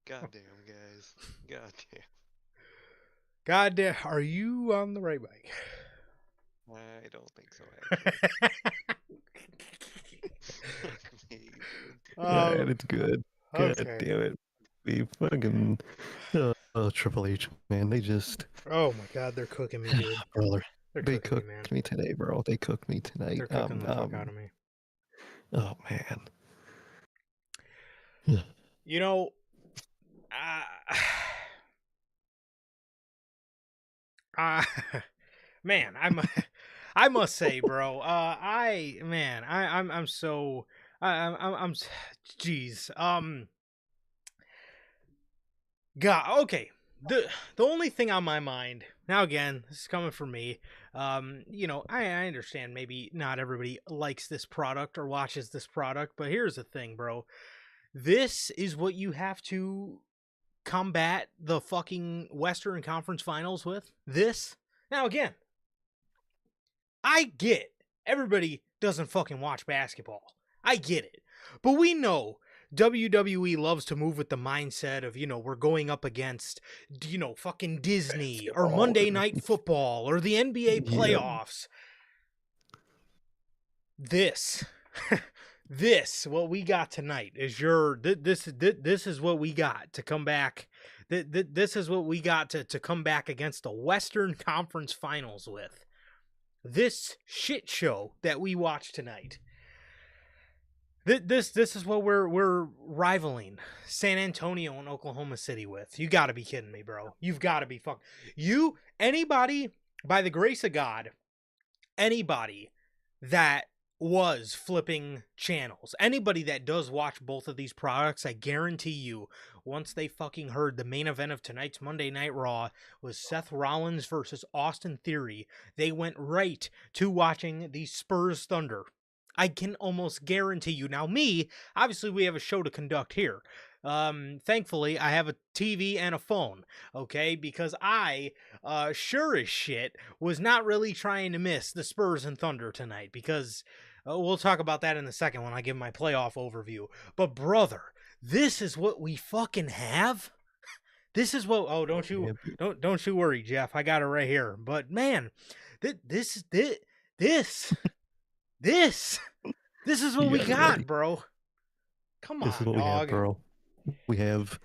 Goddamn, guys. Goddamn. God damn, are you on the right bike? I don't think so, actually. Fuck me, dude. And um, it's good. God okay. damn it. We fucking Triple H, man. They just Oh my God, they're cooking me, dude. brother. They're They cooking me, cooked man. me today, bro. They cooked me tonight. They're cooking the fuck out of me. Oh man. You know, uh, uh man, I must say, bro. I'm so, jeez. God, okay. The only thing on my mind now, again, this is coming from me. I understand maybe not everybody likes this product or watches this product, but here's the thing, bro. This is what you have to combat the fucking Western Conference Finals with. This. Now, again, I get everybody doesn't fucking watch basketball. I get it. But we know WWE loves to move with the mindset of, we're going up against, fucking Disney or Basketball. Monday Night Football or the NBA Yeah. playoffs. This, this, what we got tonight is this is what we got to come back. This is what we got to come back against the Western Conference Finals with. This shit show that we watched tonight. This is what we're rivaling San Antonio and Oklahoma City with. You got to be kidding me, bro. You've got to be anybody, by the grace of God, anybody that was flipping channels, anybody that does watch both of these products, I guarantee you, once they fucking heard the main event of tonight's Monday Night Raw was Seth Rollins versus Austin Theory, they went right to watching the Spurs Thunder. I can almost guarantee you. Now, me, obviously, we have a show to conduct here. Thankfully, I have a TV and a phone, okay? Because I, sure as shit, was not really trying to miss the Spurs and Thunder tonight, because we'll talk about that in a second when I give my playoff overview. But, brother, this is what we fucking have? This is what... Oh, don't you worry, Jeff. I got it right here. But, man, this is what we got, Ready. bro. Come This is on, what we have, dog. bro. We have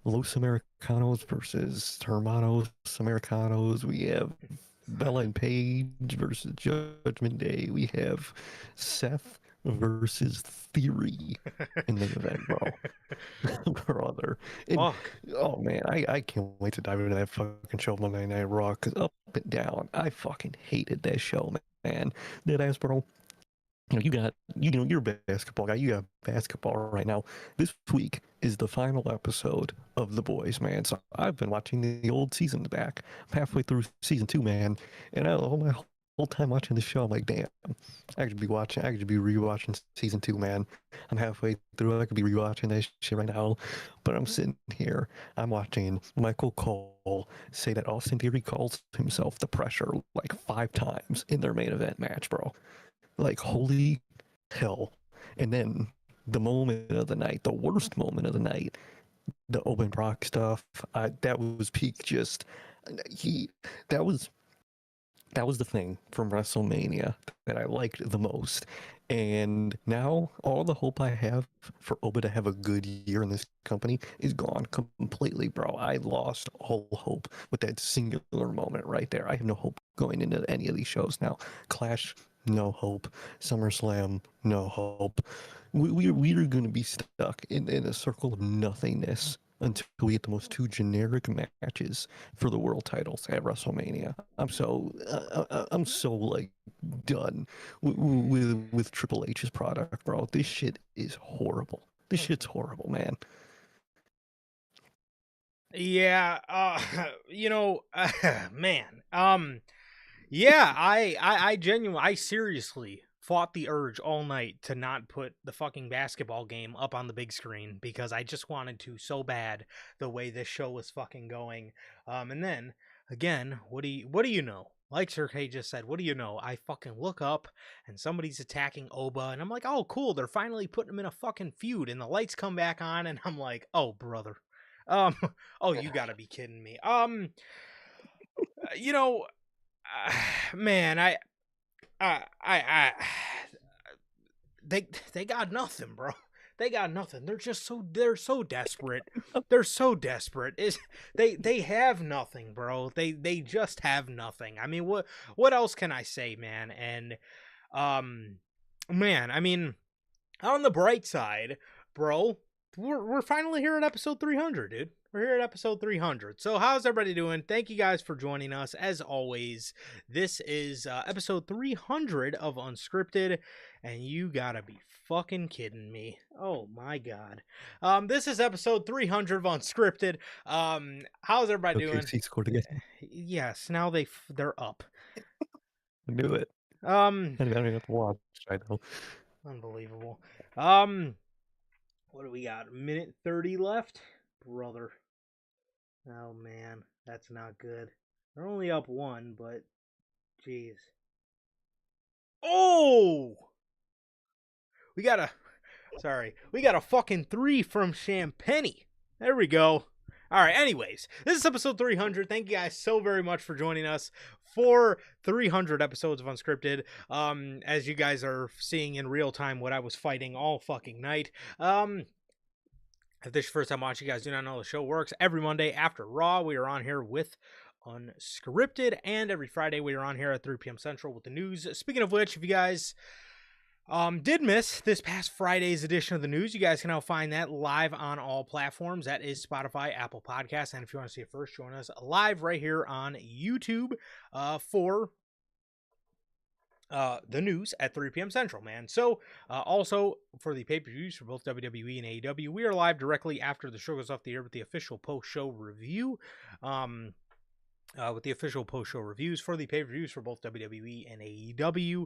Los Americanos versus Hermanos Americanos. We have Bella and Paige versus Judgment Day. We have Seth versus Theory in the event, bro. Brother. And, Fuck. oh man, I can't wait to dive into that fucking show Monday Night Raw, because up and down, I fucking hated that show, man. That ass, bro. You're a basketball guy. You got basketball right now. This week is the final episode of The Boys, man. So I've been watching the old season back. I'm halfway through season 2, man. And my whole time watching the show, I'm like, damn, I could be rewatching season 2, man. I'm halfway through. I could be rewatching that shit right now. But I'm sitting here. I'm watching Michael Cole say that Austin Theory calls himself the Pressure like 5 times in their main event match, bro. Like, holy hell. And then the moment of the night, the worst moment of the night, the Open Brock stuff, that was peak. Just that was the thing from WrestleMania that I liked the most. And now all the hope I have for Oba to have a good year in this company is gone completely, bro. I lost all hope with that singular moment right there. I have no hope going into any of these shows now. Clash, no hope. SummerSlam, no hope. We are going to be stuck in a circle of nothingness until we get the most 2 generic matches for the world titles at WrestleMania. I'm so like done with Triple H's product, bro. This shit is horrible. This shit's horrible, man. Yeah, man. Yeah, I seriously fought the urge all night to not put the fucking basketball game up on the big screen because I just wanted to so bad the way this show was fucking going. And then again, what do you know? Like Sir K just said, what do you know? I fucking look up and somebody's attacking Oba, and I'm like, oh cool, they're finally putting him in a fucking feud, and the lights come back on, and I'm like, oh brother. Oh, you gotta be kidding me. You know, man, I they got nothing, bro. They got nothing. They're so desperate. They're so desperate. Is they have nothing, bro. They just have nothing. I mean, what else can I say, man? And man, I mean, on the bright side, bro, we're finally here at episode 300, dude. We're here at episode 300. So how's everybody doing? Thank you guys for joining us. As always, this is episode 300 of Unscripted, and you gotta be fucking kidding me. Oh my god. This is episode 300 of Unscripted. How's everybody doing? OKC scored again. Yes, now they're up. I knew it. I don't even have to watch. I know. Unbelievable. What do we got? A minute 30 left? Brother. Oh man, that's not good. They're only up one, but jeez. Oh! We got a fucking 3 from Champagne. There we go. All right, anyways, this is episode 300. Thank you guys so very much for joining us for 300 episodes of Unscripted. As you guys are seeing in real time what I was fighting all fucking night. If this is your first time watching, you guys do not know the show works. Every Monday after Raw, we are on here with Unscripted, and every Friday we are on here at 3 p.m. Central with the news. Speaking of which, if you guys did miss this past Friday's edition of the news, you guys can now find that live on all platforms. That is Spotify, Apple Podcasts, and if you want to see it first, join us live right here on YouTube for the news at 3 p.m. Central, man. So, also for the pay-per-views for both WWE and AEW, we are live directly after the show goes off the air with the official post-show review. With the official post-show reviews for the pay-per-views for both WWE and AEW.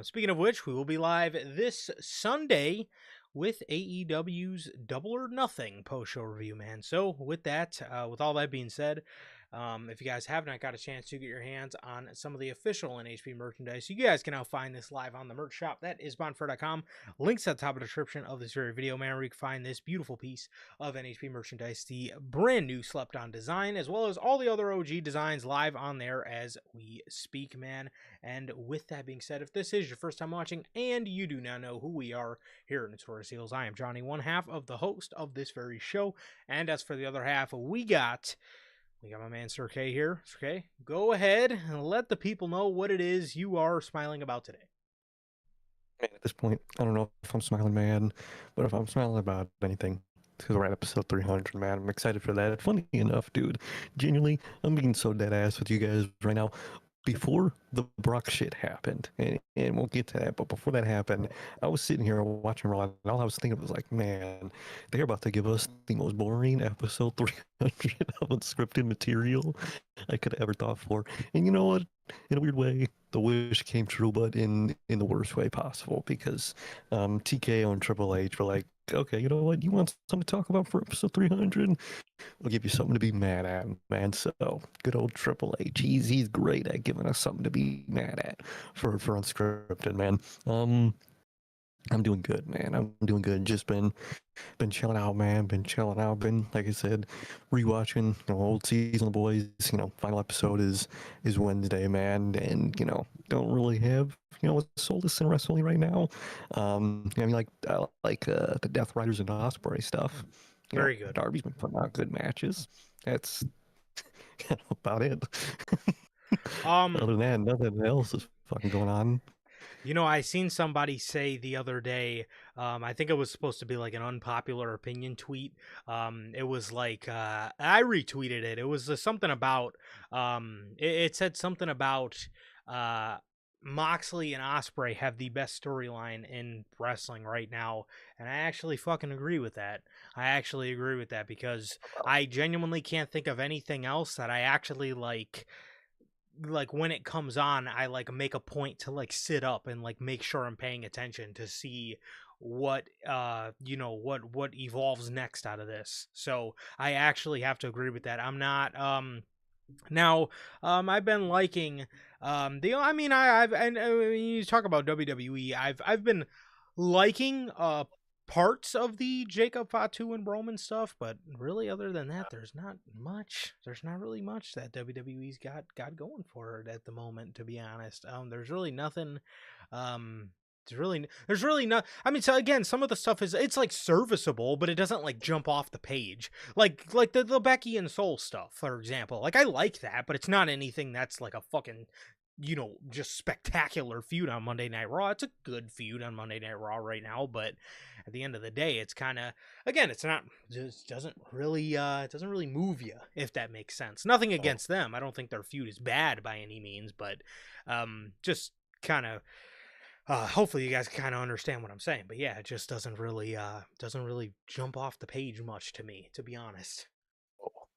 Speaking of which, we will be live this Sunday with AEW's Double or Nothing post-show review, man. So, with that, with all that being said, if you guys have not got a chance to get your hands on some of the official NHP merchandise, you guys can now find this live on the merch shop. That is bonfire.com. Links at the top of the description of this very video, man, where you can find this beautiful piece of NHP merchandise, the brand new slept on design, as well as all the other OG designs live on there as we speak, man. And with that being said, if this is your first time watching and you do not know who we are here at Notorious Heels, I am Johnny, one half of the host of this very show. And as for the other half, we got my man Sir K here. Sir K, go ahead and let the people know what it is you are smiling about today. Man, at this point, I don't know if I'm smiling mad, but if I'm smiling about anything, it's because we're at episode 300, man. I'm excited for that. Funny enough, dude, genuinely, I'm being so dead ass with you guys right now. Before the Brock shit happened, and we'll get to that, but before that happened, I was sitting here watching Raw, and all I was thinking was like, man, they're about to give us the most boring episode 300 of unscripted material I could have ever thought for. And you know what? In a weird way, the wish came true, but in the worst way possible, because TKO and Triple H were like, okay, you know what? You want something to talk about for episode 300? We'll give you something to be mad at, man. So, good old Triple H. He's great at giving us something to be mad at for Unscripted, man. I'm doing good, man. I'm doing good. Just been chilling out, man. Been chilling out. Been, like I said, rewatching old season of the boys. Final episode is Wednesday, man. And don't really have a soul to in wrestling right now. I like the Death Riders and Ospreay stuff. Very good. Darby's been putting out good matches. That's about it. Other than that, nothing else is fucking going on. I seen somebody say the other day, I think it was supposed to be like an unpopular opinion tweet. It was like, I retweeted it. It was something about, it said something about, Moxley and Ospreay have the best storyline in wrestling right now, and I actually fucking agree with that. I actually agree with that, because I genuinely can't think of anything else that I actually like when it comes on, I make a point to sit up and make sure I'm paying attention to see what what evolves next out of this. So I actually have to agree with that. I'm not I've been liking you talk about WWE, I've been liking parts of the Jacob Fatu and Roman stuff, but really, other than that, there's not much. There's not really much that WWE's got going for it at the moment, to be honest. There's really nothing. There's really not. I mean, so again, some of the stuff it's like serviceable, but it doesn't like jump off the page. Like the Becky and Soul stuff, for example. Like I like that, but it's not anything that's like a fucking, just spectacular feud on Monday Night Raw. It's a good feud on Monday Night Raw right now, but at the end of the day, it's kind of, again, it's not, just doesn't really move you, if that makes sense. Nothing against them. I don't think their feud is bad by any means, but just kind of, hopefully you guys kind of understand what I'm saying. But yeah, it just doesn't really jump off the page much to me, to be honest.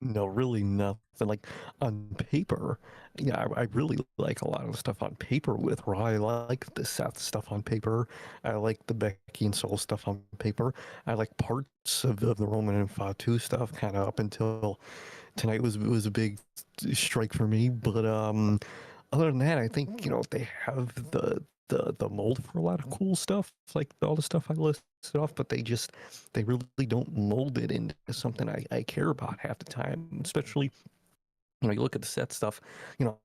No, really nothing. Like on paper, yeah, I really like a lot of the stuff on paper with Raw. I like the Seth stuff on paper. I like the Becky and Soul stuff on paper. I like parts of the Roman and Fatu stuff, kind of up until tonight was a big strike for me. But other than that, I think they have the mold for a lot of cool stuff, like all the stuff I listed off, but they really don't mold it into something I care about half the time, especially when you look at the Seth stuff.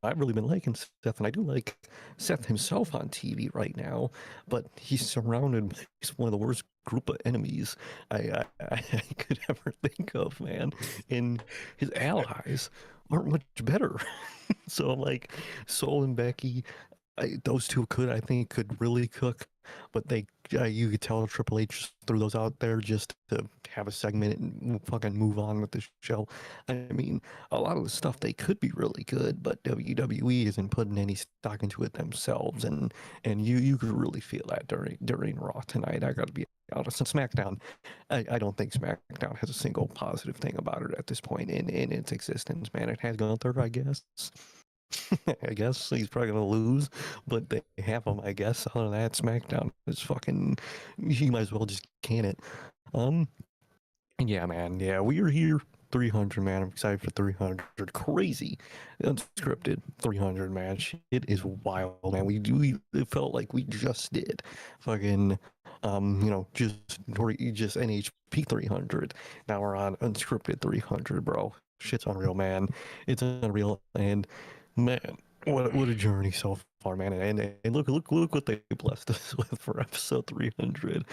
I've really been liking Seth, and I do like Seth himself on TV right now, but he's surrounded by one of the worst group of enemies I could ever think of, man. And his allies aren't much better. So I'm like, Soul and Becky, those two I think could really cook, but you could tell Triple H just threw those out there just to have a segment and fucking move on with the show. I mean, a lot of the stuff they could be really good, but WWE isn't putting any stock into it themselves, and you could really feel that during Raw tonight. I gotta be honest. And SmackDown, I don't think SmackDown has a single positive thing about it at this point in its existence, man. It has Gunther, I guess. I guess he's probably gonna lose, but they have him, I guess. Other than that, SmackDown is fucking. You might as well just can it. Yeah, man. Yeah, we are here. 300, man. I'm excited for 300. Crazy, unscripted 300, man. Shit is wild, man. It felt like we just did fucking, just NHP 300. Now we're on unscripted 300, bro. Shit's unreal, man. It's unreal, and man, what a journey so far, man. And look what they blessed us with for episode 300.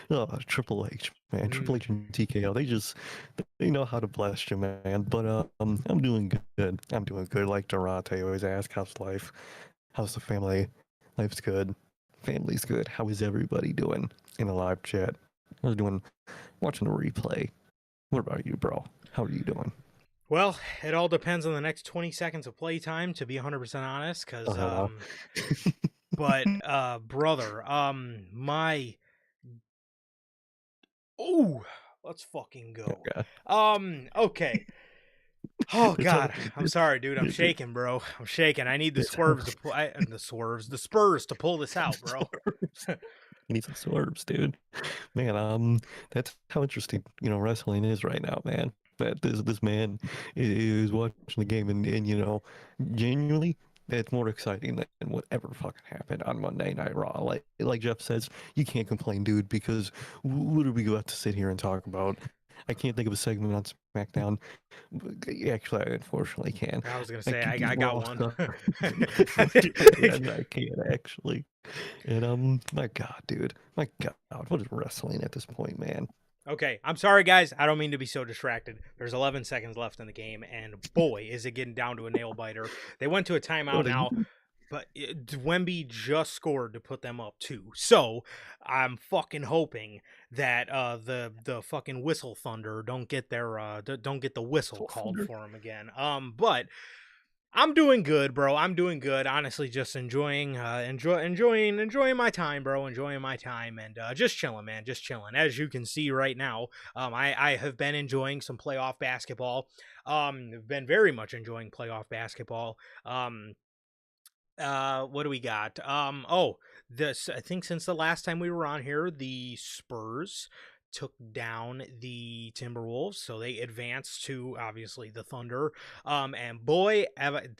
Oh, Triple H, man. Triple H and TKO, they know how to bless you, man. But I'm doing good. I'm doing good. Like Durante always asks, how's life? How's the family? Life's good. Family's good. How is everybody doing in the live chat? I was watching the replay. What about you, bro? How are you doing? Well, it all depends on the next 20 seconds of playtime, to be 100% honest, because, but, brother, let's fucking go. Okay. Oh, God, I'm sorry, dude, I'm shaking, bro. I'm shaking. I need the Spurs to pull this out, bro. You need some swerves, dude. Man, that's how interesting, wrestling is right now, man. That this man is watching the game, and genuinely, that's more exciting than whatever fucking happened on Monday Night Raw. Like Jeff says, you can't complain, dude, because what do we go out to sit here and talk about? I can't think of a segment on SmackDown. Actually, I unfortunately can. I was gonna say I got one. I can't actually. And my God, dude, my God, what is wrestling at this point, man? Okay, I'm sorry, guys. I don't mean to be so distracted. There's 11 seconds left in the game, and boy, is it getting down to a nail biter. They went to a timeout now, but Wemby just scored to put them up too. So I'm fucking hoping that the fucking whistle thunder don't get the whistle called for them again. But I'm doing good, bro. I'm doing good. Honestly, just enjoying my time, bro. Enjoying my time and just chilling, man. Just chilling. As you can see right now, I have been enjoying some playoff basketball. Been very much enjoying playoff basketball. What do we got? I think since the last time we were on here, the Spurs took down the Timberwolves, so they advanced to obviously the Thunder. And boy,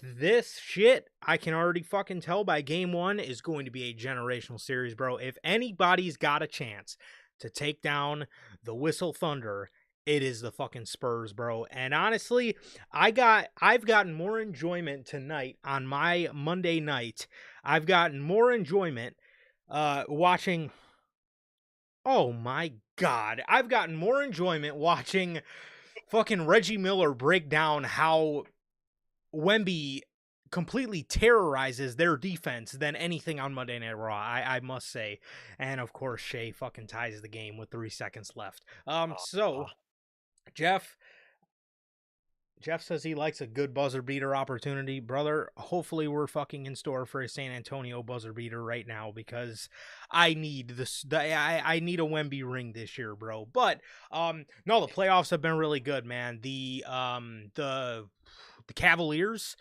this shit, I can already fucking tell by game one, is going to be a generational series, bro. If anybody's got a chance to take down the Whistle Thunder, it is the fucking Spurs, bro. And honestly, I've gotten more enjoyment tonight on my Monday night. I've gotten more enjoyment watching. Oh my God. I've gotten more enjoyment watching fucking Reggie Miller break down how Wemby completely terrorizes their defense than anything on Monday Night Raw, I must say. And of course, Shea fucking ties the game with 3 seconds left. So Jeff says he likes a good buzzer beater opportunity. Brother, hopefully we're fucking in store for a San Antonio buzzer beater right now, because I need this. I need a Wemby ring this year, bro. But no, the playoffs have been really good, man. The Cavaliers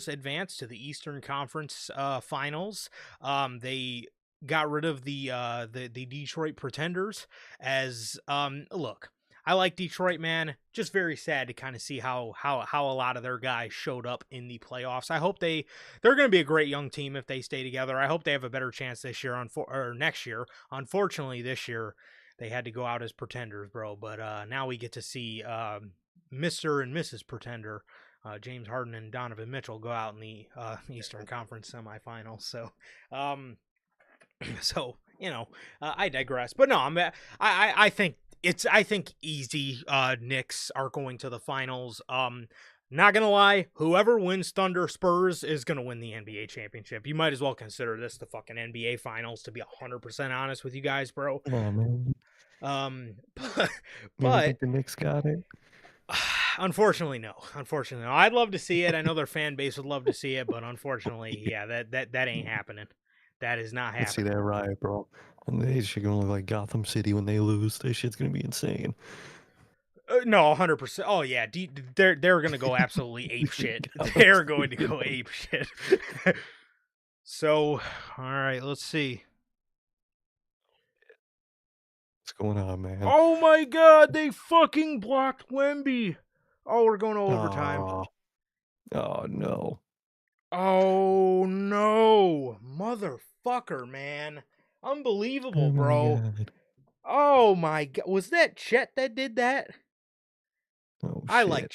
advanced to the Eastern Conference Finals. They got rid of the Detroit Pretenders. As look, I like Detroit, man. Just very sad to kind of see how a lot of their guys showed up in the playoffs. I hope they're going to be a great young team if they stay together. I hope they have a better chance this year or next year. Unfortunately, this year they had to go out as pretenders, bro. But now we get to see Mr. and Mrs. Pretender, James Harden and Donovan Mitchell, go out in the Eastern Conference semifinals. So, I digress. But no, I think easy Knicks are going to the finals. Not gonna lie, whoever wins Thunder Spurs is gonna win the NBA championship. You might as well consider this the fucking NBA finals, to be 100% honest with you guys, bro. Oh man. But You don't think the Knicks got it? unfortunately, no. I'd love to see it. I know their fan base would love to see it, but unfortunately, yeah, that ain't happening. That is not Let's see happening. that riot, bro. And they shit gonna look like Gotham City when they lose. This shit's gonna be insane. No, 100%. Oh yeah, they're gonna go absolutely ape shit. They're going to go ape shit. So, all right, let's see. What's going on, man? Oh my God, they fucking blocked Wemby. Oh, we're going to overtime. Oh no. Oh no, motherfucker, man, unbelievable, bro. God. Oh my God, was that Chet that did that? Oh, I shit. like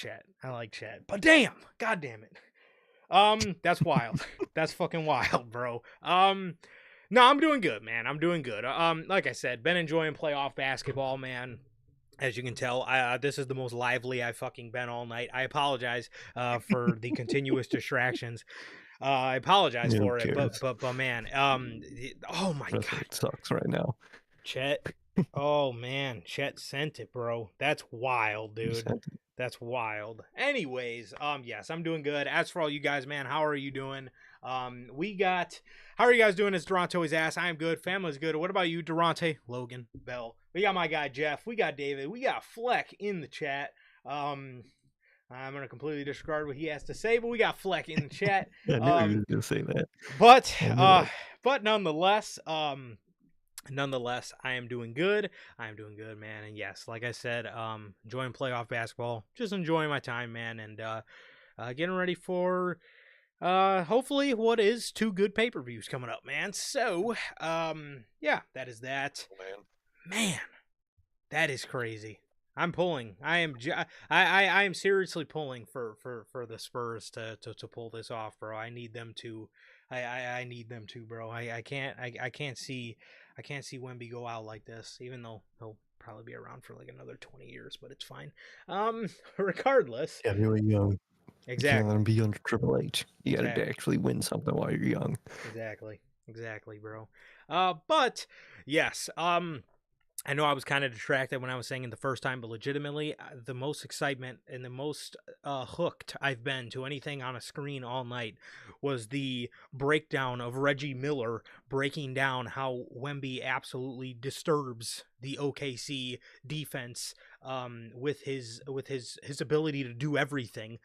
Chet, but damn, God damn it. That's wild. That's fucking wild, bro. No, I'm doing good, man. I'm doing good. Like I said, been enjoying playoff basketball, man. As you can tell, this is the most lively I've fucking been all night. I apologize for the continuous distractions. I apologize for it, but man, oh my God, It sucks right now. Chet. Oh man, Chet sent it, bro. That's wild, dude. That's wild. Anyways, yes, I'm doing good. As for all you guys, man, how are you doing? How are you guys doing? It's Durante his ass. I am good. Family's good. What about you, Durante, Logan, Bell? We got my guy Jeff. We got David. We got Fleck in the chat. I'm gonna completely disregard what he has to say, but we got Fleck in the chat. I knew he was gonna say that. But nonetheless, I am doing good. Man. And yes, like I said, enjoying playoff basketball, just enjoying my time, man, and getting ready for hopefully what is 2 good pay-per-views coming up, man. So, yeah, that is that. Man, that is crazy. I'm pulling. I am seriously pulling for the Spurs to pull this off, bro. I need them to. I need them to, bro. I can't see Wemby go out like this, even though he'll probably be around for like another 20 years, but it's fine. Regardless. Yeah, you're young. Exactly. You can't let him be under Triple H. You gotta actually win something while you're young. Exactly, bro. But yes, I know I was kind of distracted when I was saying it the first time, but legitimately, the most excitement and the most hooked I've been to anything on a screen all night was the breakdown of Reggie Miller breaking down how Wemby absolutely disturbs the OKC defense with his ability to do everything.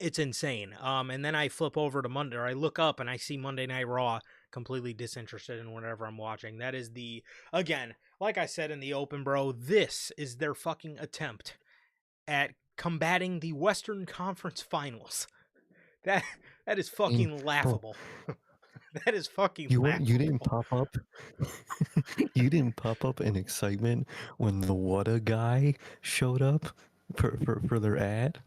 It's insane. And then I flip over to Monday, or I look up and I see Monday Night Raw, completely disinterested in whatever I'm watching. That is again, like I said in the open, bro, this is their fucking attempt at combating the Western Conference Finals. That is fucking laughable. That is fucking You laughable. didn't pop up. You didn't pop up in excitement when the Whata guy showed up for their ad.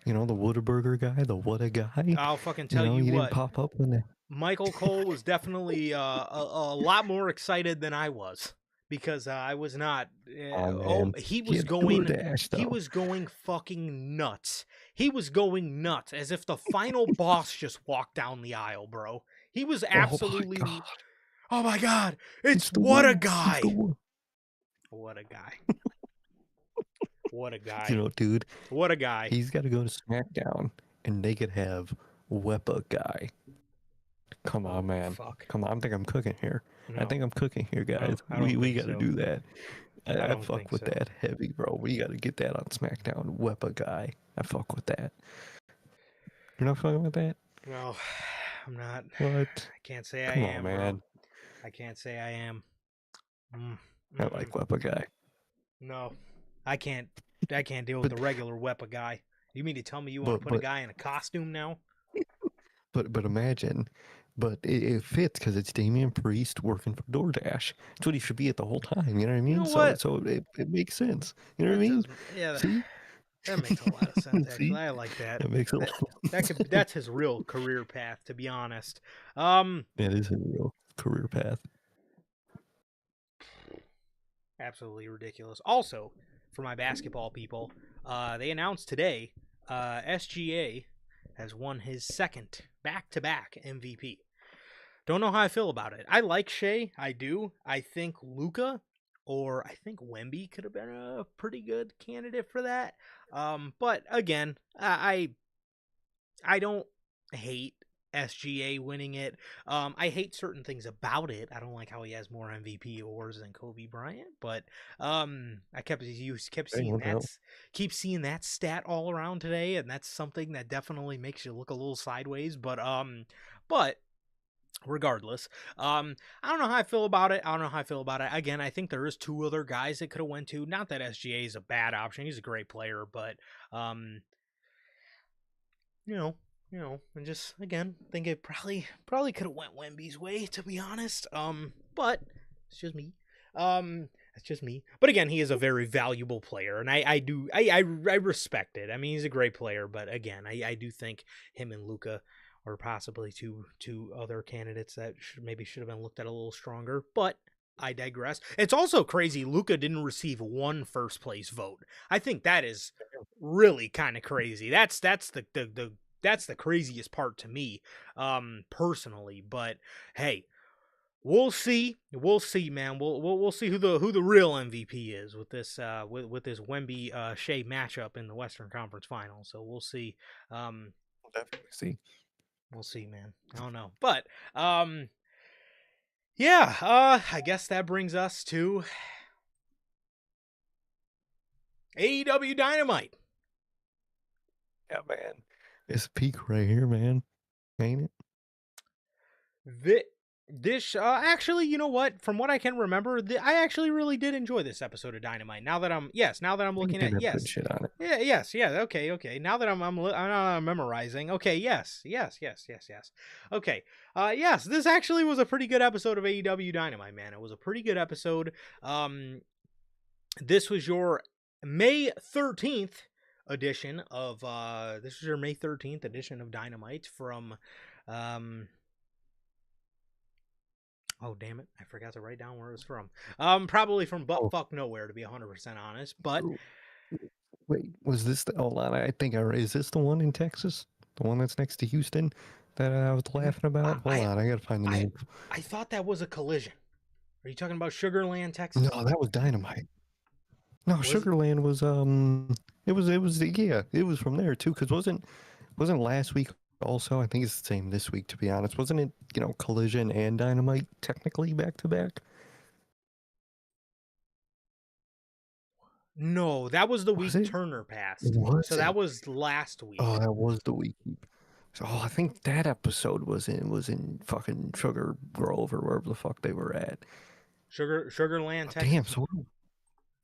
You know, the Whataburger guy, the Whata guy. I'll fucking You tell know, you you didn't what. pop up when they. Michael Cole was definitely a lot more excited than I was because I was not. Oh man, He he was had going. DoorDash He though. was going fucking nuts. He was going nuts as if the final boss just walked down the aisle, bro. He was Oh my absolutely. god, Oh my god! It's the what a one. It's the guy! one. What a guy! What a You guy! know, dude, What a guy! he's got to go to SmackDown, and they could have Wepa guy. Come on, man. Fuck. Come on, I think I'm cooking here. I No, think I'm cooking here, guys. I don't We think got to so. do that. I I don't fuck think with so. that heavy, bro. We got to get that on SmackDown. Wepa guy. I fuck with that. You're not fucking with that? No, I'm not. What? I can't say Come I on, am, man. bro. I can't say I am. I like Wepa guy. No, I can't. I can't deal with the regular Wepa guy. You mean to tell me you want to put a guy in a costume now? But imagine, but it fits because it's Damian Priest working for DoorDash. It's what he should be at the whole time. You know what I mean? know what? So it makes sense. You know what I mean? Yeah, See? that makes a lot of sense. Actually, See? I like that. That makes a lot. That's his real career path, to be honest. That is a real career path. Absolutely ridiculous. Also, for my basketball people, they announced today SGA has won his second back-to-back MVP. Don't know how I feel about it. I like Shea. I do. I think Luka or I think Wemby could have been a pretty good candidate for that. But again, I don't hate SGA winning it. I hate certain things about it. I don't like how he has more MVP awards than Kobe Bryant, but I kept seeing that stat all around today, and that's something that definitely makes you look a little sideways. But regardless, I don't know how I feel about it. Again, I think there is two other guys that could have went to. Not that SGA is a bad option; he's a great player, but and just again, think it probably could have went Wemby's way, to be honest. But it's just me. It's just me. But again, he is a very valuable player, and I respect it. I mean, he's a great player, but again, I do think him and Luka or possibly two other candidates that should have been looked at a little stronger. But I digress. It's also crazy Luka didn't receive one first place vote. I think that is really kind of crazy. That's the craziest part to me, personally. But hey, we'll see, man. We'll see who the real MVP is with this with this Wemby Shea matchup in the Western Conference Finals. So we'll see. We'll definitely see. We'll see, man. I don't know, but yeah. I guess that brings us to AEW Dynamite. Yeah, man. It's peak right here, man. Ain't it? This actually, you know what? From what I can remember, I actually really did enjoy this episode of Dynamite. Now that I'm looking at Good shit on it. yeah, yes, yeah, okay. Now that I'm memorizing, okay, yes. Okay, yes, this actually was a pretty good episode of AEW Dynamite, man. It was a pretty good episode. This was your May 13th edition of Dynamite from oh damn it! I forgot to write down where it was from. Probably from Fuck Nowhere, to be 100% honest. But wait, was this the? Hold on, I think is this the one in Texas? The one that's next to Houston that I was laughing about? Hold on, I gotta find the name. I thought that was a collision. Are you talking about Sugarland, Texas? No, that was Dynamite. No, Sugarland was it was from there too. Cause wasn't last week also? I think it's the same this week, to be honest. Wasn't it, Collision and Dynamite technically back to back? No, that was the week Turner passed. So that was last week. Oh, that was the week. So I think that episode was in fucking Sugar Grove or wherever the fuck they were at. Sugarland, Texas. Damn, so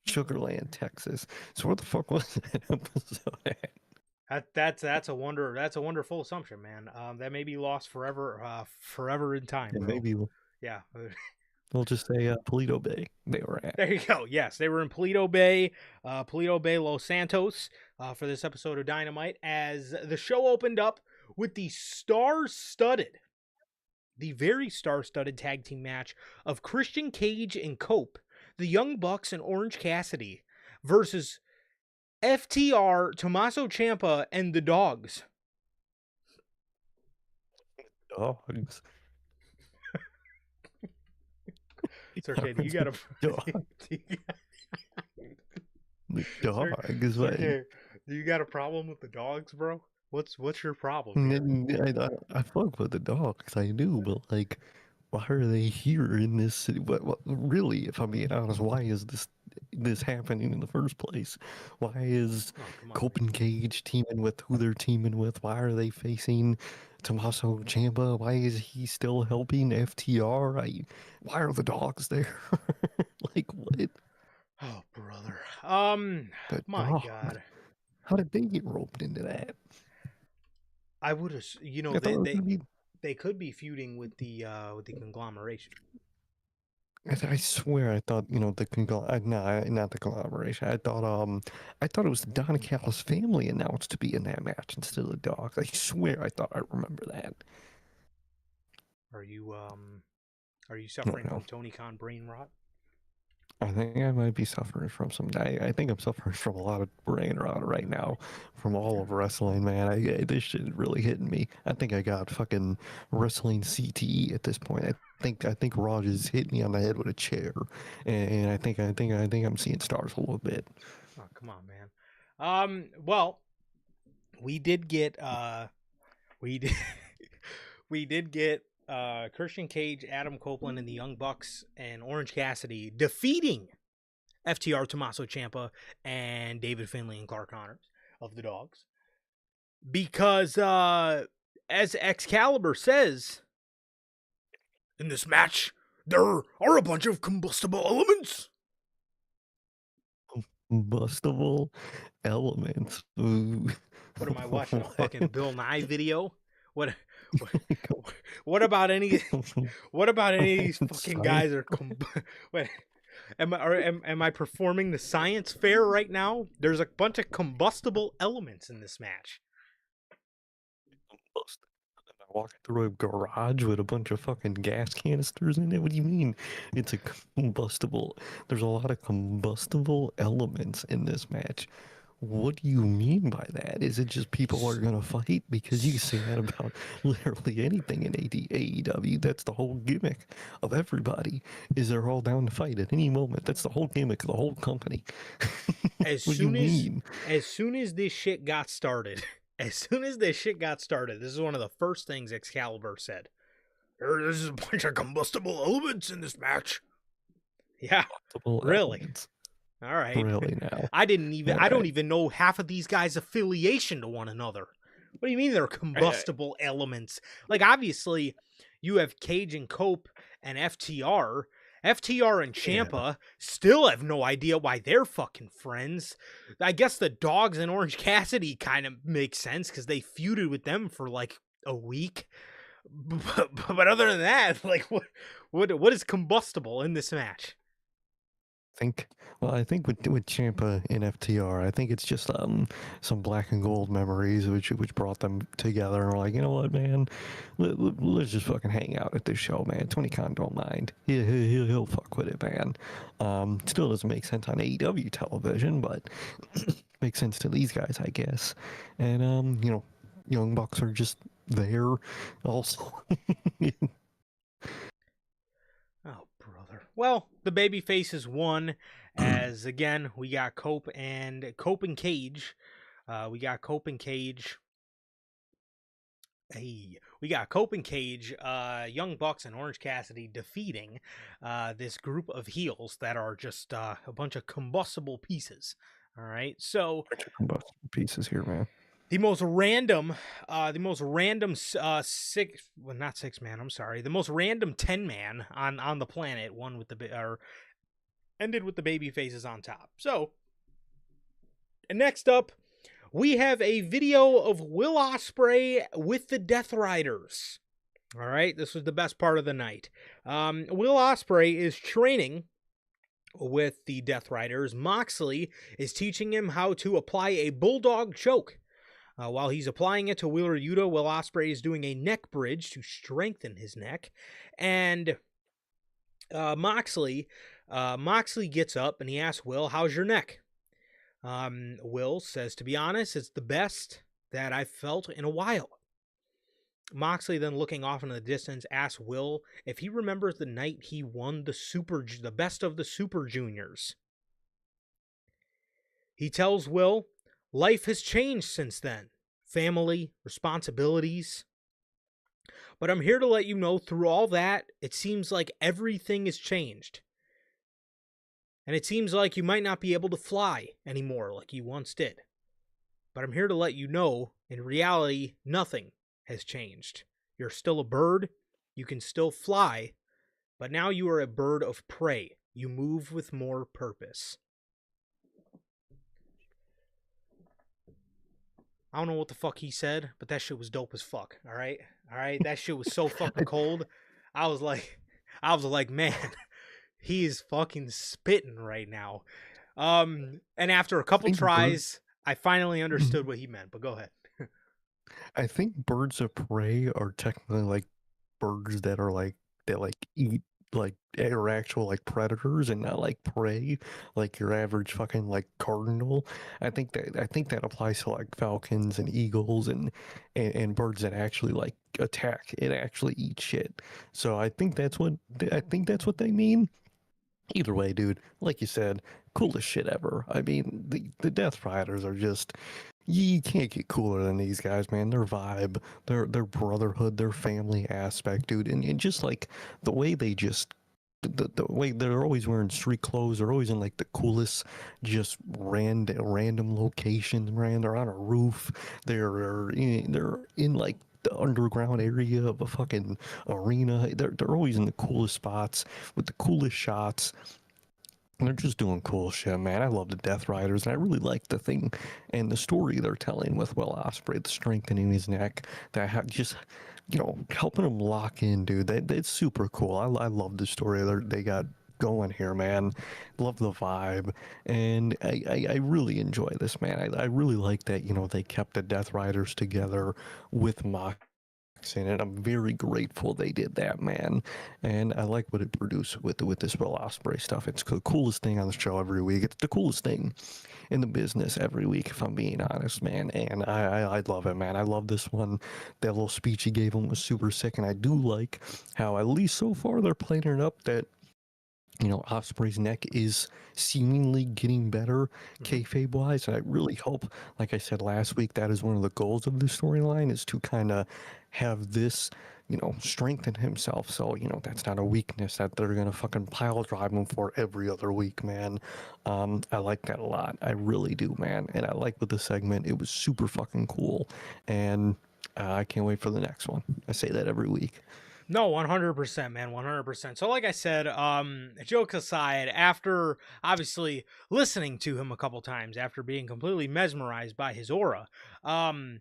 Sugarland, Texas. So where the fuck was that episode at? That's a wonderful assumption, man. That may be lost forever in time, And bro. maybe Yeah. we'll just say Polito Bay they were at. There you go. Yes, they were in Polito Bay, Los Santos, for this episode of Dynamite. As the show opened up with the very star-studded tag team match of Christian Cage and Cope, the Young Bucks and Orange Cassidy, versus FTR, Tommaso Ciampa, and the Dogs. Dogs. Sergey, do you got a The dogs. Sergey, do you got a problem with the Dogs, bro? What's your problem here? I fuck with the dogs, I do, but like, why are they here in this city? What really, if I'm being honest, why is this happening in the first place? Why is Come on, Cope man. and Cage teaming with who they're teaming with? Why are they facing Tommaso Ciampa? Why is he still helping FTR? Why are the dogs there? Like what? Oh, brother. The My dogs. God. How did they get roped into that? I would have, I thought it was gonna be. they could be feuding with the conglomeration. I swear, I thought no, not the collaboration. I thought it was the Don Callis family announced to be in that match instead of the dogs. I swear, I thought I remember that. Are you suffering no. from Tony Khan brain rot? I think I might be suffering from some. I think I'm suffering from a lot of brain rot right now from all of wrestling, man. This shit is really hitting me. I think I got fucking wrestling CTE at this point. I think Raj is hitting me on the head with a chair, and I think I'm seeing stars a little bit. Oh, come on, man. Well, we did get we did get Christian Cage, Adam Copeland, and the Young Bucks and Orange Cassidy defeating FTR, Tommaso Ciampa, and David Finlay and Clark Connors of the Dogs. Because as Excalibur says, in this match, there are a bunch of combustible elements. Combustible elements. Ooh. What am I watching? A fucking Bill Nye video? What about any? What about any of these fucking guys are? Am I performing the science fair right now? There's a bunch of combustible elements in this match. Walking through a garage with a bunch of fucking gas canisters in it. What do you mean? It's a combustible. There's a lot of combustible elements in this match. What do you mean by that? Is it just people are gonna fight? Because you can say that about literally anything in AEW. That's the whole gimmick of everybody. Is they're all down to fight at any moment. That's the whole gimmick of the whole company. As soon as this shit got started, this is one of the first things Excalibur said. There's a bunch of combustible elements in this match. Yeah, really. Elements. All right. Really now. I don't even know half of these guys' affiliation to one another. What do you mean they're combustible elements? Like, obviously, you have Cage and Cope and FTR. FTR and Ciampa still have no idea why they're fucking friends. I guess the Dogs and Orange Cassidy kind of make sense because they feuded with them for like a week. But other than that, like, what is combustible in this match? I think with Ciampa and FTR, I think it's just some black and gold memories which brought them together, and we're like, you know what, man, let's just fucking hang out at this show, man. Tony Khan don't mind. He'll fuck with it, man. Still doesn't make sense on AEW television, but makes sense to these guys, I guess. And Young Bucks are just there also. Oh, brother. Well, the baby faces won, as again we got Cope and Cage. We got Cope and Cage. Hey, we got Cope and Cage, Young Bucks and Orange Cassidy defeating this group of heels that are just a bunch of combustible pieces. All right, so combustible pieces here, man. The most random 10-man on the planet ended with the baby faces on top. So, and next up, we have a video of Will Ospreay with the Death Riders. All right, this was the best part of the night. Will Ospreay is training with the Death Riders. Moxley is teaching him how to apply a bulldog choke. While he's applying it to Wheeler Yuta, Will Ospreay is doing a neck bridge to strengthen his neck. And Moxley gets up and he asks Will, "How's your neck?" Will says, "To be honest, it's the best that I've felt in a while." Moxley, then looking off in the distance, asks Will if he remembers the night he won the best of the Super Juniors. He tells Will, "Life has changed since then. Family, responsibilities. But I'm here to let you know through all that, it seems like everything has changed. And it seems like you might not be able to fly anymore like you once did. But I'm here to let you know, in reality, nothing has changed. You're still a bird, you can still fly, but now you are a bird of prey. You move with more purpose." I don't know what the fuck he said, but that shit was dope as fuck. All right, that shit was so fucking cold. I was like, man, he is fucking spitting right now. And after a couple tries, I finally understood what he meant. But go ahead. I think birds of prey are technically like birds that eat like are actual like predators and not like prey, like your average fucking like cardinal. I think that applies to like falcons and eagles and birds that actually like attack and actually eat shit. So I think that's what they mean. Either way, dude, like you said, coolest shit ever. I mean, the Death Riders are just, you can't get cooler than these guys, man. Their vibe, their brotherhood, their family aspect, dude, and just like the way they just the way they're always wearing street clothes, they're always in like the coolest, just random locations, man. They're on a roof, they're in like the underground area of a fucking arena. They're always in the coolest spots with the coolest shots. And they're just doing cool shit, man. I love the Death Riders, and I really like the thing and the story they're telling with Will Ospreay, the strengthening his neck, that just, helping him lock in, dude. That's super cool. I love the story they got going here, man. Love the vibe, and I really enjoy this, man. I really like that, they kept the Death Riders together with Mox in it. I'm very grateful they did that, man, and I like what it produced with this Will Ospreay stuff. It's the coolest thing on the show every week. It's the coolest thing in the business every week, if I'm being honest, man. And I love it, man. I love this one. That little speech he gave him was super sick, and I do like how, at least so far, they're playing it up that Ospreay's neck is seemingly getting better kayfabe wise, and I really hope, like I said last week, that is one of the goals of the storyline, is to kind of have this, strengthen himself. So, that's not a weakness that they're gonna fucking pile drive him for every other week, man. I like that a lot. I really do, man. And I like with the segment, it was super fucking cool, and I can't wait for the next one. I say that every week. No, 100%, man, 100%. So like I said, jokes aside, after obviously listening to him a couple times, after being completely mesmerized by his aura, I'm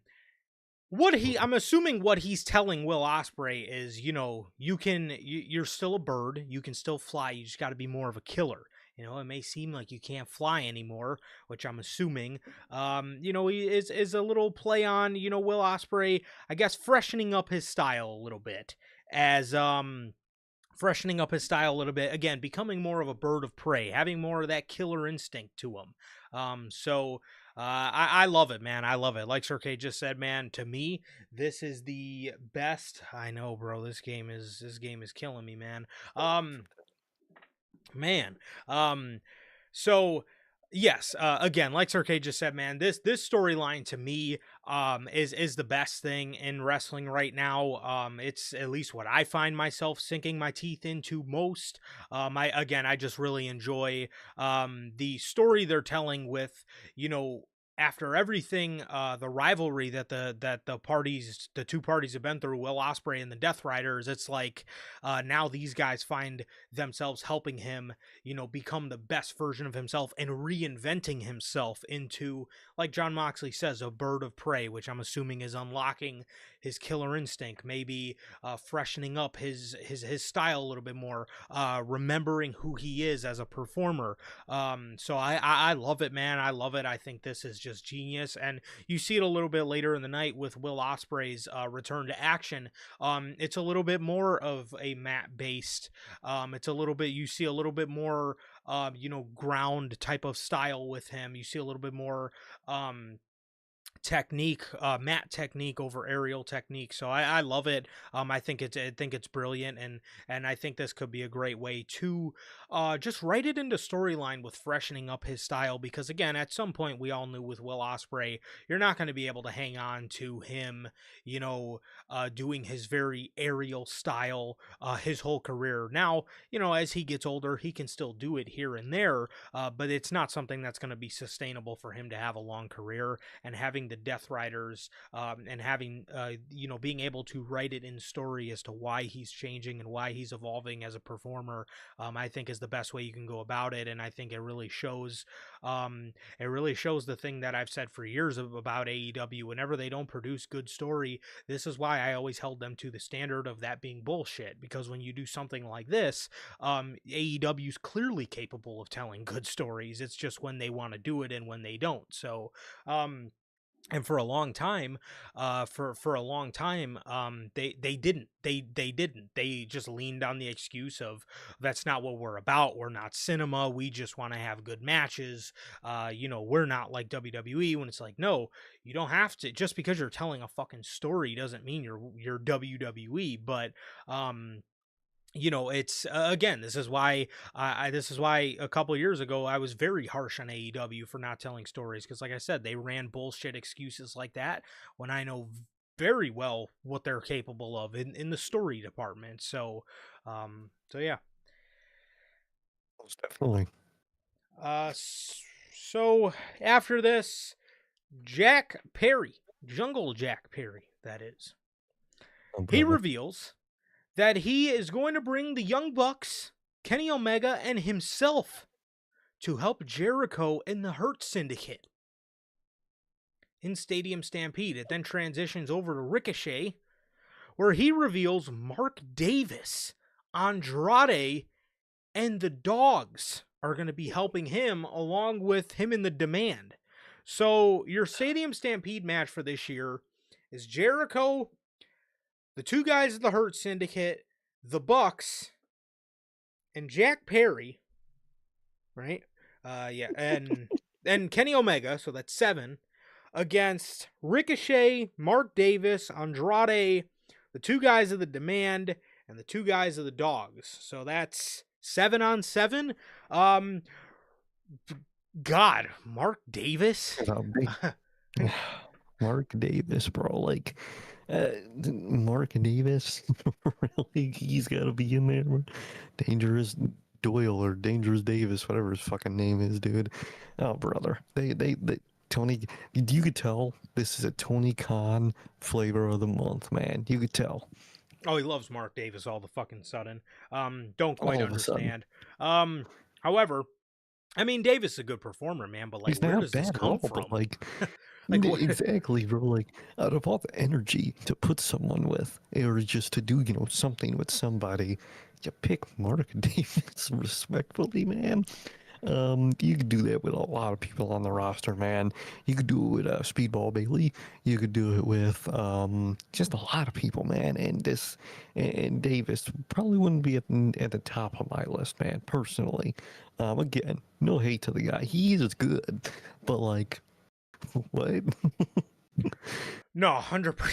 assuming what he's telling Will Ospreay is, you're still a bird, you can still fly, you just got to be more of a killer. It may seem like you can't fly anymore, which I'm assuming, is a little play on, Will Ospreay, I guess, freshening up his style a little bit. Again, becoming more of a bird of prey, having more of that killer instinct to him. I love it, man. I love it. Like Sir K just said, man, to me, this is the best. I know, bro. This game is killing me, man. So yes, again, like Sir K just said, man, this storyline to me is the best thing in wrestling right now. It's at least what I find myself sinking my teeth into most. I just really enjoy the story they're telling with, after everything, the rivalry that the two parties have been through, Will Ospreay and the Death Riders, it's like now these guys find themselves helping him, become the best version of himself and reinventing himself into, like John Moxley says, a bird of prey, which I'm assuming is unlocking his killer instinct, maybe freshening up his style a little bit more, remembering who he is as a performer. So I love it, man. I love it. I think this is just genius, and you see it a little bit later in the night with Will Ospreay's return to action. It's a little bit more of a mat based. It's a little bit, you see a little bit more ground type of style with him. You see a little bit more technique, mat technique over aerial technique. So I love it. I think it's brilliant, and I think this could be a great way to just write it into storyline with freshening up his style, because again, at some point we all knew with Will Ospreay, you're not going to be able to hang on to him, doing his very aerial style his whole career. Now, as he gets older, he can still do it here and there, but it's not something that's going to be sustainable for him to have a long career. And having the Death Riders and having being able to write it in story as to why he's changing and why he's evolving as a performer, I think is the best way you can go about it. And I think it really shows the thing that I've said for years about AEW. Whenever they don't produce good story, this is why I always held them to the standard of that being bullshit, because when you do something like this, AEW is clearly capable of telling good stories. It's just when they want to do it and when they don't. So and for a long time, they didn't. They just leaned on the excuse of, that's not what we're about. We're not cinema. We just want to have good matches. We're not like WWE. When it's like, no, you don't have to. Just because you're telling a fucking story doesn't mean you're WWE. But it's again, this is why a couple of years ago I was very harsh on AEW for not telling stories, because like I said, they ran bullshit excuses like that when I know very well what they're capable of in the story department. So yeah. Most definitely. So after this, Jack Perry, Jungle Jack Perry, that is, he reveals that he is going to bring the Young Bucks, Kenny Omega, and himself to help Jericho and the Hurt Syndicate in Stadium Stampede. It then transitions over to Ricochet, where he reveals Mark Davis, Andrade, and the Dogs are going to be helping him, along with him in the Demand. So your Stadium Stampede match for this year is Jericho, the two guys of the Hurt Syndicate, the Bucks, and Jack Perry, right? And Kenny Omega, so that's 7, against Ricochet, Mark Davis, Andrade, the two guys of the Demand, and the two guys of the Dogs. So that's 7 on 7. God, Mark Davis. Mark Davis, bro. Like, Mark Davis, really? He's got to be in there. Dangerous Doyle or Dangerous Davis, whatever his fucking name is, dude. Oh, brother. They Tony, you could tell this is a Tony Khan flavor of the month, man. You could tell. Oh, he loves Mark Davis all the fucking sudden. Don't quite understand. However, I mean, Davis is a good performer, man, but like, he's where not does bad this come at all, from? but like, Exactly, bro. Like, out of all the energy to put someone with, or just to do, something with somebody, you pick Mark Davis respectfully, man. You could do that with a lot of people on the roster, man. You could do it with Speedball Bailey. You could do it with just a lot of people, man. And Davis probably wouldn't be at the top of my list, man. Personally, again, no hate to the guy. He is good, but like, what? No, 100%.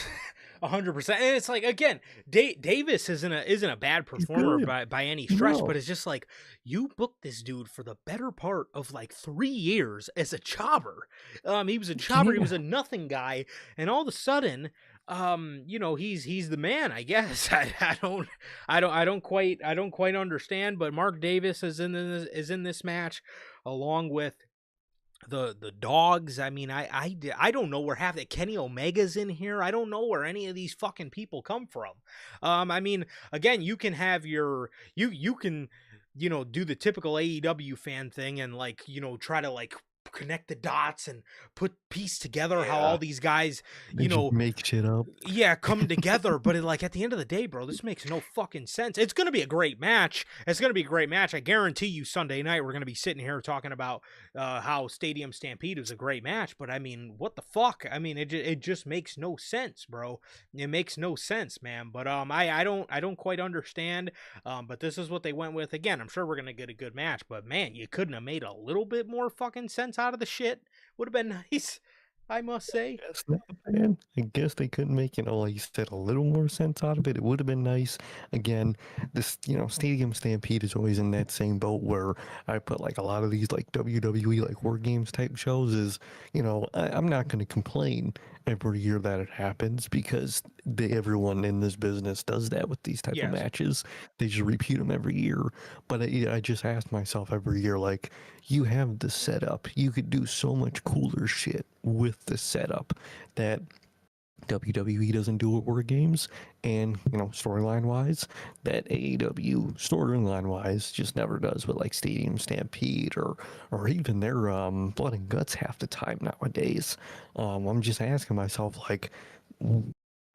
100%. And it's like, again, Davis isn't a bad performer by any stretch, but it's just like, you booked this dude for the better part of like 3 years as a jobber. He was a jobber, he was a nothing guy, and all of a sudden, he's the man, I guess. I don't quite understand, but Mark Davis is in this match along with the dogs. I mean, I don't know where half that Kenny Omega's in here. I don't know where any of these fucking people come from. I mean, again, you can have your you can do the typical AEW fan thing and like try to like connect the dots and piece together how Yeah. all these guys They just make shit up. yeah, come together. But like at the end of the day, bro, this makes no fucking sense. It's gonna be a great match. It's gonna be a great match. I guarantee you, Sunday night we're gonna be sitting here talking about how Stadium Stampede was a great match. But I mean, what the fuck? I mean, it just makes no sense, bro. It makes no sense, man. But I don't quite understand. But this is what they went with. Again, I'm sure we're gonna get a good match. But man, you couldn't have made a little bit more fucking sense out of the shit. Would have been nice, I must say. Guess not, man. I guess they couldn't make, like you said, a little more sense out of it. It would have been nice. Again, this, Stadium Stampede is always in that same boat where I put like a lot of these like WWE like War Games type shows is, I'm not going to complain every year that it happens because everyone in this business does that with these type of Yes. matches. They just repeat them every year. But I just ask myself every year, like, you have the setup. You could do so much cooler shit with the setup that WWE doesn't do at War Games, and storyline wise, that AEW storyline wise just never does with like Stadium Stampede or even their Blood and Guts half the time nowadays. I'm just asking myself like,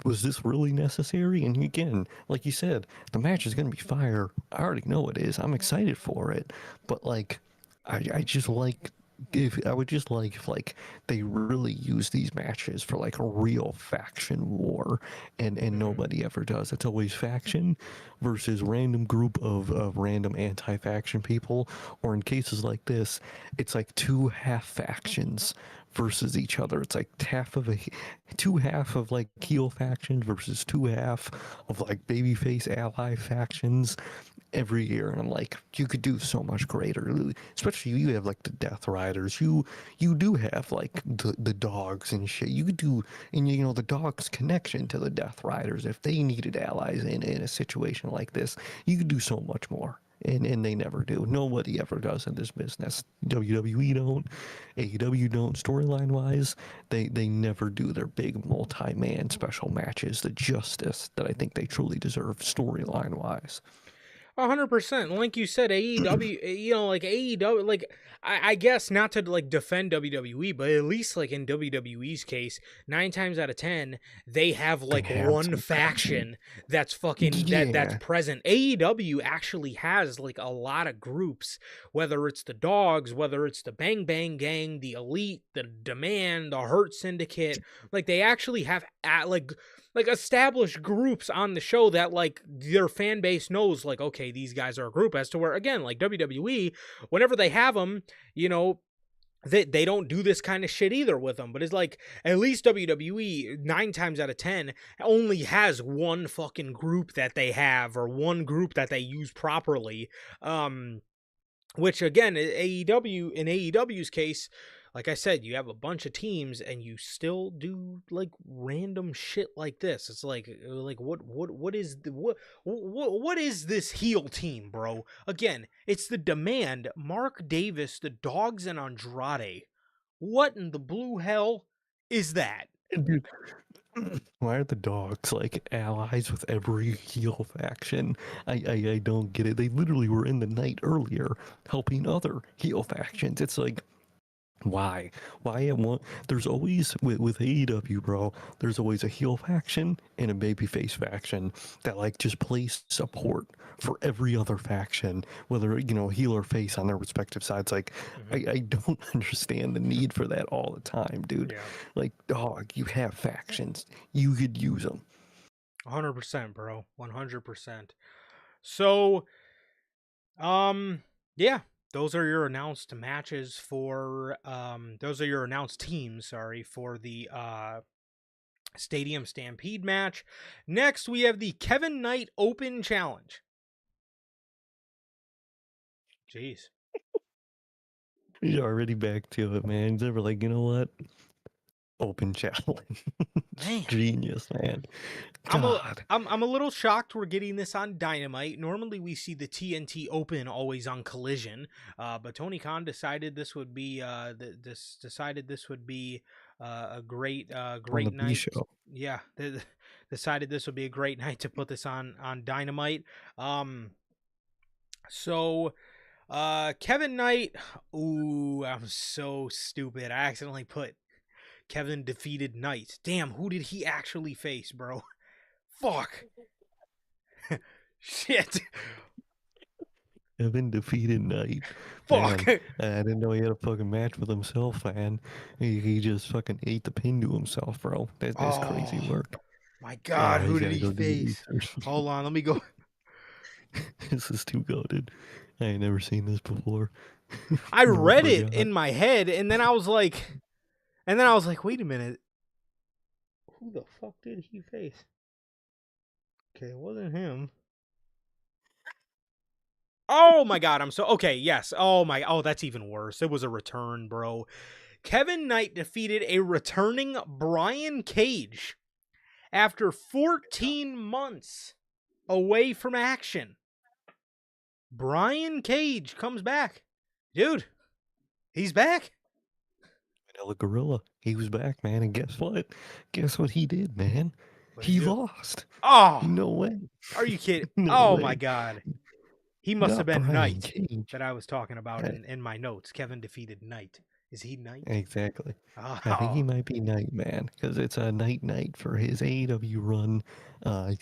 was this really necessary? And again, like you said, the match is gonna be fire. I already know it is. I'm excited for it, but like, I just like if I would just like if like they really use these matches for like a real faction war, and nobody ever does. It's always faction versus random group of random anti-faction people, or in cases like this, it's like two half factions versus each other. It's like two half of like heel factions versus two half of like babyface ally factions every year, and I'm like, you could do so much greater. Especially you have like the Death Riders. You do have like the dogs and shit. You could do, and the dogs' connection to the Death Riders. If they needed allies in a situation like this, you could do so much more. And they never do. Nobody ever does in this business. WWE don't, AEW don't. Storyline wise, they never do their big multi-man special matches the justice that I think they truly deserve storyline wise. 100%. Like you said, AEW, like AEW, like I guess not to like defend WWE, but at least like in WWE's case, 9 times out of 10, they have like have one some faction. faction that's fucking that's Yeah. present. AEW actually has like a lot of groups, whether it's the Dogs, whether it's the Bang Bang Gang, the Elite, the Demand, the Hurt Syndicate. Like they actually have like established groups on the show that like their fan base knows like, okay, these guys are a group, as to where again like WWE, whenever they have them, they don't do this kind of shit either with them. But it's like at least WWE 9 times out of 10 only has one fucking group that they have, or one group that they use properly. Which again, AEW's case, like I said, you have a bunch of teams and you still do like random shit like this. It's like what is what is this heel team, bro? Again, it's the Demand, Mark Davis, the Dogs, and Andrade. What in the blue hell is that? Dude, why are the dogs like allies with every heel faction? I don't get it. They literally were in the night earlier helping other heel factions. It's like, why? Why at one? There's always with AEW, bro. There's always a heel faction and a babyface faction that like just plays support for every other faction, whether heel or face on their respective sides. Like, I don't understand the need for that all the time, dude. Yeah. Like, dog, you have factions. You could use them. 100%, bro. 100%. So, yeah, those are your announced matches for those are your announced teams, sorry, for the Stadium Stampede match. Next, we have the Kevin Knight Open Challenge. Jeez. He's already back to it, man. He's ever like, you know what? open challenge. Man. Genius, man. I'm God. a little shocked we're getting this on Dynamite. Normally we see the TNT Open always on Collision, but Tony Khan decided this would be a great On the B night. show. Yeah, decided this would be a great night to put this on Dynamite. So Kevin Knight, ooh, I'm so stupid. I accidentally put Kevin defeated Knight. Damn, who did he actually face, bro? Fuck. Shit. Kevin defeated Knight. Fuck. Man, I didn't know he had a fucking match with himself, man. He just fucking ate the pin to himself, bro. That's crazy Oh, work. my God, who He's did gotta he go do the face? research. Hold on, let me go. This is too goated. I ain't never seen this before. I No, read it forgot. in my head, and then I was like, wait a minute. Who the fuck did he face? Okay, it wasn't him. Oh my God, I'm so okay. Yes. Oh, that's even worse. It was a return, bro. Kevin Knight defeated a returning Brian Cage after 14 months away from action. Brian Cage comes back. Dude, he's back. Vanilla Gorilla. He was back, man, and guess what? Guess what he did, man? He lost. Oh, No way. are you kidding? No Oh way. my God. He must have Not been Brian Knight Cage. that I was talking about in my notes. Kevin defeated Knight. Is he Knight? Exactly. Oh. I think he might be Knight, man, because it's a night for his AEW run.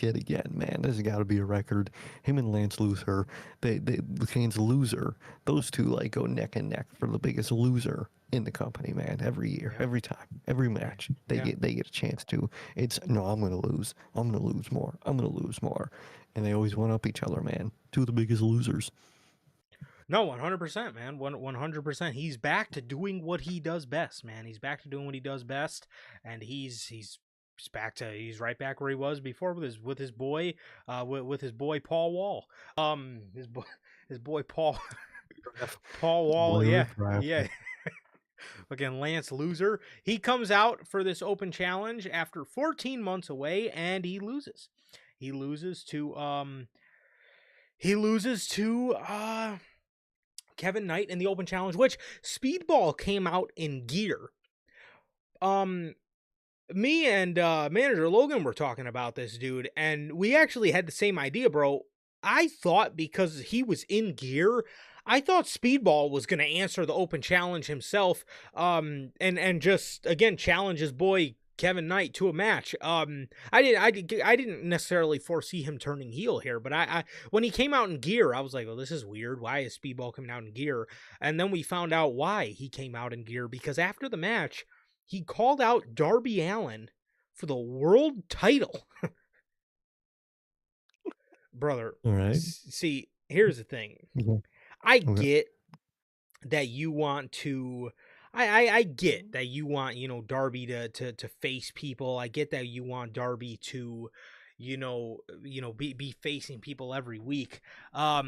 Yet again, man, this has got to be a record. Him and Lance Luthor, Lance Loser, those two like go neck and neck for the biggest loser in the company, man. Every year, Yeah. every time, every match, they get a chance to. It's no, I'm gonna lose. I'm gonna lose more. I'm gonna lose more, and they always one up each other, man. Two of the biggest losers. No, 100%, man. 100%. He's back to doing what he does best, man. He's back to doing what he does best, and he's right back where he was before with his boy Paul Wall. His boy Paul Paul Wall, Boy, yeah. Riff Yeah. Again, Lance Loser. He comes out for this open challenge after 14 months away, and he loses. He loses to Kevin Knight in the open challenge, which Speedball came out in gear. Me and manager Logan were talking about this dude, and we actually had the same idea, bro. I thought because he was in gear, I thought Speedball was going to answer the open challenge himself, and just again challenge his boy Kevin Knight to a match. I didn't necessarily foresee him turning heel here, but I when he came out in gear, I was like, well, this is weird. Why is Speedball coming out in gear? And then we found out why he came out in gear, because after the match, he called out Darby Allin for the world title. Brother, All right. see, here's the thing. Yeah. I Okay. get that you want to I get that you want, Darby to face people. I get that you want Darby to, be facing people every week. But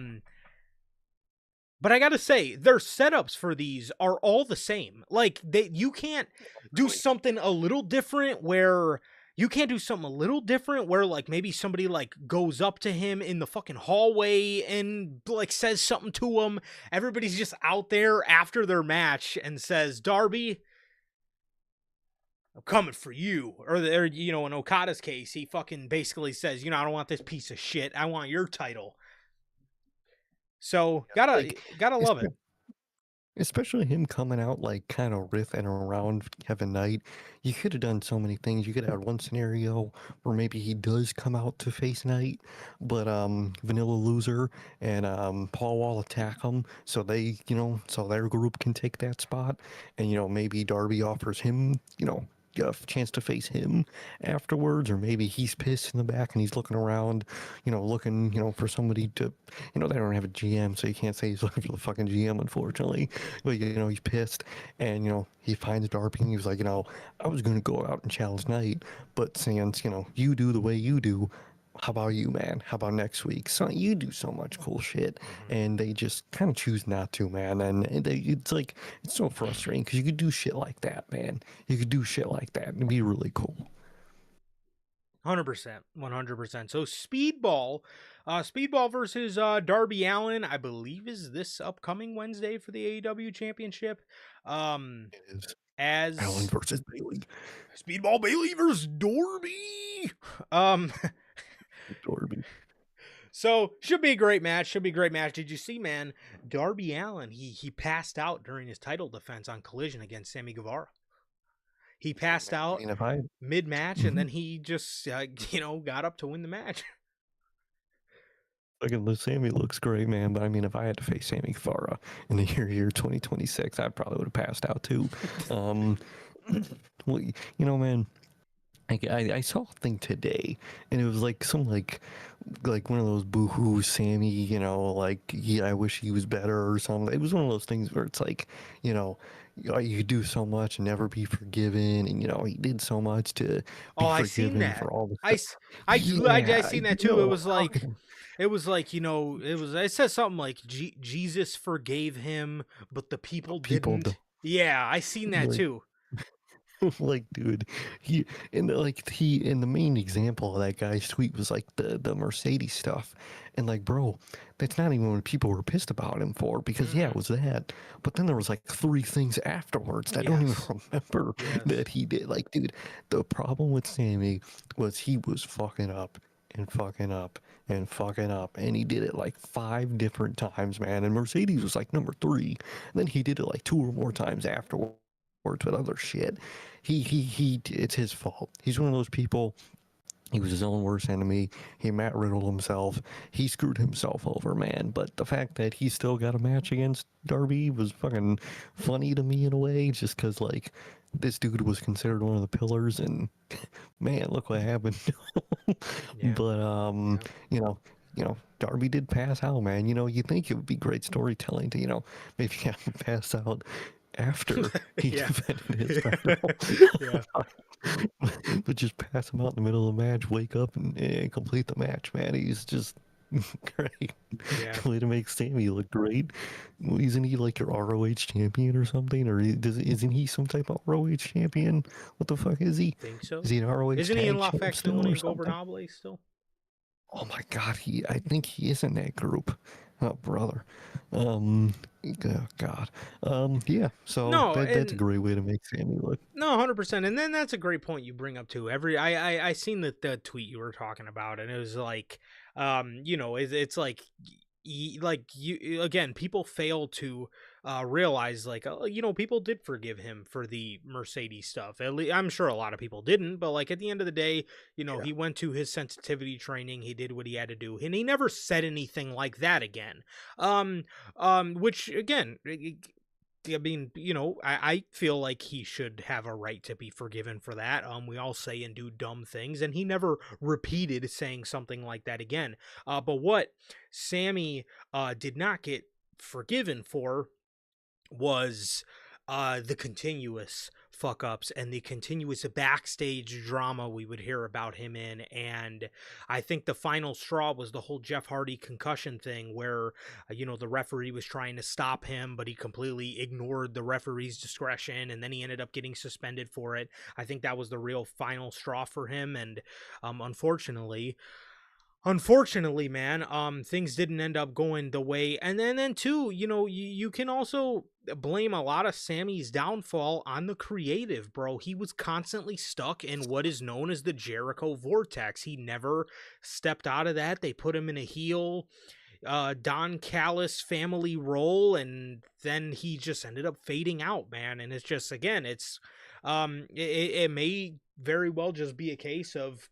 I gotta say, their setups for these are all the same. Like you can't do something a little different where like maybe somebody like goes up to him in the fucking hallway and like says something to him. Everybody's just out there after their match and says, Darby, I'm coming for you. Or in Okada's case, he fucking basically says, I don't want this piece of shit. I want your title. So gotta love it. Especially him coming out like kind of riffing around Kevin Knight. You could have done so many things. You could have had one scenario where maybe he does come out to face Knight, but Vanilla Loser and Paul Wall attack him, so so their group can take that spot, and maybe Darby offers him a chance to face him afterwards, or maybe he's pissed in the back and he's looking around, looking for somebody to, they don't have a GM, so you can't say he's looking for the fucking GM, unfortunately. But he's pissed, and he finds Darby, and he's like, I was gonna go out and challenge Knight, but since you do the way you do, how about you, man? How about next week? So you do so much cool shit, and they just kind of choose not to, man. And it's like it's so frustrating because you could do shit like that, man. You could do shit like that and it'd be really cool. 100%, 100%. So Speedball versus Darby Allin, I believe, is this upcoming Wednesday for the AEW Championship. It is As Allen versus Bailey. Speedball Bailey versus Darby. Darby. So should be a great match. Did you see, man? Darby Allin, he passed out during his title defense on Collision against Sammy Guevara. He passed out mid-match, and then he just, got up to win the match. Fucking Sammy looks great, man. But I mean, if I had to face Sammy Guevara in the year 2026, I probably would have passed out too. Well, man, I saw a thing today, and it was like some like one of those boohoo Sammy, I wish he was better or something. It was one of those things where it's like, you could do so much and never be forgiven, and he did so much to be I forgiven seen that. for all the I seen that too. It was like, it says something like Jesus forgave him, but the people didn't. Yeah, I seen that too. Like, dude, the main example of that guy's tweet was like the Mercedes stuff, and like, bro, that's not even what people were pissed about him for, because it was that, but then there was like 3 things afterwards that I don't even remember that he did. Like, dude, the problem with Sammy was he was fucking up and fucking up and fucking up, and he did it like 5 different times, man, and Mercedes was like number 3, and then he did it like 2 or more times afterwards with other shit. He it's his fault. He's one of those people. He was his own worst enemy. He Matt Riddled himself. He screwed himself over, man. But the fact that he still got a match against Darby was fucking funny to me in a way, just because, like, this dude was considered one of the pillars, and man, look what happened. But Darby did pass out, man. You think it would be great storytelling to, maybe have him pass out after he defended his title. But just pass him out in the middle of the match, wake up and complete the match, man. He's just great. Way to make Sammy look great. Well, isn't he like your ROH champion or something? Or isn't he some type of ROH champion? What the fuck is he? I think so. Is he an ROH Isn't he in La champ still Facción or and something? Gobernable still? Oh my god, I think he is in that group. Oh, brother. God. Yeah. So that's a great way to make Sammy look. No, 100%. And then that's a great point you bring up too. I seen the tweet you were talking about, and it was like, it's like you again, people fail to realize, like, people did forgive him for the Mercedes stuff. At least, I'm sure a lot of people didn't, but like at the end of the day, he went to his sensitivity training, he did what he had to do, and he never said anything like that again. Which again, I mean, I feel like he should have a right to be forgiven for that. We all say and do dumb things, and he never repeated saying something like that again. But what Sammy did not get forgiven for was the continuous fuck ups and the continuous backstage drama we would hear about him in. And I think the final straw was the whole Jeff Hardy concussion thing, where the referee was trying to stop him, but he completely ignored the referee's discretion, and then he ended up getting suspended for it. I think that was the real final straw for him. And unfortunately, man, things didn't end up going the way. And then too, you can also blame a lot of Sammy's downfall on the creative, bro. He was constantly stuck in what is known as the Jericho vortex. He never stepped out of that. They put him in a heel Don Callis family role, and then he just ended up fading out, man. And it's just, again, it's it may very well just be a case of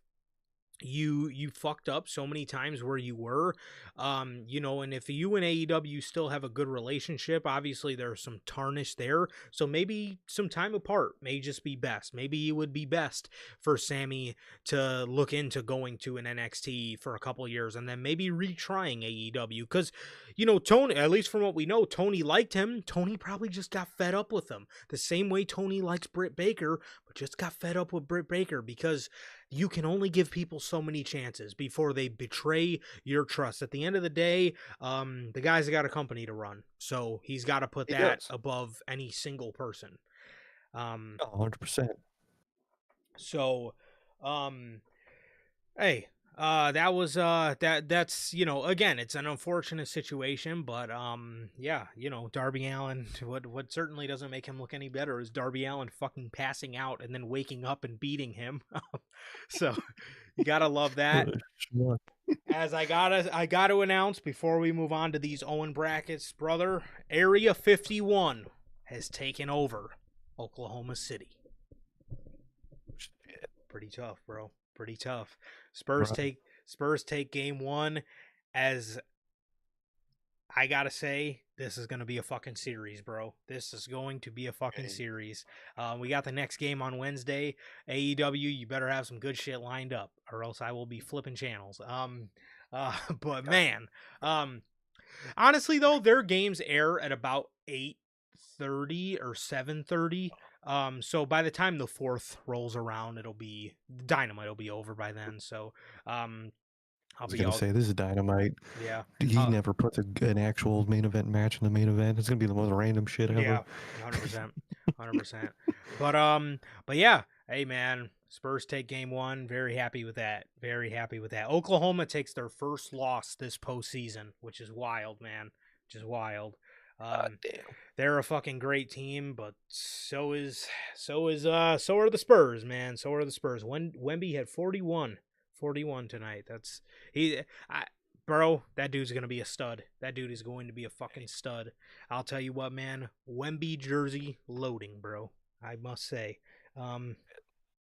you fucked up so many times where you were, and if you and AEW still have a good relationship, obviously there's some tarnish there, so maybe some time apart may just be best. Maybe it would be best for Sammy to look into going to an NXT for a couple years and then maybe retrying AEW, because Tony, at least from what we know, Tony liked him. Tony probably just got fed up with him the same way Tony likes Britt Baker, but just got fed up with Britt Baker because you can only give people so many chances before they betray your trust. At the end of the day, the guy's got a company to run, so he's got to put He that does. above any single person. 100%. So, hey, that was that's again, it's an unfortunate situation, but yeah, Darby Allin, what certainly doesn't make him look any better is Darby Allin fucking passing out and then waking up and beating him. So you gotta love that. Schmuck. As I gotta announce before we move on to these Owen brackets, brother, Area 51 has taken over Oklahoma City. Pretty tough, bro. Pretty tough. Spurs take game 1. As I gotta say, this is gonna be a fucking series, bro. This is going to be a fucking series. We got the next game on Wednesday. AEW, you better have some good shit lined up, or else I will be flipping channels. But man, honestly though, their games air at about 8:30 or 7:30. So by the time the 4th rolls around, Dynamite will be over by then. So, I was gonna say, this is Dynamite. Yeah. He never puts an actual main event match in the main event. It's gonna be the most random shit ever. Yeah, 100%, 100%. But yeah, hey man, Spurs take game 1. Very happy with that. Very happy with that. Oklahoma takes their first loss this postseason, which is wild, man. Which is wild. Damn. They're a fucking great team, but so are the Spurs, man. So are the Spurs. Wemby had 41 tonight. Bro, that dude's going to be a stud. That dude is going to be a fucking stud. I'll tell you what, man. Wemby jersey loading, bro. I must say. In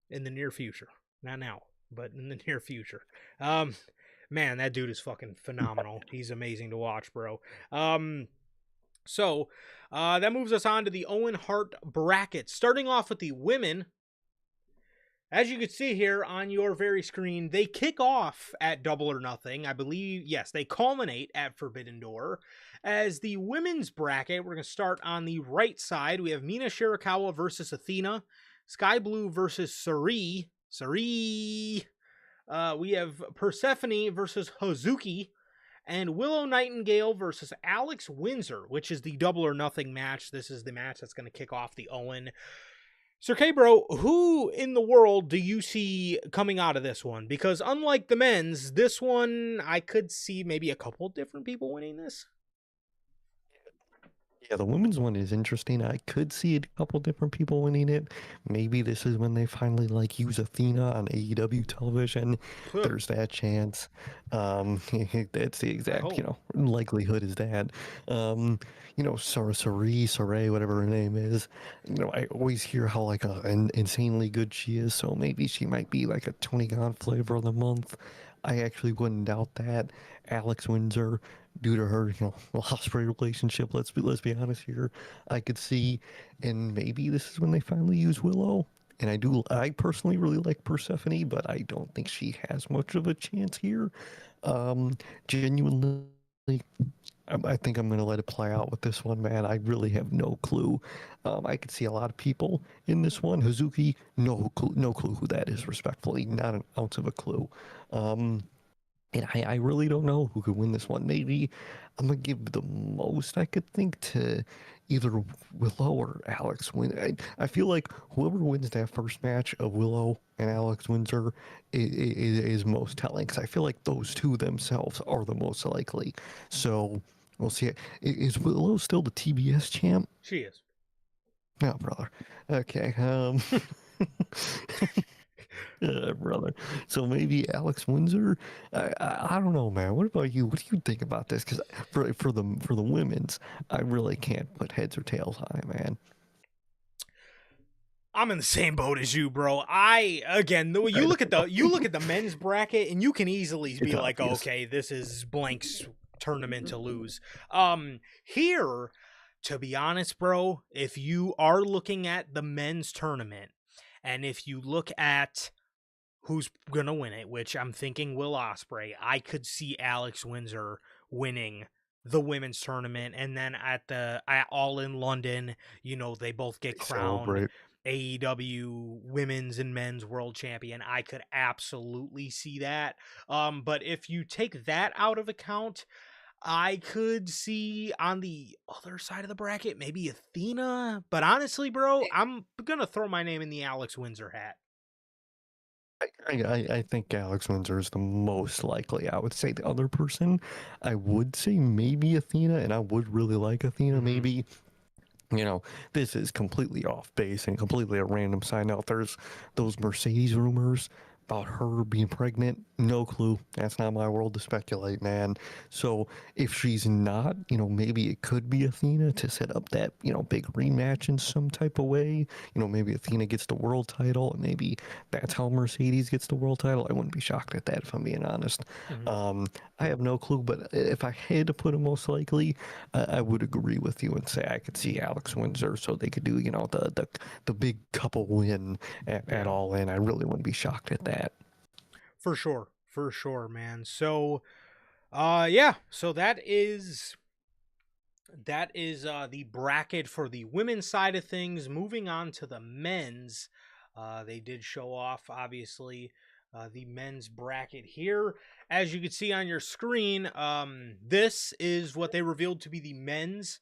the near future. Not now, but in the near future. Man, that dude is fucking phenomenal. He's amazing to watch, bro. So, that moves us on to the Owen Hart bracket. Starting off with the women. As you can see here on your very screen, they kick off at Double or Nothing. I believe, yes, they culminate at Forbidden Door. As the women's bracket, we're going to start on the right side. We have Mina Shirakawa versus Athena. Sky Blue versus Sari. We have Persephone versus Hazuki. And Willow Nightingale versus Alex Windsor, which is the Double or Nothing match. This is the match that's going to kick off the Owen. Sir K, bro, who in the world do you see coming out of this one? Because unlike the men's, this one, I could see maybe a couple different people winning this. Yeah, the women's one is interesting. I could see a couple different people winning it. Maybe this is when they finally use Athena on AEW television. There's that chance. That's the exact, likelihood is that. Saray, whatever her name is. I always hear how insanely good she is. So maybe she might be like a Tony Khan flavor of the month. I actually wouldn't doubt that. Alex Windsor, due to her, Osprey relationship, let's be honest here, I could see, and maybe this is when they finally use Willow. And I personally really like Persephone, but I don't think she has much of a chance here. Genuinely, I think I'm gonna let it play out with this one, man. I really have no clue. I could see a lot of people in this one. Hazuki, no clue who that is. Respectfully, not an ounce of a clue. And I really don't know who could win this one. Maybe I'm going to give the most I could think to either Willow or Alex Windsor. I feel like whoever wins that first match of Willow and Alex Windsor is most telling, because I feel like those two themselves are the most likely. So we'll see. Is Willow still the TBS champ? She is. No, brother. Okay. Brother. So maybe Alex Windsor. I don't know, man. What about you? What do you think about this? Because for the women's, I really can't put heads or tails on it, man. I'm in the same boat as you, bro. You look at the men's bracket, and you can easily be like, okay, this is blank's tournament to lose. Here, to be honest, bro, if you are looking at the men's tournament, and if you look at who's gonna win it, which I'm thinking Will Ospreay, I could see Alex Windsor winning the women's tournament, and then at All in London, they both get crowned. Celebrate. AEW women's and men's world champion. I could absolutely see that. But if you take that out of account, I could see on the other side of the bracket maybe Athena. But honestly, bro, I'm gonna throw my name in the Alex Windsor hat. I think Alex Windsor is the most likely. I would say the other person, I would say maybe Athena, and I would really like Athena. Maybe, you know, this is completely off base and completely a random side note. There's those Mercedes rumors about her being pregnant. No clue. That's not my world to speculate, man. So if she's not, maybe it could be Athena to set up that, big rematch in some type of way. Maybe Athena gets the world title, and maybe that's how Mercedes gets the world title. I wouldn't be shocked at that, if I'm being honest. I have no clue, but if I had to put it most likely, I would agree with you and say I could see Alex Windsor, so they could do, the big couple win at All In. I really wouldn't be shocked at that. For sure, man. So, yeah. So that is the bracket for the women's side of things. Moving on to the men's, they did show off, obviously, the men's bracket here. As you can see on your screen, this is what they revealed to be the men's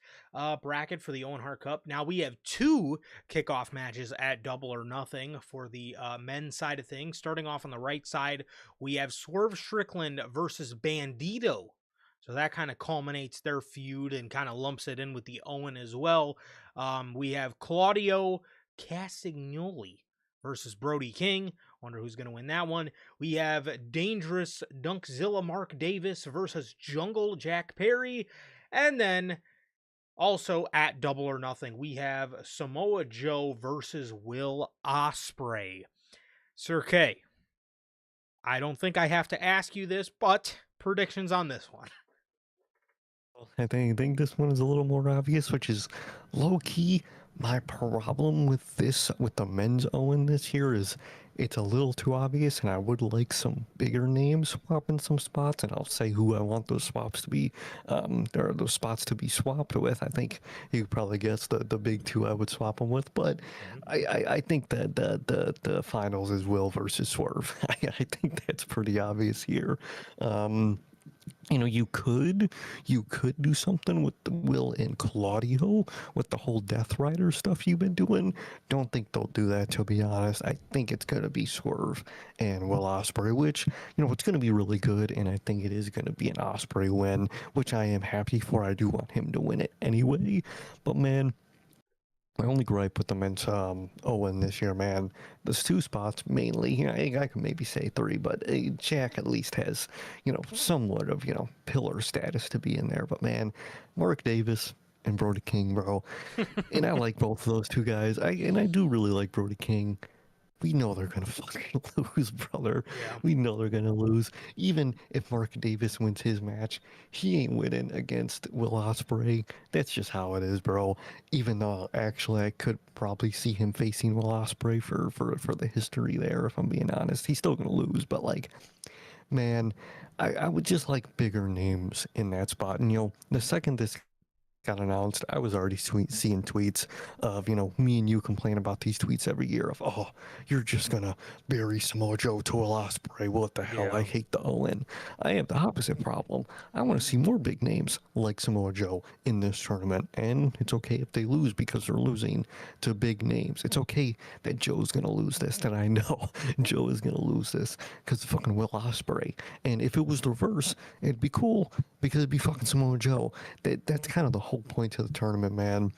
bracket for the Owen Hart Cup. Now we have two kickoff matches at Double or Nothing for the men's side of things. Starting off on the right side, we have Swerve Strickland versus Bandito. So that kind of culminates their feud and kind of lumps it in with the Owen as well. We have Claudio Castagnoli versus Brody King. Wonder who's going to win that one. We have Dangerous Dunkzilla Mark Davis versus Jungle Jack Perry. And then also at Double or Nothing, we have Samoa Joe versus Will Ospreay. Sir K, I don't think I have to ask you this, but predictions on this one. I think this one is a little more obvious, which is low-key my problem with the men's Owen this year is it's a little too obvious, and I would like some bigger names swapping some spots, and I'll say who I want those swaps to be, or those spots to be swapped with. I think you probably guess the big two I would swap them with, but I think that the finals is Will versus Swerve. I think that's pretty obvious here. You could do something with Will and Claudio with the whole Death Rider stuff you've been doing. Don't think they'll do that, to be honest. I think it's going to be Swerve and Will Ospreay, which, it's going to be really good, and I think it is going to be an Ospreay win, which I am happy for. I do want him to win it anyway, but man, my only gripe with the men's Owen this year, man, there's two spots mainly. I can maybe say three, but Jack at least has, somewhat of, pillar status to be in there. But man, Mark Davis and Brody King, bro. And I like both of those two guys. I do really like Brody King. We know they're going to fucking lose, brother. Yeah. We know they're going to lose. Even if Mark Davis wins his match, he ain't winning against Will Ospreay. That's just how it is, bro. Even though, actually, I could probably see him facing Will Ospreay for the history there, if I'm being honest. He's still going to lose, but, like, man, I would just like bigger names in that spot. And, the second this got announced, I was already seeing tweets of, me and you complain about these tweets every year of, oh, you're just gonna bury Samoa Joe to Will Ospreay. What the hell? Yeah. I hate the Owen. I have the opposite problem. I want to see more big names like Samoa Joe in this tournament, and it's okay if they lose because they're losing to big names. It's okay that Joe's gonna lose this, that I know Joe is gonna lose this because fucking Will Ospreay. And if it was the reverse, it'd be cool because it'd be fucking Samoa Joe. That's kind of the whole point of the tournament, man.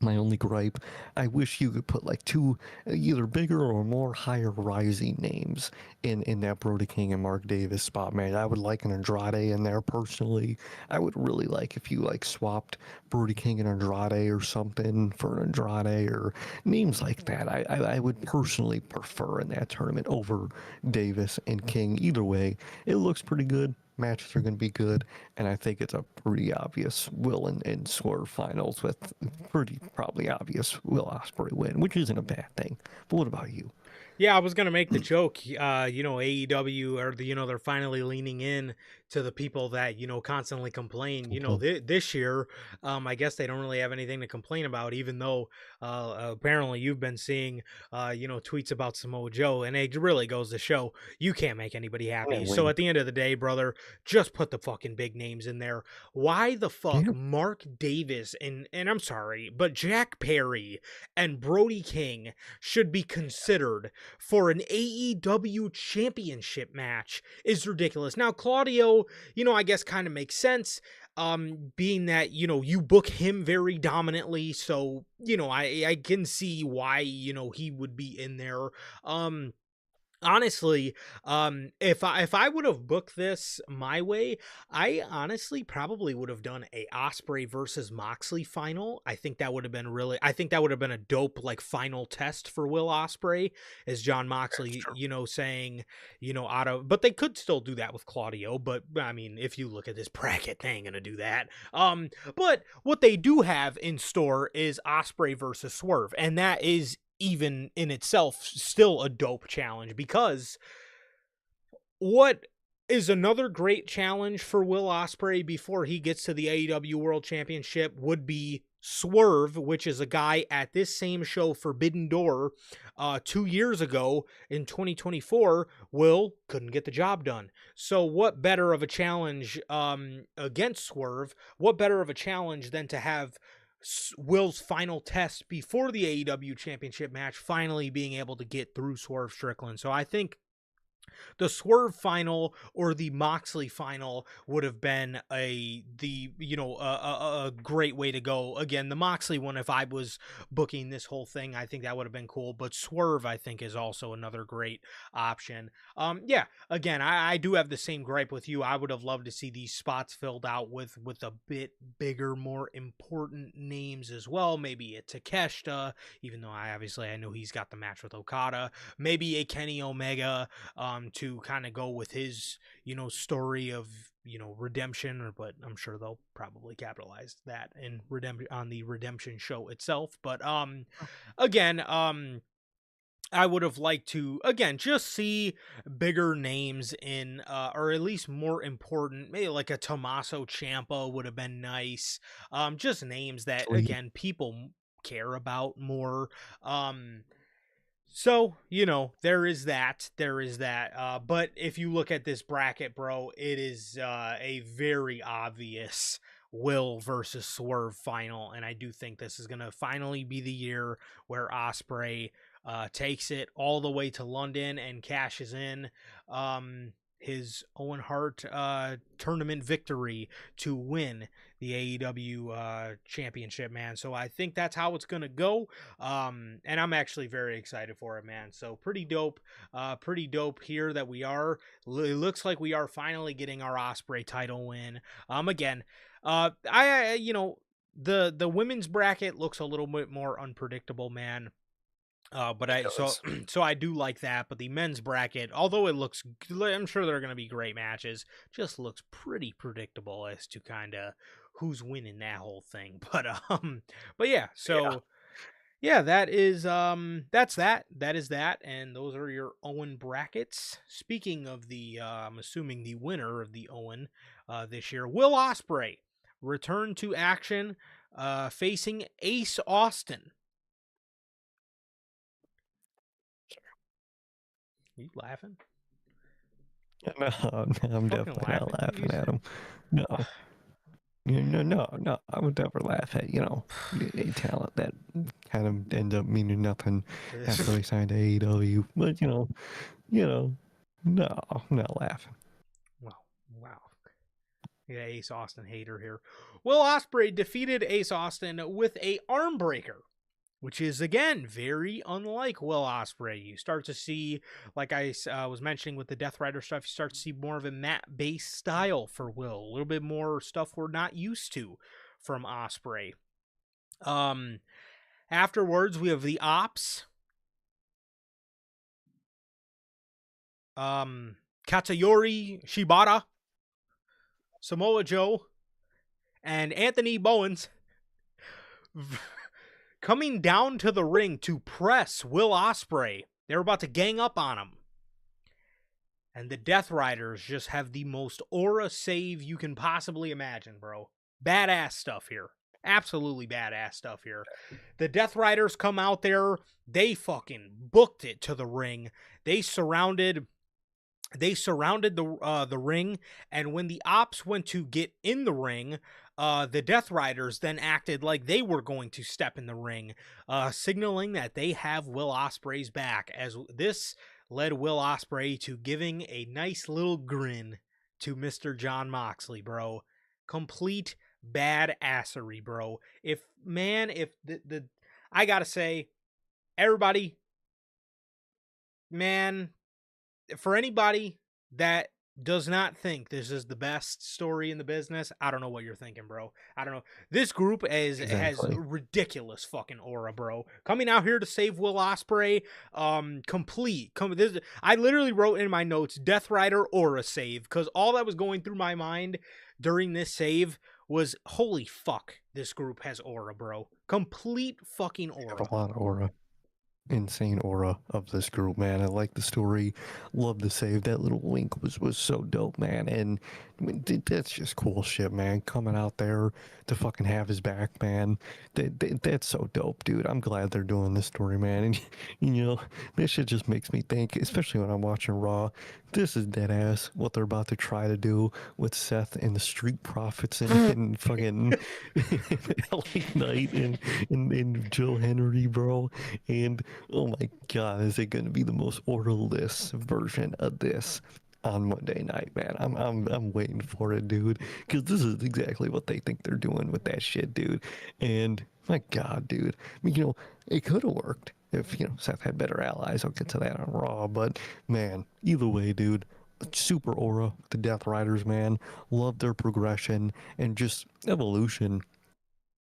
My only gripe, I wish you could put like two either bigger or more higher rising names in that Brody King and Mark Davis spot, man. I would like an Andrade in there personally. I would really like if you like swapped Brody King and Andrade or something for an Andrade or names like that. I would personally prefer in that tournament over Davis and King. Either way, it looks pretty good. Matches are going to be good, and I think it's a pretty obvious Will and Swerve finals with pretty probably obvious Will Ospreay win, which isn't a bad thing. But what about you? Yeah, I was gonna make the joke. AEW or they're finally leaning in to the people that constantly complain. This year, I guess they don't really have anything to complain about, even though apparently you've been seeing tweets about Samoa Joe, and it really goes to show you can't make anybody happy. So at the end of the day, brother, just put the fucking big names in there. Why the fuck Mark Davis and I'm sorry, but Jack Perry and Brody King should be considered for an AEW championship match is ridiculous. Now, Claudio, I guess kind of makes sense, being that, you book him very dominantly. So, I can see why, he would be in there. Honestly, if I would have booked this my way, I honestly probably would have done a Ospreay versus Moxley final. I think that would have been a dope final test for Will Ospreay, as John Moxley, saying, but they could still do that with Claudio. But I mean, if you look at this bracket, they ain't gonna do that. But what they do have in store is Ospreay versus Swerve, and that is even in itself still a dope challenge, because what is another great challenge for Will Ospreay before he gets to the AEW World Championship would be Swerve, which is a guy at this same show, Forbidden Door, 2 years ago in 2024. Will couldn't get the job done. So what better of a challenge against Swerve? What better of a challenge than to have Will's final test before the AEW championship match, finally being able to get through Swerve Strickland. So I think the Swerve final or the Moxley final would have been a great way to go. Again, the Moxley one, if I was booking this whole thing, I think that would have been cool. But Swerve, I think, is also another great option. Again, I do have the same gripe with you. I would have loved to see these spots filled out with a bit bigger, more important names as well. Maybe a Takeshita, even though I know he's got the match with Okada. Maybe a Kenny Omega, to kind of go with his, story of, redemption, but I'm sure they'll probably capitalize that in on the redemption show itself. But, again, I would have liked to, again, just see bigger names in, or at least more important, maybe like a Tommaso Ciampa would have been nice. Just names that, again, people care about more. So, there is that. But if you look at this bracket, bro, it is a very obvious Will versus Swerve final. And I do think this is going to finally be the year where Ospreay takes it all the way to London and cashes in his Owen Hart tournament victory to win the AEW championship, man. So I think that's how it's going to go. And I'm actually very excited for it, man. So pretty dope here that we are. It looks like we are finally getting our Ospreay title win. Again, the women's bracket looks a little bit more unpredictable, man. But so I do like that. But the men's bracket, although it looks, I'm sure there are going to be great matches, just looks pretty predictable as to kind of who's winning that whole thing. But yeah, so yeah, that is that is that, and those are your Owen brackets. Speaking of the, I'm assuming the winner of the Owen this year, Will Ospreay, return to action, facing Ace Austin. Are you laughing? No, I'm definitely not laughing at him. No. No. I would never laugh at, a talent that kind of end up meaning nothing after they signed to AEW. But, no, I'm not laughing. Wow. Yeah, Ace Austin hater here. Will Ospreay defeated Ace Austin with a arm breaker, which is, again, very unlike Will Ospreay. You start to see, like I was mentioning with the Death Rider stuff, you start to see more of a mat-based style for Will. A little bit more stuff we're not used to from Ospreay. Afterwards, we have the Ops. Katsuyori Shibata, Samoa Joe, and Anthony Bowens coming down to the ring to press Will Ospreay They were about to gang up on them. And the Death Riders just have the most aura save you can possibly imagine, bro. Badass stuff here. Absolutely badass stuff here. The Death Riders come out there. They fucking booked it to the ring. They surrounded the ring, and when the Ops went to get in the ring, the Death Riders then acted like they were going to step in the ring, signaling that they have Will Ospreay's back, as this led Will Ospreay to giving a nice little grin to Mr. Jon Moxley, bro. Complete badassery, bro. If I gotta say, everybody, man, for anybody that does not think this is the best story in the business, I don't know what you're thinking, bro. I don't know. This group has ridiculous fucking aura, bro. Coming out here to save Will Ospreay, I literally wrote in my notes, Death Rider aura save, because all that was going through my mind during this save was, holy fuck, this group has aura, bro. Complete fucking aura. A lot of aura. Insane aura of this group, man. I like the story. Love the save. That little link was so dope, man. And I mean, that's just cool shit, man. Coming out there to fucking have his back, man. That's so dope, dude. I'm glad they're doing this story, man. And you know, this shit just makes me think, especially when I'm watching Raw, this is dead ass what they're about to try to do with Seth and the Street Profits and fucking LA Knight and Joe Henry, bro. And oh my god, is it gonna be the most orderless version of this on Monday night, man? I'm waiting for it, dude, because this is exactly what they think they're doing with that shit, dude. And my god, dude, I mean, you know, it could have worked if, you know, Seth had better allies. I'll get to that on Raw, but man, either way, dude, super aura, the Death Riders, man. Love their progression and just evolution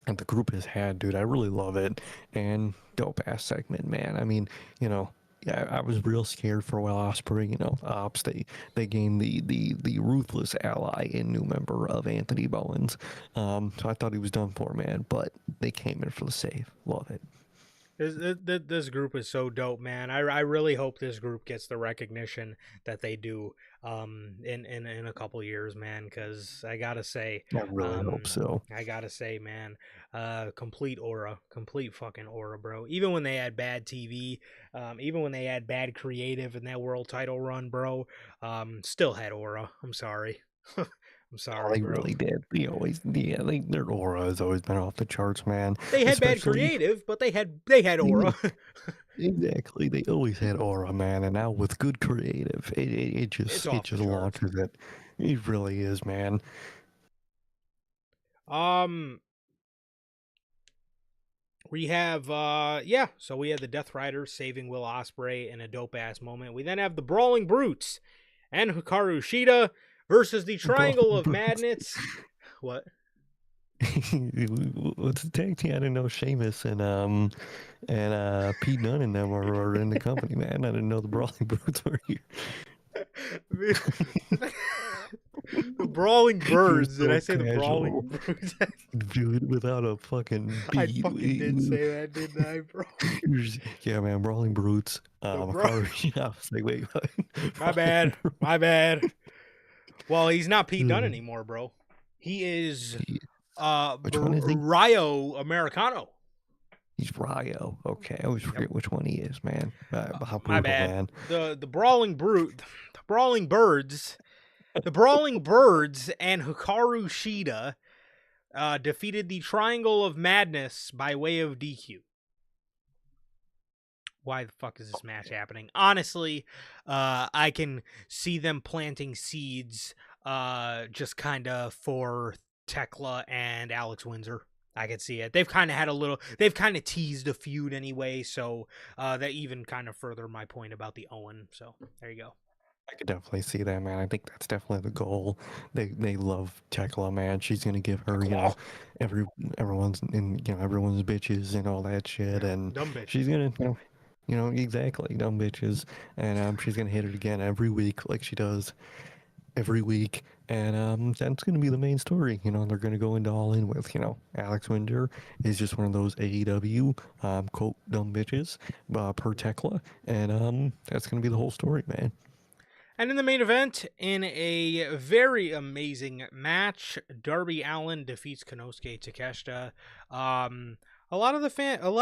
and the group has had, dude. I really love it. And dope ass segment, man. I mean, you know, yeah, I was real scared for Will Ospreay. You know, Ops, they gained the ruthless ally and new member of Anthony Bowens. So I thought he was done for, man. But they came in for the save. Love it. This group is so dope, man. I really hope this group gets the recognition that they do in a couple years, man, because I gotta say, I really hope so. I gotta say, man, complete fucking aura, bro. Even when they had bad TV, even when they had bad creative in that world title run, bro, still had aura. I'm sorry. I'm sorry, they bro. really did. They always, yeah, their aura has always been off the charts, man. They had bad creative, but they had aura. Exactly, they always had aura, man. And now with good creative, it just launches it. It really is, man. We have so we had the Death Riders saving Will Ospreay in a dope ass moment. We then have the Brawling Brutes and Hikaru Shida versus the Triangle of Madness. What? What's the tag team? I didn't know Sheamus and Pete Dunne and them were in the company, man. I didn't know the Brawling Brutes were here. The Brawling Birds. Did I say the Brawling Brutes? Dude, without a fucking beat. I fucking did say that, didn't I, bro? Yeah, man, Brawling Brutes. I was like, wait. My bad. Well, he's not Pete Dunne anymore, bro. He is which one is he? Rio Americano. He's Rio. Okay, I always forget which one he is, man. My bad. Man. The Brawling Brute, the Brawling Birds and Hikaru Shida defeated the Triangle of Madness by way of DQ. Why the fuck is this match happening? Honestly, I can see them planting seeds just kind of for Tekla and Alex Windsor. I can see it. They've kind of teased a feud anyway, so that even kind of further my point about the Owen. So there you go. I could definitely see that, man. I think that's definitely the goal. They love Tekla, man. She's gonna give her, you know, everyone's bitches and all that shit, and dumb bitch. She's gonna, you know, exactly, dumb bitches, and she's gonna hit it again every week like she does every week, and that's going to be the main story. They're going to go into All In with, Alex Winter is just one of those AEW, quote, dumb bitches, per Tekla, and that's going to be the whole story, man. And in the main event, in a very amazing match, Darby Allin defeats Konosuke Takeshita. A lot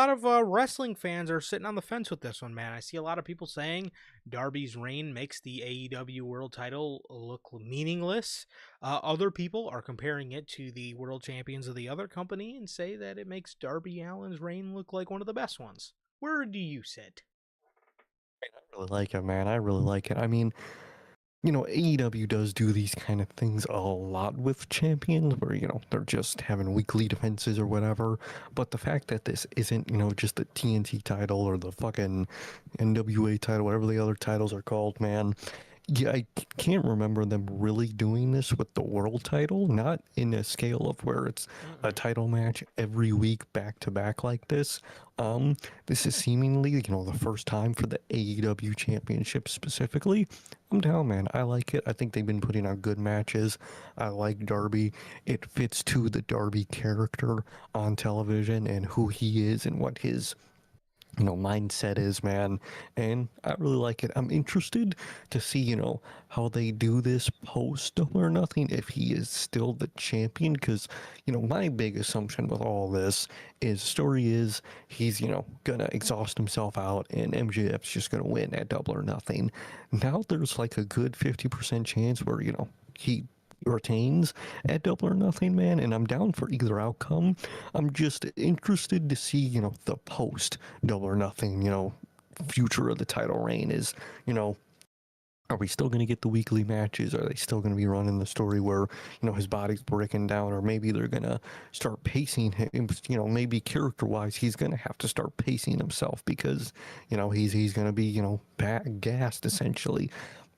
of wrestling fans are sitting on the fence with this one, man. I see a lot of people saying Darby's reign makes the AEW World Title look meaningless. Other people are comparing it to the World Champions of the other company and say that it makes Darby Allin's reign look like one of the best ones. Where do you sit? I really like it, man. I really like it. I mean, AEW does do these kind of things a lot with champions where, they're just having weekly defenses or whatever. But the fact that this isn't, just the TNT title or the fucking NWA title, whatever the other titles are called, man. Yeah, I can't remember them really doing this with the world title, not in a scale of where it's a title match every week back to back like this. This is seemingly, the first time for the AEW championship specifically. I'm down, man. I like it. I think they've been putting out good matches. I like Darby. It fits to the Darby character on television and who he is and what his mindset is, man. And I really like it. I'm interested to see, how they do this post Double or Nothing, if he is still the champion, because, my big assumption with all this is story is he's, gonna exhaust himself out and MJF's just gonna win at Double or Nothing. Now there's like a good 50% chance where, he retains at Double or Nothing, man, and I'm down for either outcome. I'm just interested to see, the post Double or Nothing, future of the title reign is, are we still going to get the weekly matches? Are they still going to be running the story where, his body's breaking down? Or maybe they're going to start pacing him, maybe character-wise, he's going to have to start pacing himself because, he's going to be, gassed, essentially.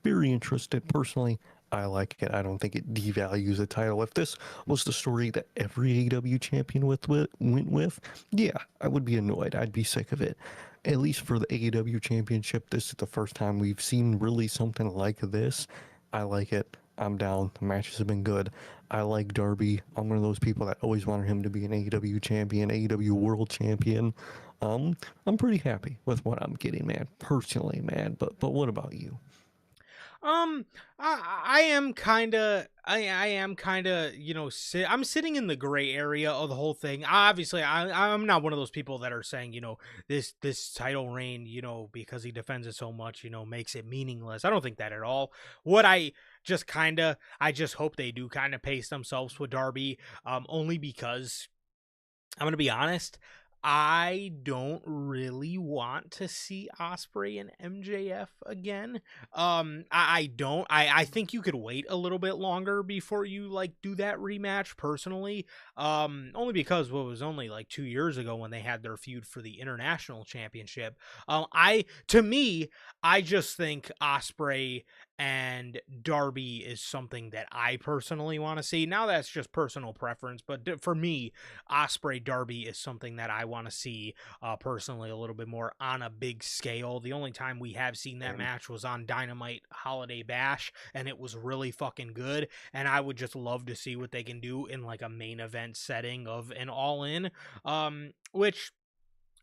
Very interested, personally. I like it. I don't think it devalues the title. If this was the story that every AEW champion went with, yeah, I would be annoyed. I'd be sick of it. At least for the AEW championship, this is the first time we've seen really something like this. I like it. I'm down. The matches have been good. I like Darby. I'm one of those people that always wanted him to be an AEW champion, AEW world champion. I'm pretty happy with what I'm getting, man. Personally, man. But what about you? I am kind of, I am kind of, I'm sitting in the gray area of the whole thing. Obviously, I'm not one of those people that are saying, this title reign, because he defends it so much, makes it meaningless. I don't think that at all. What I just hope they do kind of pace themselves with Darby, only because I'm going to be honest. I don't really want to see Osprey and MJF again. I don't. I think you could wait a little bit longer before you do that rematch. Personally, only because what was only 2 years ago when they had their feud for the international championship. To me, I just think Osprey and Darby is something that I personally want to see. Now that's just personal preference, but for me, Osprey Darby is something that I want to see personally a little bit more on a big scale. The only time we have seen that match was on Dynamite Holiday Bash, and it was really fucking good. And I would just love to see what they can do in a main event setting of an All In, which.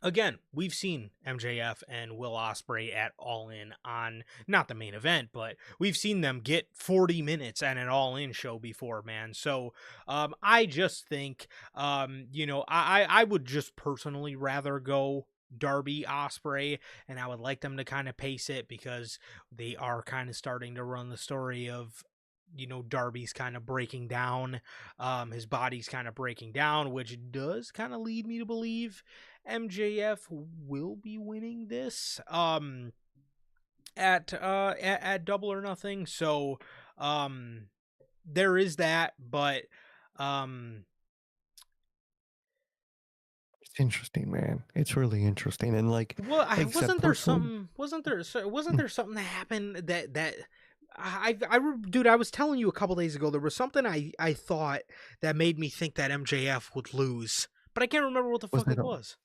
Again, we've seen MJF and Will Ospreay at All In on not the main event, but we've seen them get 40 minutes at an All In show before, man. So I just think, I would just personally rather go Darby Ospreay, and I would like them to kind of pace it because they are kind of starting to run the story of Darby's kind of breaking down, his body's kind of breaking down, which does kind of lead me to believe MJF will be winning this at Double or Nothing. So there is that, but it's interesting, man. It's really interesting, and well, wasn't there something that happened that dude, I was telling you a couple days ago, there was something I thought that made me think that MJF would lose, but I can't remember what the fuck it was.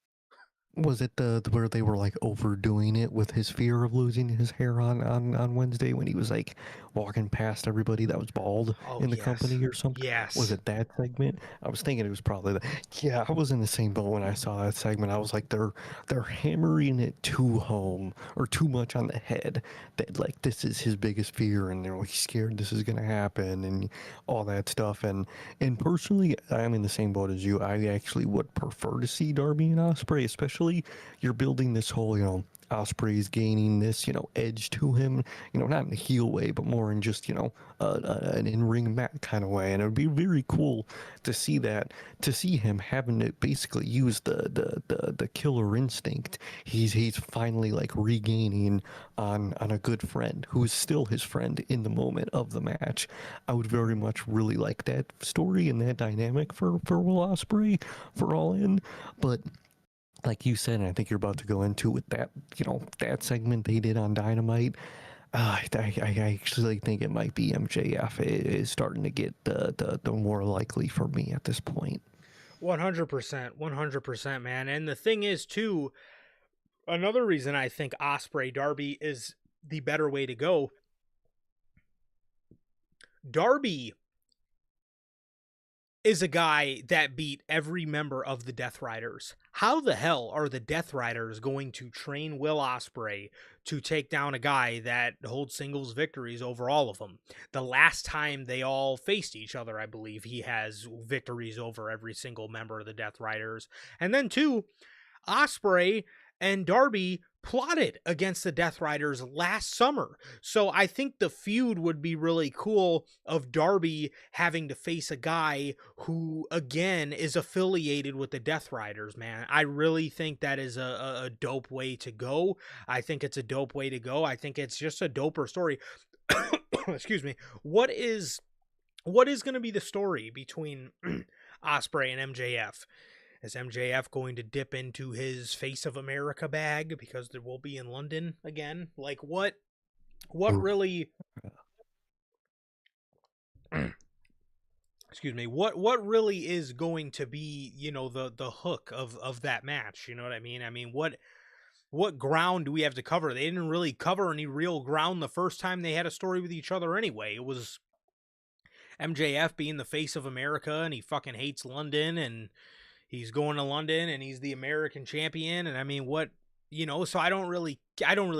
Was it the where they were like overdoing it with his fear of losing his hair on Wednesday when he was like walking past everybody that was bald Oh in the yes, company or something? Was yes. it that segment? I was thinking it was probably that. Yeah, I was in the same boat when I saw that segment. I was like, they're hammering it too home or too much on the head that like this is his biggest fear and they're like scared this is gonna happen and all that stuff. And personally, I'm in the same boat as you. I actually would prefer to see Darby and Osprey, especially you're building this whole, Osprey's gaining this, edge to him, not in a heel way, but more in just, an in-ring mat kind of way. And it would be very cool to see that, to see him having to basically use the killer instinct. He's finally like regaining on a good friend who is still his friend in the moment of the match. I would very much really like that story and that dynamic for Will Ospreay for All In, but like you said, and I think you're about to go into with that, that segment they did on Dynamite. I actually think it might be MJF is starting to get the more likely for me at this point. 100%, 100%, man. And the thing is, too, another reason I think Osprey Darby is the better way to go. Darby is a guy that beat every member of the Death Riders. How the hell are the Death Riders going to train Will Ospreay to take down a guy that holds singles victories over all of them? The last time they all faced each other, I believe he has victories over every single member of the Death Riders. And then, too, Ospreay and Darby plotted against the Death Riders last summer. So I think the feud would be really cool of Darby having to face a guy who, again, is affiliated with the Death Riders, man. I really think that is a dope way to go. I think it's a dope way to go. I think it's just a doper story. Excuse me. What is going to be the story between Ospreay and MJF? Is MJF going to dip into his Face of America bag because there will be in London again? Like what Oof. really excuse me, what really is going to be, the hook of that match, you know what I mean? I mean, what ground do we have to cover? They didn't really cover any real ground the first time they had a story with each other anyway. It was MJF being the face of America and he fucking hates London and he's going to London and he's the American champion. And I mean, so I don't really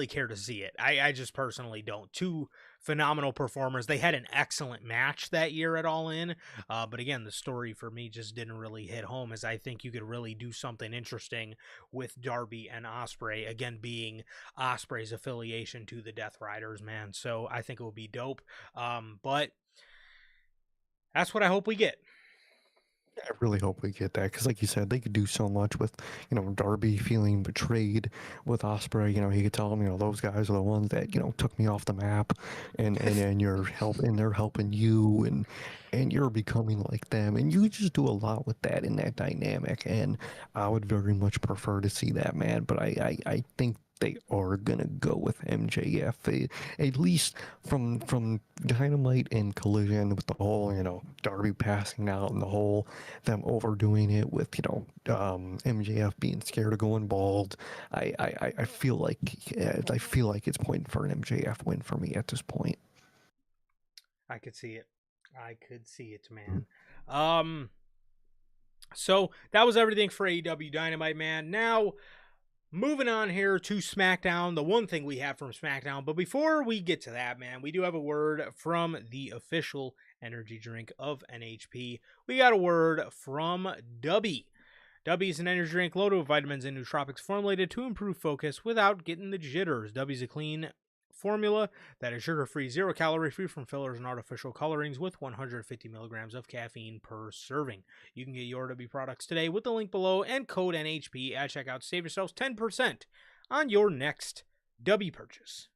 care to see it. I just personally don't. Two phenomenal performers. They had an excellent match that year at All In. But again, the story for me just didn't really hit home, as I think you could really do something interesting with Darby and Ospreay, again, being Ospreay's affiliation to the Death Riders, man. So I think it would be dope. But that's what I hope we get. I really hope we get that because, like you said, they could do so much with, Darby feeling betrayed with Osprey. He could tell him, those guys are the ones that took me off the map, and you're helping, they're helping you, and you're becoming like them, and you just do a lot with that in that dynamic. And I would very much prefer to see that, man. But I think they are gonna go with MJF, at least from Dynamite and Collision with the whole Darby passing out and the whole them overdoing it with MJF being scared of going bald. I feel like it's pointing for an MJF win for me at this point. I could see it. Man. So that was everything for AEW Dynamite, man. Now, moving on here to SmackDown, the one thing we have from SmackDown. But before we get to that, man, we do have a word from the official energy drink of NHP. We got a word from Dubby. Dubby is an energy drink loaded with vitamins and nootropics formulated to improve focus without getting the jitters. Dubby's a clean formula that is sugar-free, 0-calorie, free from fillers and artificial colorings with 150 milligrams of caffeine per serving. You can get your W products today with the link below and code NHP at checkout to save yourselves 10% on your next W purchase.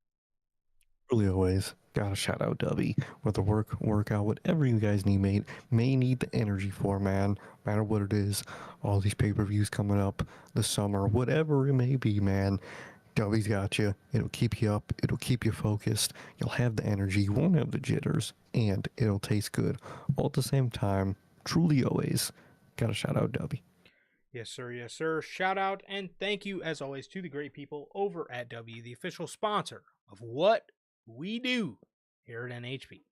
Really always gotta shout out Dubby with the workout, whatever you guys need, may need the energy for, man. No matter what it is, all these pay-per-views coming up, the summer, whatever it may be, man. Dubby's got you. It'll keep you up. It'll keep you focused. You'll have the energy. You won't have the jitters. And it'll taste good. All at the same time. Truly always. Gotta shout out Dubby. Yes, sir. Yes, sir. Shout out and thank you, as always, to the great people over at W, the official sponsor of what we do here at NHP.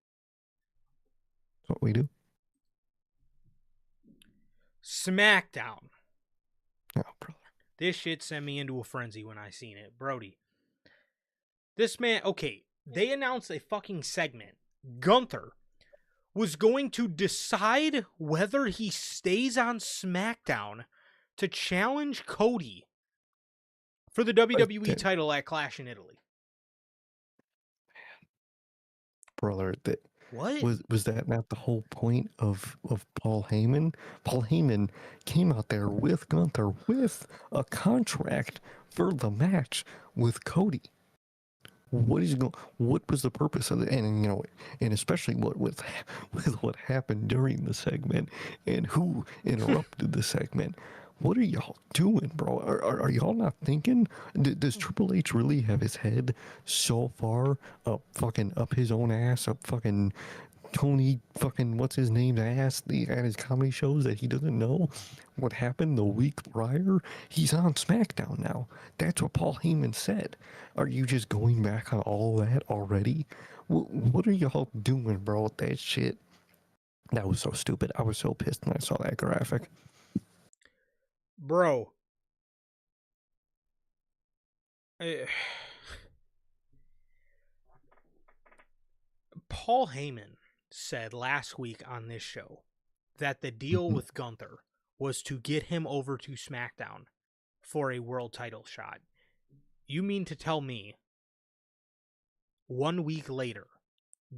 That's what we do. SmackDown. Oh, brother. This shit sent me into a frenzy when I seen it. Brody. This man, okay, they announced a fucking segment. Gunther was going to decide whether he stays on SmackDown to challenge Cody for the WWE title at Clash in Italy. Brother, What? Was that not the whole point of Paul Heyman? Paul Heyman came out there with Gunther with a contract for the match with Cody. What was the purpose of it? And and especially with what happened during the segment and who interrupted the segment. What are y'all doing, bro? Are y'all not thinking? Does Triple H really have his head so far up his own ass, up fucking Tony fucking what's his name's ass at his comedy shows that he doesn't know what happened the week prior? He's on SmackDown now. That's what Paul Heyman said. Are you just going back on all that already? What are y'all doing, bro, with that shit? That was so stupid. I was so pissed when I saw that graphic. Bro. Paul Heyman said last week on this show that the deal with Gunther was to get him over to SmackDown for a world title shot. You mean to tell me 1 week later,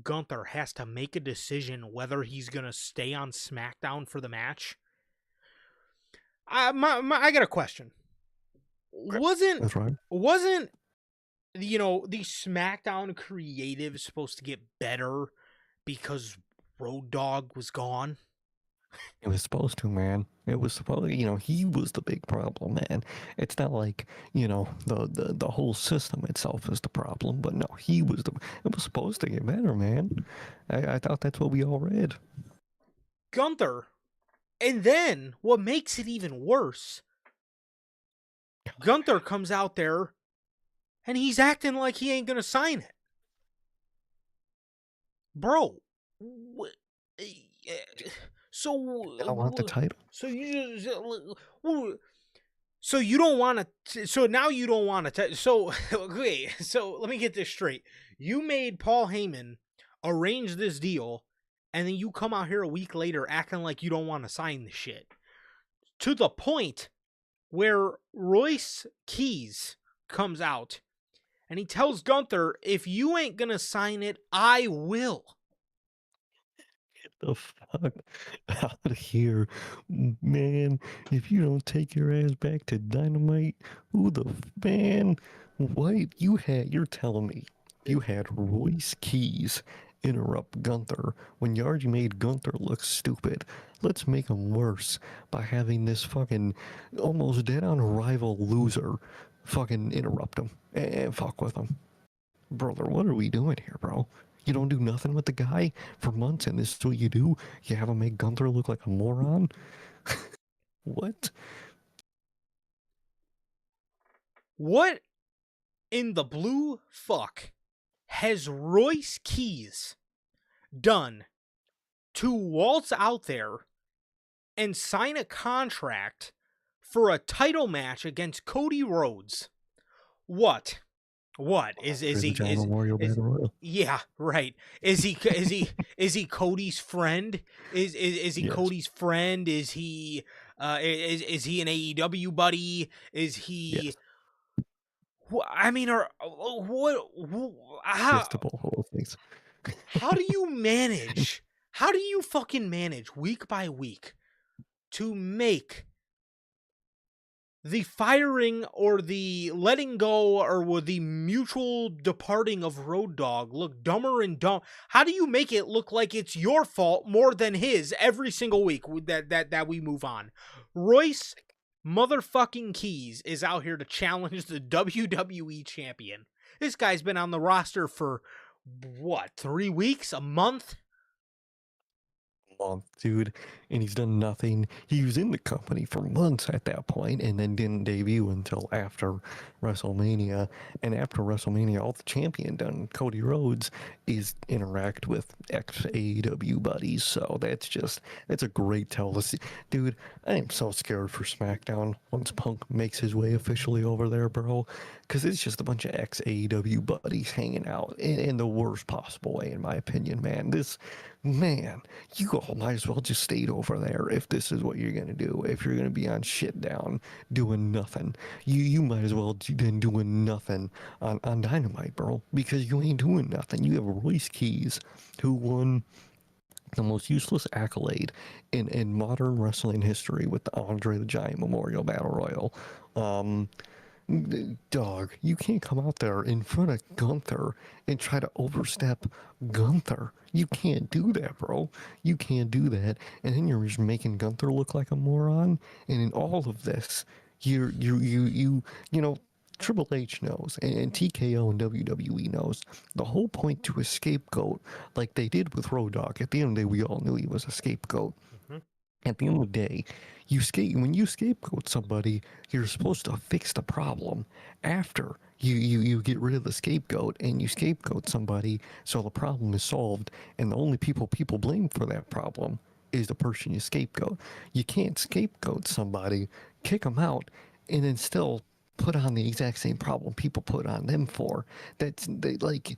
Gunther has to make a decision whether he's going to stay on SmackDown for the match? I got a question. That's right. Wasn't the SmackDown creative supposed to get better because Road Dogg was gone? It was supposed to, man. It was supposed, he was the big problem, man. It's not like, the whole system itself is the problem, but no, it was supposed to get better, man. I thought that's what we all read. Gunther, and then what makes it even worse, Gunther comes out there and he's acting like he ain't gonna sign it. Bro, so I want the title. So you don't want to. So now you don't want to. So okay. So let me get this straight. You made Paul Heyman arrange this deal, and then you come out here a week later acting like you don't want to sign the shit. To the point where Royce Keys comes out and he tells Gunther, "If you ain't gonna sign it, I will." Get the fuck out of here, man. If you don't take your ass back to Dynamite, man, what? You're telling me you had Royce Keys interrupt Gunther when you already made Gunther look stupid. Let's make him worse by having this fucking almost dead-on rival loser fucking interrupt him and fuck with him. Brother, what are we doing here, bro? You don't do nothing with the guy for months, and this is what you do? You have him make Gunther look like a moron? What? What in the blue fuck has Royce Keys done to waltz out there and sign a contract for a title match against Cody Rhodes? What is yeah, right. Is he Cody's friend? Is he Yes. Cody's friend? Is he is he an AEW buddy? Is he? Yes. I mean, or what? How Whole things. how do you manage? How do you fucking manage week by week to make the firing or the letting go or the mutual departing of Road Dogg look dumber and dumb? How do you make it look like it's your fault more than his every single week that we move on? Royce motherfucking Keys is out here to challenge the WWE champion. This guy's been on the roster for what, 3 weeks, a month? Dude, and he's done nothing. He was in the company for months at that point, and then didn't debut until after WrestleMania. And after WrestleMania, all the champion done, Cody Rhodes, is interact with ex-AEW buddies. So that's a great tell to see. Dude, I am so scared for SmackDown once Punk makes his way officially over there, bro. Because it's just a bunch of ex-AEW buddies hanging out in the worst possible way, in my opinion, man. Man, you all might as well just stayed over there if this is what you're going to do. If you're going to be on shit down, doing nothing. You might as well been doing nothing on Dynamite, bro. Because you ain't doing nothing. You have Royce Keys, who won the most useless accolade in modern wrestling history with the Andre the Giant Memorial Battle Royal. Dog, you can't come out there in front of Gunther and try to overstep Gunther. You can't do that, bro. You can't do that. And then you're just making Gunther look like a moron. And in all of this, you know, Triple H knows, and TKO and WWE knows, the whole point to a scapegoat, like they did with Road Dogg. At the end of the day, we all knew he was a scapegoat. Mm-hmm. At the end of the day, when you scapegoat somebody, you're supposed to fix the problem after you get rid of the scapegoat, and you scapegoat somebody so the problem is solved, and the only people blame for that problem is the person you scapegoat. You can't scapegoat somebody, kick them out, and then still put on the exact same problem people put on them for. That's that's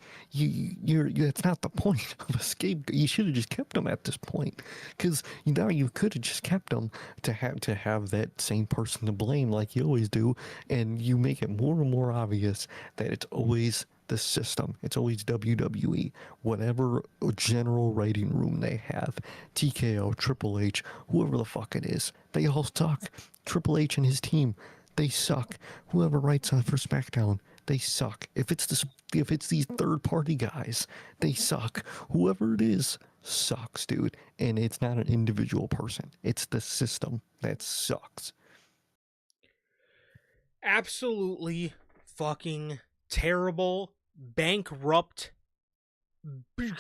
not the point of a scapegoat. You should have just kept them at this point, because you could have just kept them to have that same person to blame like you always do, and you make it more and more obvious that it's always the system. It's always WWE, whatever general writing room they have. TKO, Triple H, whoever the fuck it is, they all suck. Triple H and his team, they suck. Whoever writes on for SmackDown, they suck. If it's these third party guys, they suck. Whoever it is sucks, dude. And it's not an individual person. It's the system that sucks. Absolutely fucking terrible, bankrupt,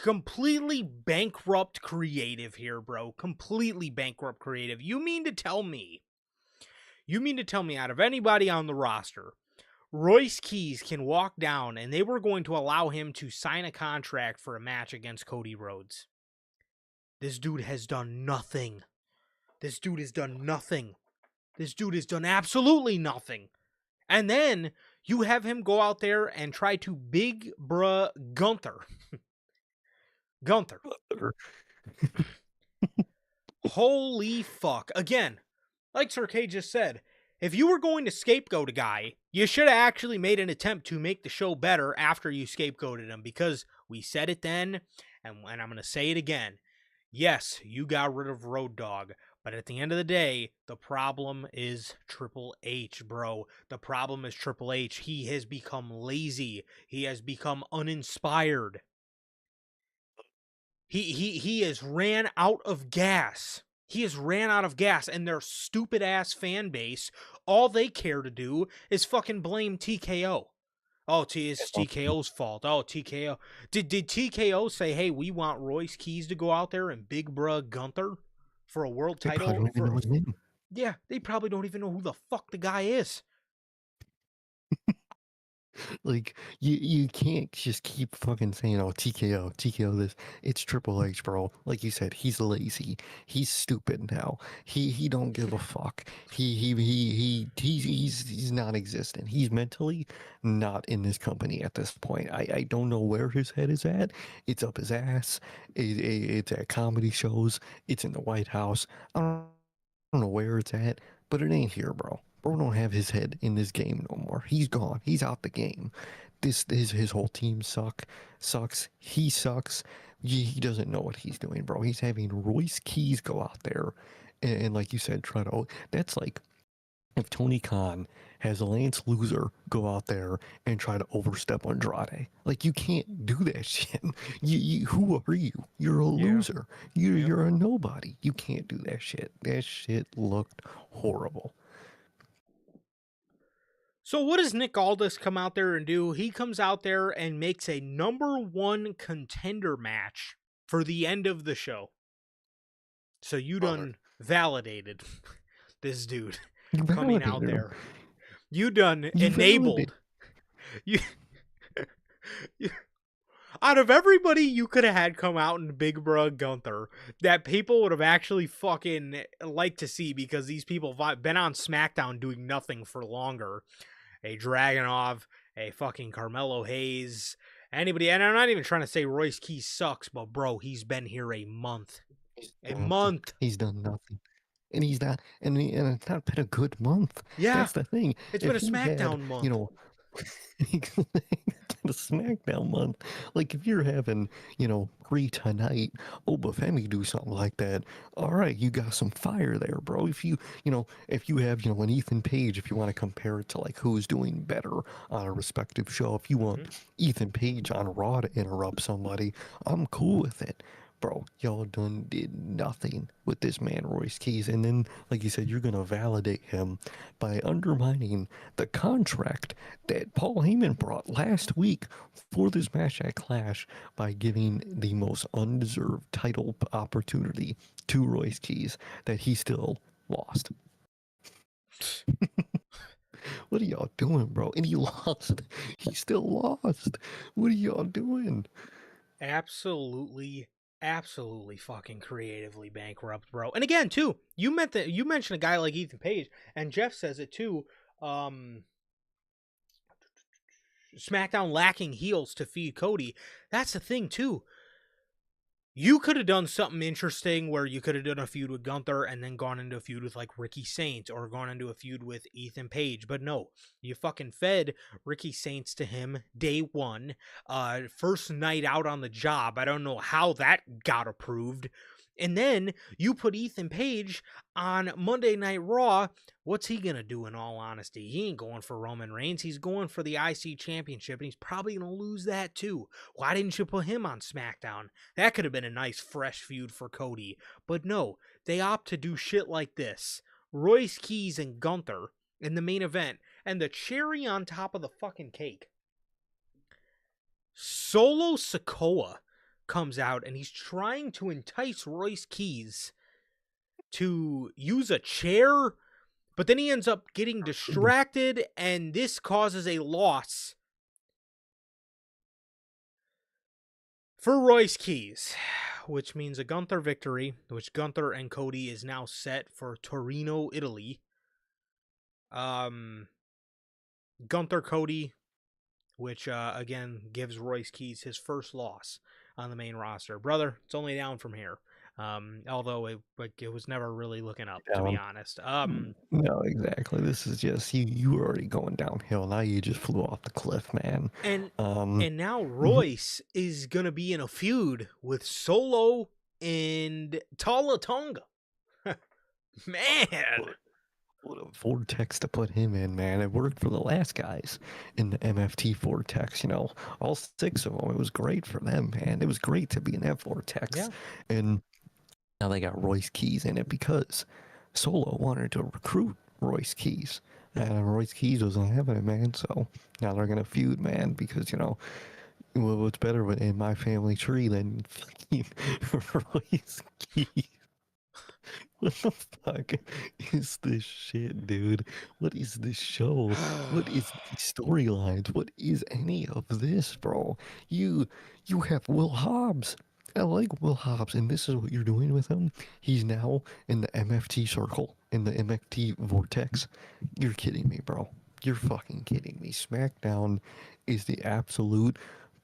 completely bankrupt creative here, bro. Completely bankrupt creative. You mean to tell me out of anybody on the roster, Royce Keys can walk down and they were going to allow him to sign a contract for a match against Cody Rhodes? This dude has done nothing. This dude has done nothing. This dude has done absolutely nothing. And then you have him go out there and try to big bruh Gunther. Gunther. Holy fuck. Again, like Sir K just said, if you were going to scapegoat a guy, you should have actually made an attempt to make the show better after you scapegoated him, because we said it then, and I'm going to say it again. Yes, you got rid of Road Dogg, but at the end of the day, the problem is Triple H, bro. The problem is Triple H. He has become lazy. He has become uninspired. He has ran out of gas. He has ran out of gas, and their stupid ass fan base, all they care to do is fucking blame TKO. Oh, it's TKO's fault. Oh, TKO. Did TKO say, hey, we want Royce Keys to go out there and big bruh Gunther for a world title? Don't even know his name. Yeah, they probably don't even know who the fuck the guy is. Like, you can't just keep fucking saying, oh, TKO this. It's Triple H, bro. Like you said, he's lazy. He's stupid now. He don't give a fuck. He's non-existent. He's mentally not in this company at this point. I don't know where his head is at. It's up his ass. It's at comedy shows. It's in the White House. I don't know where it's at, but it ain't here, bro. Bro don't have his head in this game no more. He's gone. He's out the game. His whole team sucks. He sucks. He doesn't know what he's doing, bro. He's having Royce Keys go out there and like you said, try to. That's like if Tony Khan has a Lance Loser go out there and try to overstep Andrade. Like, you can't do that shit. Who are you? You're a loser. You're a nobody. You can't do that shit. That shit looked horrible. So what does Nick Aldis come out there and do? He comes out there and makes a #1 contender match for the end of the show. So you done validated this dude You coming out validated him. there. You done You enabled. You, you out of everybody you could have had come out in Big Bro Gunther that people would have actually fucking liked to see, because these people have been on SmackDown doing nothing for longer. A Dragunov, a fucking Carmelo Hayes, anybody, and I'm not even trying to say Royce Keys sucks, but bro, he's been here a month. A month. He's done nothing. And he's not, and it's not been a good month. Yeah. That's the thing. It's If been a he had, SmackDown month. You know, it's been a SmackDown month. Like if you're having, Rhea tonight, Obafemi do something like that. All right, you got some fire there, bro. If you have, an Ethan Page, if you want to compare it to like who's doing better on a respective show, if you want Ethan Page on Raw to interrupt somebody, I'm cool with it. Bro, y'all did nothing with this man, Royce Keys. And then, like you said, you're going to validate him by undermining the contract that Paul Heyman brought last week for this match at Clash by giving the most undeserved title opportunity to Royce Keys that he still lost. What are y'all doing, bro? And he lost. He still lost. What are y'all doing? Absolutely fucking creatively bankrupt, bro. And again, too, you mentioned a guy like Ethan Page, and Jeff says it too. SmackDown lacking heels to feed Cody. That's the thing too. You could have done something interesting where you could have done a feud with Gunther and then gone into a feud with like Ricky Saints, or gone into a feud with Ethan Page. But no, you fucking fed Ricky Saints to him day one. First night out on the job. I don't know how that got approved. And then you put Ethan Page on Monday Night Raw. What's he going to do, in all honesty? He ain't going for Roman Reigns. He's going for the IC Championship, and he's probably going to lose that too. Why didn't you put him on SmackDown? That could have been a nice, fresh feud for Cody. But no, they opt to do shit like this. Royce Keys and Gunther in the main event, and the cherry on top of the fucking cake, Solo Sikoa comes out and he's trying to entice Royce Keys to use a chair, but then he ends up getting distracted, and this causes a loss for Royce Keys, which means a Gunther victory, which Gunther and Cody is now set for Torino, Italy. Gunther Cody, which again gives Royce Keys his first loss on the main roster. Brother, it's only down from here. Although it was never really looking up, to be honest. No, exactly. This is just you were already going downhill. Now you just flew off the cliff, man. And now Royce is gonna be in a feud with Solo and Tala Tonga. Man. What a vortex to put him in, man. It worked for the last guys in the MFT vortex, all 6 of them. It was great for them, man. It was great to be in that vortex. Yeah. And now they got Royce Keys in it because Solo wanted to recruit Royce Keys. And Royce Keys wasn't having it, man. So now they're going to feud, man, because, what's better in my family tree than fucking Royce Keys? What the fuck is this shit, dude? What is this show? What is the storylines? What is any of this, bro? You have Will Hobbs. I like Will Hobbs, and this is what you're doing with him. He's now in the MFT circle, in the MFT vortex. You're kidding me, bro. You're fucking kidding me. SmackDown is the absolute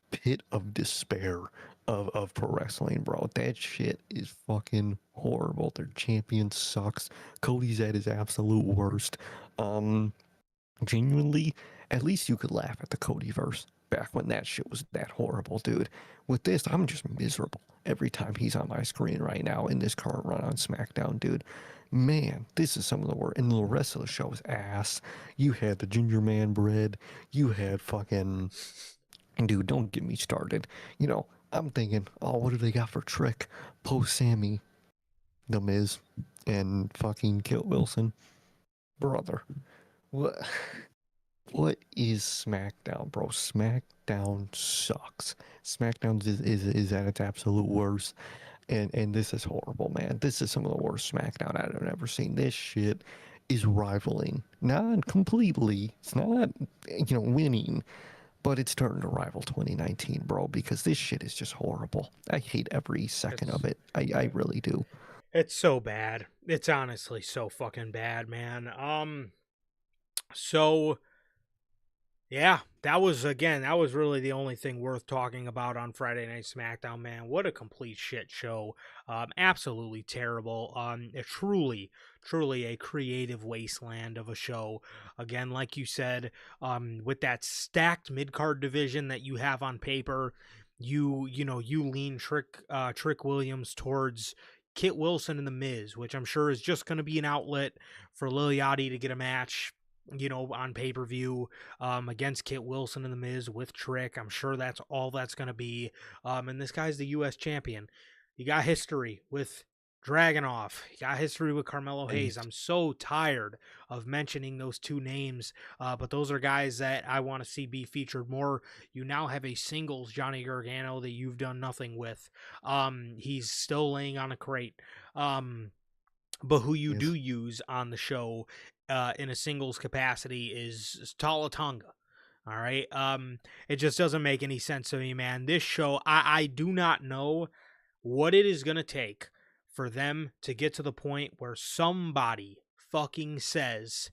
pit of despair of pro wrestling, bro. That shit is fucking horrible. Their champion sucks. Cody's at his absolute worst. Genuinely, at least you could laugh at the Codyverse back when that shit was that horrible, dude. With this, I'm just miserable every time he's on my screen right now in this current run on SmackDown, dude. Man, this is some of the worst. And the rest of the show is ass. You had the Ginger Man bread. You had fucking... And dude, don't get me started. I'm thinking, oh, what do they got for Trick? Post Sammy, The Miz, and fucking Kit Wilson. Brother, what is SmackDown, bro? SmackDown sucks. SmackDown is at its absolute worst. and this is horrible, man. This is some of the worst SmackDown I've ever seen. This shit is rivaling, not completely. It's not, winning, but it's starting to rival 2019, bro. Because this shit is just horrible. I hate every second of it. I really do. It's so bad. It's honestly so fucking bad, man. So yeah, that was really the only thing worth talking about on Friday Night SmackDown, man. What a complete shit show. Absolutely terrible. Truly a creative wasteland of a show. Again, like you said, with that stacked mid-card division that you have on paper, you lean Trick Williams towards Kit Wilson and The Miz, which I'm sure is just going to be an outlet for Lil Yachty to get a match, on pay-per-view against Kit Wilson and The Miz with Trick. I'm sure that's all that's going to be. And this guy's the U.S. champion. You got history with Dragunov. You got history with Carmelo Hayes. I'm so tired of mentioning those two names, but those are guys that I want to see be featured more. You now have a singles Johnny Gargano that you've done nothing with. He's still laying on a crate. But who you do use on the show in a singles capacity is Tala Tonga. All right. It just doesn't make any sense to me, man. This show, I do not know what it is going to take for them to get to the point where somebody fucking says,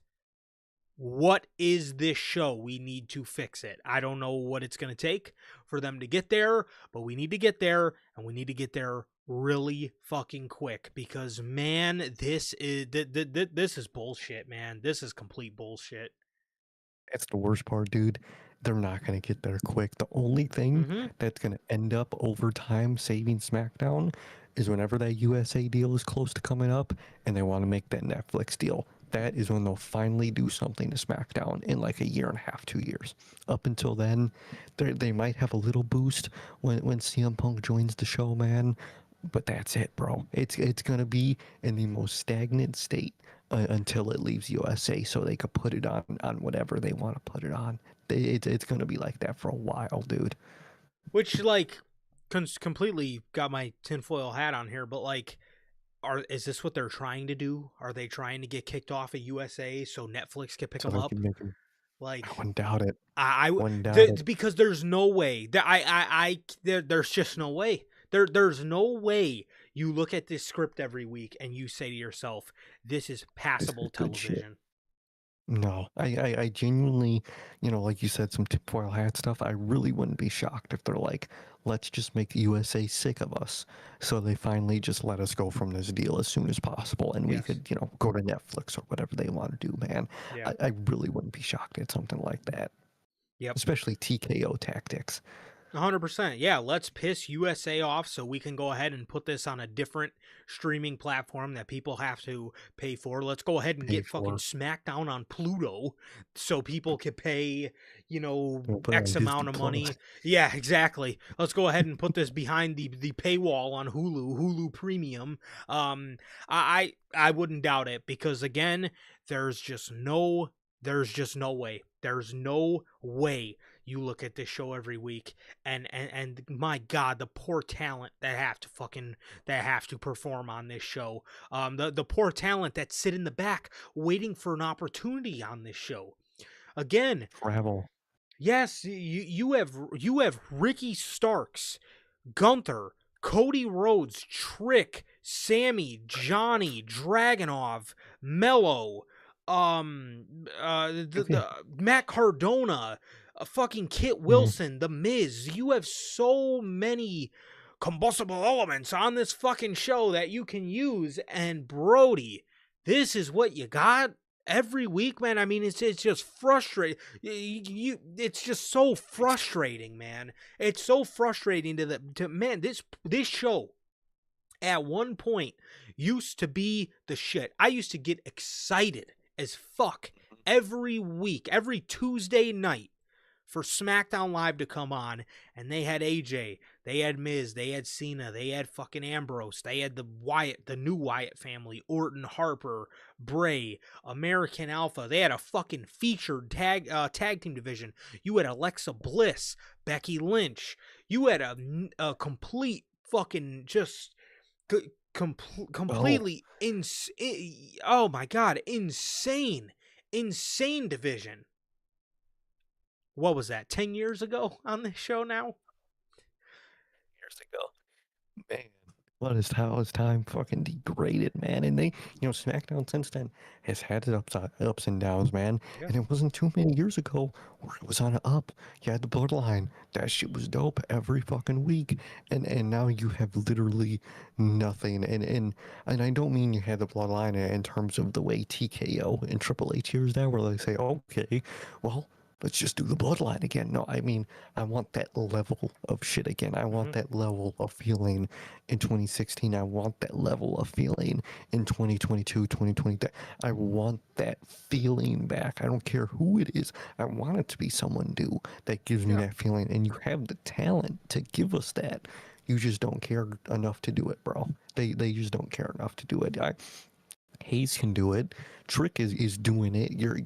what is this show? We need to fix it. I don't know what it's going to take for them to get there, but we need to get there, and we need to get there really fucking quick, because man, this is bullshit, man. This is complete bullshit. That's the worst part, dude. They're not going to get there quick. The only thing that's going to end up over time saving SmackDown is whenever that USA deal is close to coming up and they want to make that Netflix deal. That is when they'll finally do something to SmackDown in like a year and a half, 2 years. Up until then, they might have a little boost when CM Punk joins the show, man. But that's it, bro. It's going to be in the most stagnant state until it leaves USA, so they could put it on whatever they want to put it on. It's going to be like that for a while, dude. Which, like, completely got my tinfoil hat on here, but, like, is this what they're trying to do? Are they trying to get kicked off of USA so Netflix can pick them up? Like, I wouldn't doubt it. I wouldn't doubt it. Because there's no way. There's just no way. There's no way you look at this script every week and you say to yourself, this is passable television. No, I genuinely, like you said, some tinfoil hat stuff, I really wouldn't be shocked if they're like, let's just make the USA sick of us. So they finally just let us go from this deal as soon as possible. And we could, go to Netflix or whatever they want to do, man. Yeah. I really wouldn't be shocked at something like that. Yep. Especially TKO tactics. 100%. Yeah, let's piss USA off so we can go ahead and put this on a different streaming platform that people have to pay for. Let's go ahead and get fucking SmackDown on Pluto so people can pay, X amount of money. Yeah, exactly. Let's go ahead and put this behind the paywall on Hulu Premium. I wouldn't doubt it, because again, there's just no way. There's no way you look at this show every week and my God, the poor talent that have to perform on this show. The poor talent that sit in the back waiting for an opportunity on this show. Again, travel. Yes, you have Ricky Starks, Gunther, Cody Rhodes, Trick, Sammy, Johnny, Dragunov, Mello, Matt Cardona, fucking Kit Wilson, The Miz. You have so many combustible elements on this fucking show that you can use, and Brody, this is what you got every week, man. I mean, it's just frustrating. It's just so frustrating, man. It's so frustrating man. This show at one point used to be the shit. I used to get excited as fuck every week, every Tuesday night, for SmackDown Live to come on, and they had AJ, they had Miz, they had Cena, they had fucking Ambrose, they had the new Wyatt family, Orton, Harper, Bray, American Alpha. They had a fucking featured tag team division. You had Alexa Bliss, Becky Lynch. You had a complete fucking just completely oh my god, insane division. What was that, 10 years ago on this show now? Years ago. Man, how is time fucking degraded, man? And they, SmackDown since then has had its ups and downs, man. Yeah. And it wasn't too many years ago where it was on an up. You had the Bloodline. That shit was dope every fucking week. And now you have literally nothing. And I don't mean you had the Bloodline in terms of the way TKO and Triple H years now, where they say, okay, well, let's just do the Bloodline again. No, I mean, I want that level of shit again. I want that level of feeling in 2016. I want that level of feeling in 2022, 2020. I want that feeling back. I don't care who it is. I want it to be someone new that gives me that feeling. And you have the talent to give us that. You just don't care enough to do it, bro. They just don't care enough to do it. Hayes can do it. Trick is doing it. You're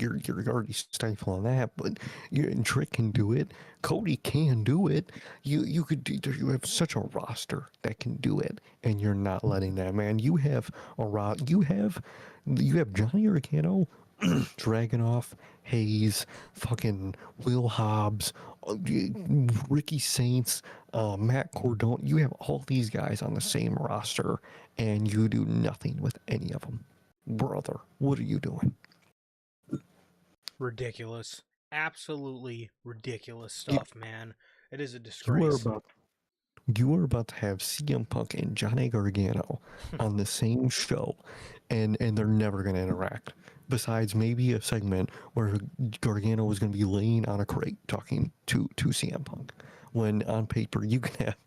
already stifling that, but Trick can do it. Cody can do it. You have such a roster that can do it, and you're not letting that, man. You have you have Johnny Organo, Dragunov, Hayes, fucking Will Hobbs, Ricky Saints, Matt Cordone. You have all these guys on the same roster, and you do nothing with any of them. Brother, what are you doing? Ridiculous. Absolutely ridiculous stuff, man. It is a disgrace. You are about to have CM Punk and Johnny Gargano on the same show, and they're never going to interact. Besides maybe a segment where Gargano was going to be laying on a crate talking to CM Punk. When on paper you can have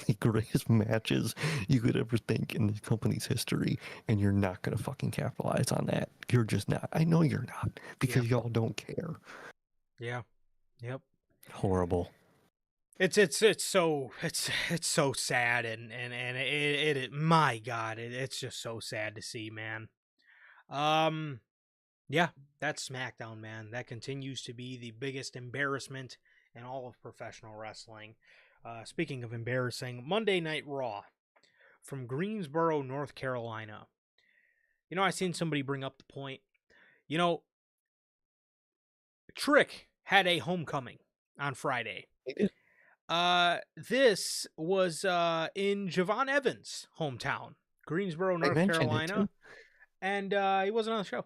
the greatest matches you could ever think in the company's history, and you're not going to fucking capitalize on that. You're just not. I know you're not, because y'all don't care. Yeah. Yep. Horrible. It's so sad, and it my God, it's just so sad to see, man. Yeah, that's SmackDown, man. That continues to be the biggest embarrassment in all of professional wrestling. Speaking of embarrassing, Monday Night Raw from Greensboro, North Carolina. I seen somebody bring up the point. Trick had a homecoming on Friday. He did. This was in Javon Evans' hometown, Greensboro, North Carolina, and he wasn't on the show.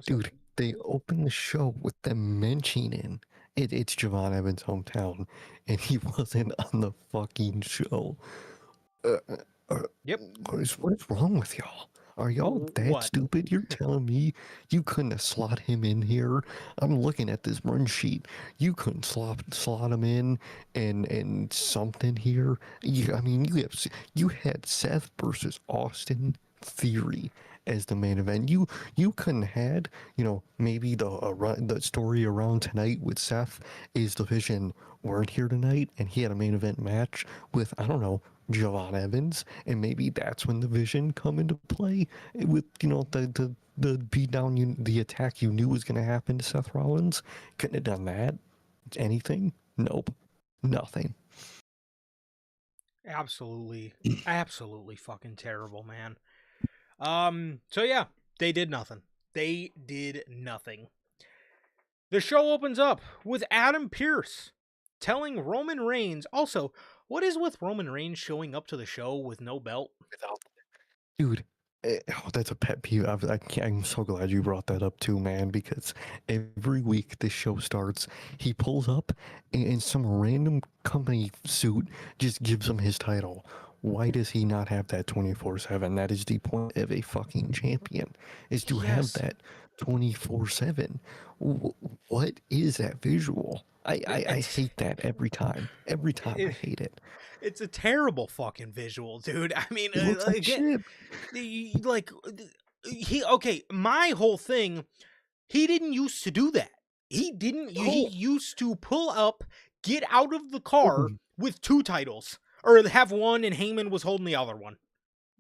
Dude, they opened the show with them mentioning it's Javon Evans' hometown, and he wasn't on the fucking show. Yep. What is wrong with y'all? Are y'all that stupid? You're telling me you couldn't have slot him in here? I'm looking at this run sheet. You couldn't slot him in and something here. You had Seth versus Austin Theory as the main event. You couldn't had maybe the story around tonight with Seth is the Vision weren't here tonight, and he had a main event match with Javon Evans, and maybe that's when the Vision come into play with the beat down, the attack you knew was going to happen to Seth Rollins. Couldn't have done that. Anything? Nope. Nothing. Absolutely fucking terrible, man. So yeah, they did nothing. The show opens up with Adam Pearce telling Roman Reigns. Also, what is with Roman Reigns showing up to the show with no belt? Dude, that's a pet peeve. I'm so glad you brought that up too, man, because every week this show starts, he pulls up and some random company suit just gives him his title. Why does he not have that 24/7? That is the point of a fucking champion, is to have that 24/7. What is that visual? I hate that every time. Every time I hate it. It's a terrible fucking visual, dude. I mean, my whole thing, he didn't used to do that. He used to pull up, get out of the car with two titles, or have one and Heyman was holding the other one.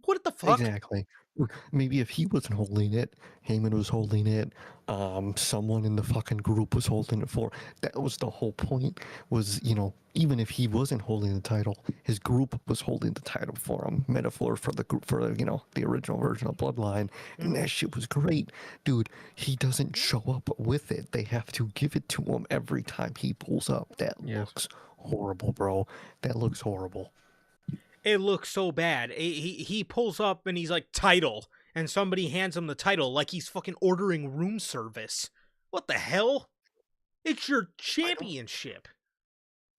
What the fuck? Exactly. Maybe if he wasn't holding it, Heyman was holding it. Someone in the fucking group was holding it for. That was the whole point. Was even if he wasn't holding the title, his group was holding the title for him. Metaphor for the group for the original version of Bloodline, and that shit was great, dude. He doesn't show up with it. They have to give it to him every time he pulls up. That Yes. looks horrible, bro. That looks horrible. It looks so bad. He pulls up and he's like, title. And somebody hands him the title like he's fucking ordering room service. What the hell? It's your championship.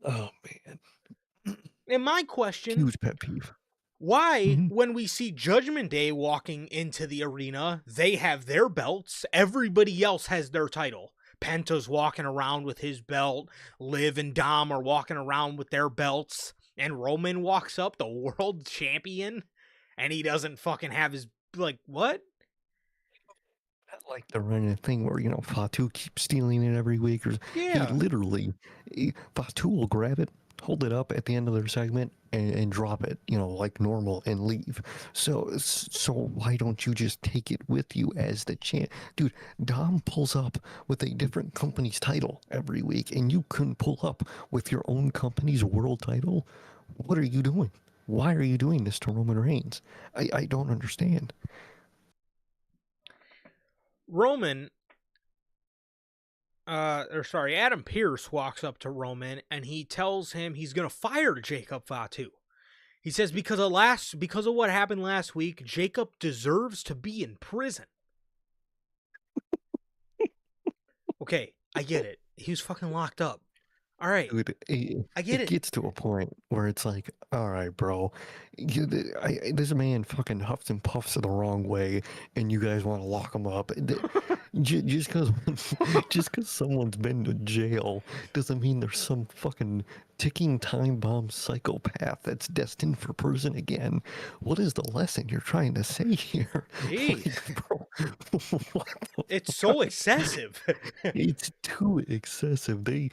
Oh man, And my question, huge pet peeve. why, Mhm. when we see Judgment Day walking into the arena, they have their belts, everybody else has their title. Penta's walking around with his belt, Liv and Dom are walking around with their belts, and Roman walks up, the world champion, and he doesn't fucking have his, like, what? Not like the running thing where Fatu keeps stealing it every week, or he Yeah. literally Fatu will grab it, hold it up at the end of their segment, and drop it, like normal, and leave. So why don't you just take it with you as the champ, dude? Dom pulls up with a different company's title every week, and you couldn't pull up with your own company's world title. What are you doing? Why are you doing this to Roman Reigns? I don't understand. Roman, Adam Pearce walks up to Roman and he tells him he's gonna fire Jacob Fatu. He says because of what happened last week, Jacob deserves to be in prison. Okay, I get it. He was fucking locked up. All right, Dude, I get it. gets to a point where it's like, all right, bro, this man fucking huffs and puffs the wrong way, and you guys want to lock him up. Just because just because someone's been to jail doesn't mean there's some fucking ticking time bomb psychopath that's destined for prison again. What is the lesson you're trying to say here? Jeez. Like, bro, what the It's so excessive. it's too excessive. They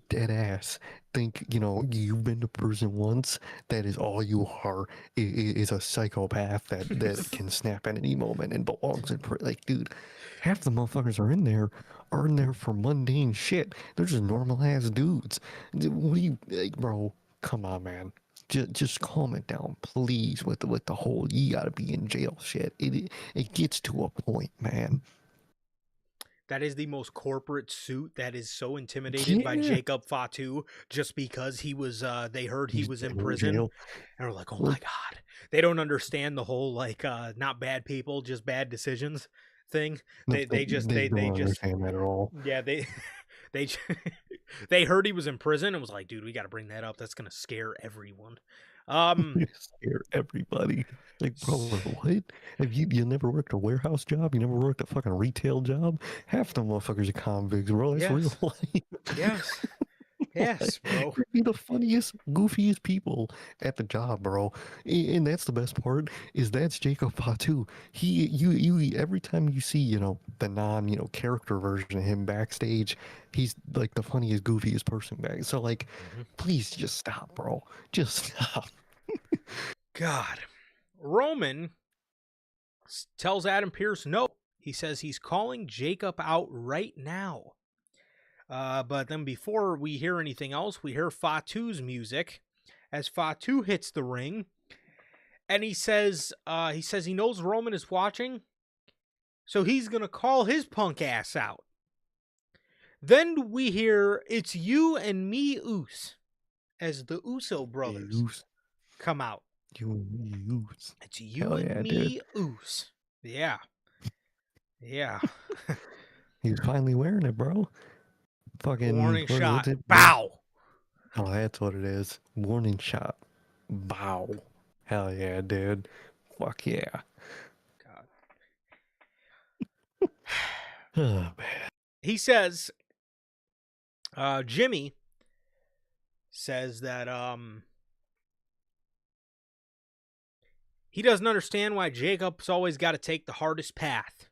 dead ass think you've been to prison once. That is all you are. Is a psychopath that can snap at any moment and belongs in prison. Like, dude, half the motherfuckers are in there for mundane shit. They're just normal ass dudes. What do you like, bro? Come on, man. Just calm it down, please. With the whole you gotta be in jail shit. It gets to a point, man. That is the most corporate suit that is so intimidated by Yeah. Jacob Fatu just because he was they heard he He's was in been in prison. jail. And we're like, oh my God. They don't understand the whole like not bad people, just bad decisions thing. They just understand that at all. yeah, they they heard he was in prison and was like, dude, we gotta bring that up. That's gonna scare everyone. Scare everybody. Like, bro, what? Have you never worked a warehouse job? You never worked a fucking retail job? Half the motherfuckers are convicts, bro. That's real Yes. life. Yes. Yes, bro. You'd be the funniest, goofiest people at the job, bro. And that's the best part, is that's Jacob Fatu. You every time you see, the character version of him backstage, he's like the funniest, goofiest person back. So like, please just stop, bro. Just stop. God. Roman tells Adam Pearce no. He says he's calling Jacob out right now. But then before we hear anything else, we hear Fatu's music as Fatu hits the ring. And he says he knows Roman is watching, so he's going to call his punk ass out. Then we hear it's you and me, Oos, as the Uso brothers come out. You and me, Oos. It's you Hell and yeah, me, dude. Oos. Yeah. Yeah. He was finally wearing it, bro. Fucking Warning what's shot. it? Bow. Oh, that's what it is. Warning shot. Bow. Hell yeah, dude. Fuck yeah. God. Oh, man. He says, Jimmy says that he doesn't understand why Jacob's always got to take the hardest path.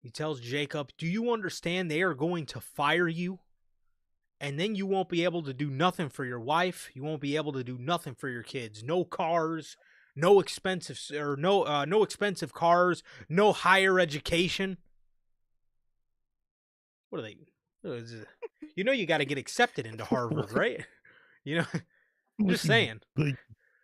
He tells Jacob, do you understand they are going to fire you? And then you won't be able to do nothing for your wife. You won't be able to do nothing for your kids. No cars, no expensive no expensive cars, no higher education. What are they? You know, you got to get accepted into Harvard, right? You know, just saying. Like,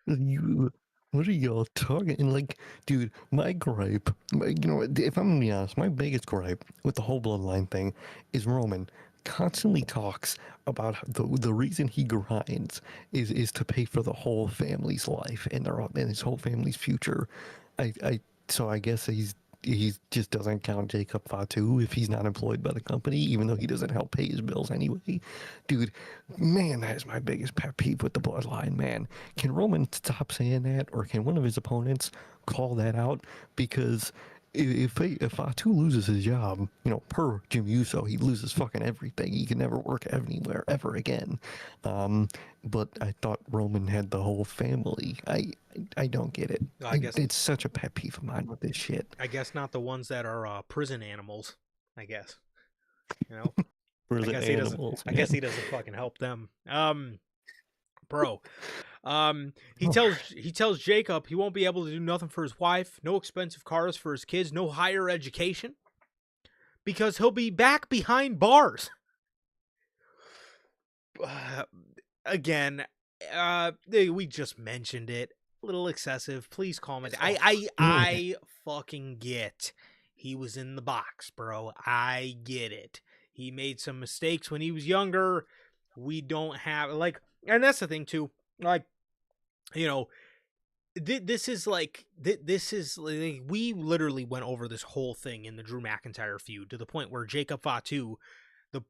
you, what are y'all talking? And like, dude, my gripe, if I'm gonna be honest, my biggest gripe with the whole bloodline thing is Roman constantly talks about the reason he grinds is to pay for the whole family's life and his whole family's future. So I guess he just doesn't count Jacob Fatu if he's not employed by the company, even though he doesn't help pay his bills anyway. Dude, man, that is my biggest pet peeve with the bloodline, man. Can Roman stop saying that, or can one of his opponents call that out? Because if Fatu loses his job, per Jim Uso, he loses fucking everything. He can never work anywhere ever again. But I thought Roman had the whole family. I don't get it. I guess it's such a pet peeve of mine with this shit. I guess not the ones that are prison animals. I guess, Prison animals. I guess he doesn't fucking help them. Bro. He tells Jacob he won't be able to do nothing for his wife, no expensive cars for his kids, no higher education, because he'll be back behind bars. Again, we just mentioned it. A little excessive. Please comment. I fucking get. He was in the box, bro. I get it. He made some mistakes when he was younger. We don't have and that's the thing too. This is we literally went over this whole thing in the Drew McIntyre feud to the point where Jacob Fatu, the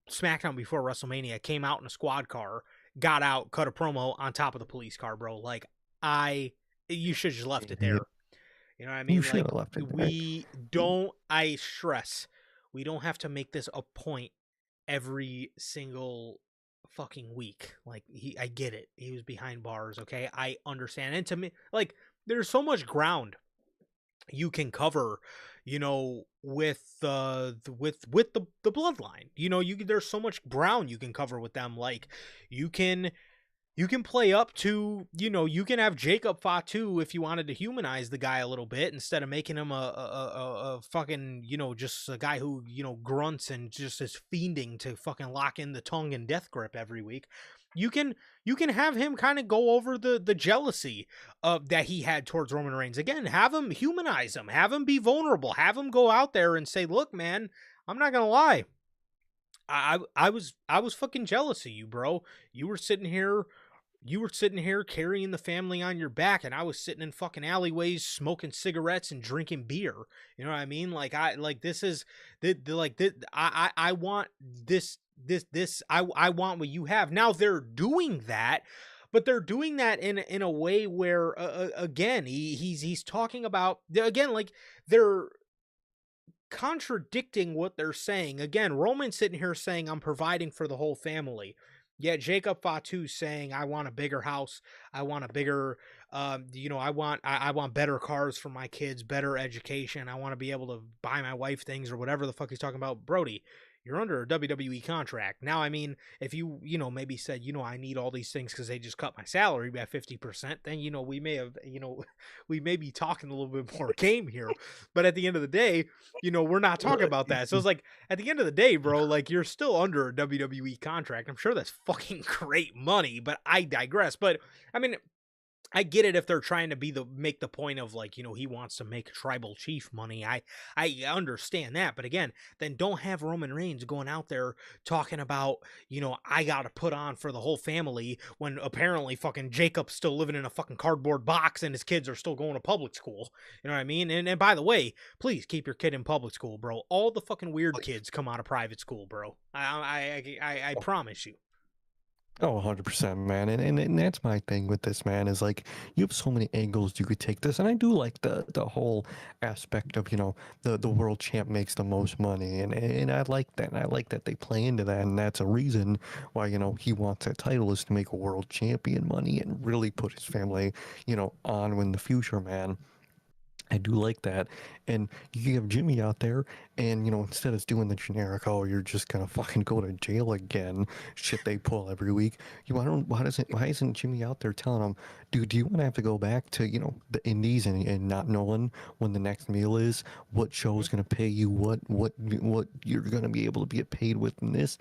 SmackDown before WrestleMania, came out in a squad car, got out, cut a promo on top of the police car, bro. You should have just left it there. You know what I mean? You should have left it there. I stress, we don't have to make this a point every single fucking week. I get it. He was behind bars, okay? I understand. And to me, there's so much ground you can cover, with the bloodline. There's so much ground you can cover with them. You can play up to, you can have Jacob Fatu if you wanted to humanize the guy a little bit instead of making him a fucking, just a guy who, grunts and just is fiending to fucking lock in the tongue and death grip every week. You can have him kind of go over the jealousy that he had towards Roman Reigns. Again, have him humanize him, have him be vulnerable, have him go out there and say, look, man, I'm not going to lie. I was fucking jealous of you, bro. You were sitting here carrying the family on your back, and I was sitting in fucking alleyways smoking cigarettes and drinking beer. You know what I mean? I want this. I want what you have. Now they're doing that, but they're doing that in a way where again, he's talking about, again, they're contradicting what they're saying. Again, Roman's sitting here saying, I'm providing for the whole family. Yet Jacob Fatu saying, I want a bigger house. I want a bigger, I want better cars for my kids, better education. I want to be able to buy my wife things or whatever the fuck he's talking about. Brody, you're under a WWE contract. Now, I mean, if you maybe said, I need all these things because they just cut my salary by 50%, then, we may have, we may be talking a little bit more game here. But at the end of the day, we're not talking about that. So it's at the end of the day, bro, you're still under a WWE contract. I'm sure that's fucking great money, but I digress. But I mean, I get it if they're trying to make the point of he wants to make tribal chief money. I understand that. But again, then don't have Roman Reigns going out there talking about, I got to put on for the whole family when apparently fucking Jacob's still living in a fucking cardboard box and his kids are still going to public school. You know what I mean? And by the way, please keep your kid in public school, bro. All the fucking weird kids come out of private school, bro. I promise you. Oh, 100%, man. And that's my thing with this, man, is you have so many angles you could take this. And I do like the whole aspect of, the world champ makes the most money. And I like that. And I like that they play into that. And that's a reason why, he wants that title is to make a world champion money and really put his family, on in the future, man. I do like that. And you have Jimmy out there, and, instead of doing the generic, oh, you're just gonna fucking go to jail again, shit they pull every week. Why isn't Jimmy out there telling him, dude, do you want to have to go back to, the indies and not knowing when the next meal is, what show's gonna pay you, what you're gonna be able to get paid with in this?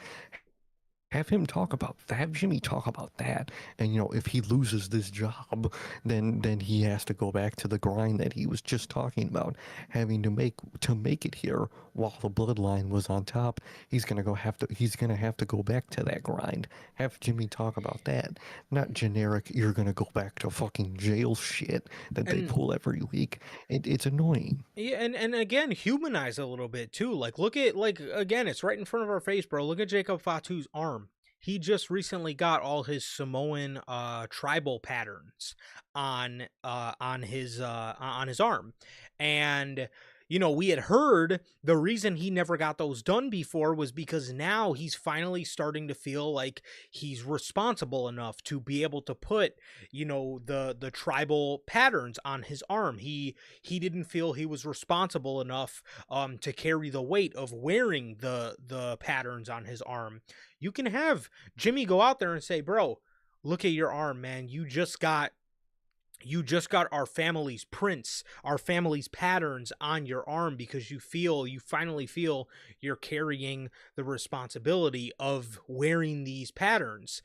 Have him talk about that. Have Jimmy talk about that. And if he loses this job, then he has to go back to the grind that he was just talking about, having to make it here while the bloodline was on top. He's gonna have to go back to that grind. Have Jimmy talk about that, not generic. You're gonna go back to fucking jail shit that they pull every week. It's annoying. Yeah, and again, humanize a little bit too. Like, look at, like, again, it's right in front of our face, bro. Look at Jacob Fatu's arm. He just recently got all his Samoan tribal patterns on his arm, and we had heard the reason he never got those done before was because now he's finally starting to feel like he's responsible enough to be able to put the tribal patterns on his arm. He didn't feel he was responsible enough to carry the weight of wearing the patterns on his arm. You can have Jimmy go out there and say, bro, look at your arm, man. You just got our family's prints, our family's patterns on your arm because you finally feel you're carrying the responsibility of wearing these patterns.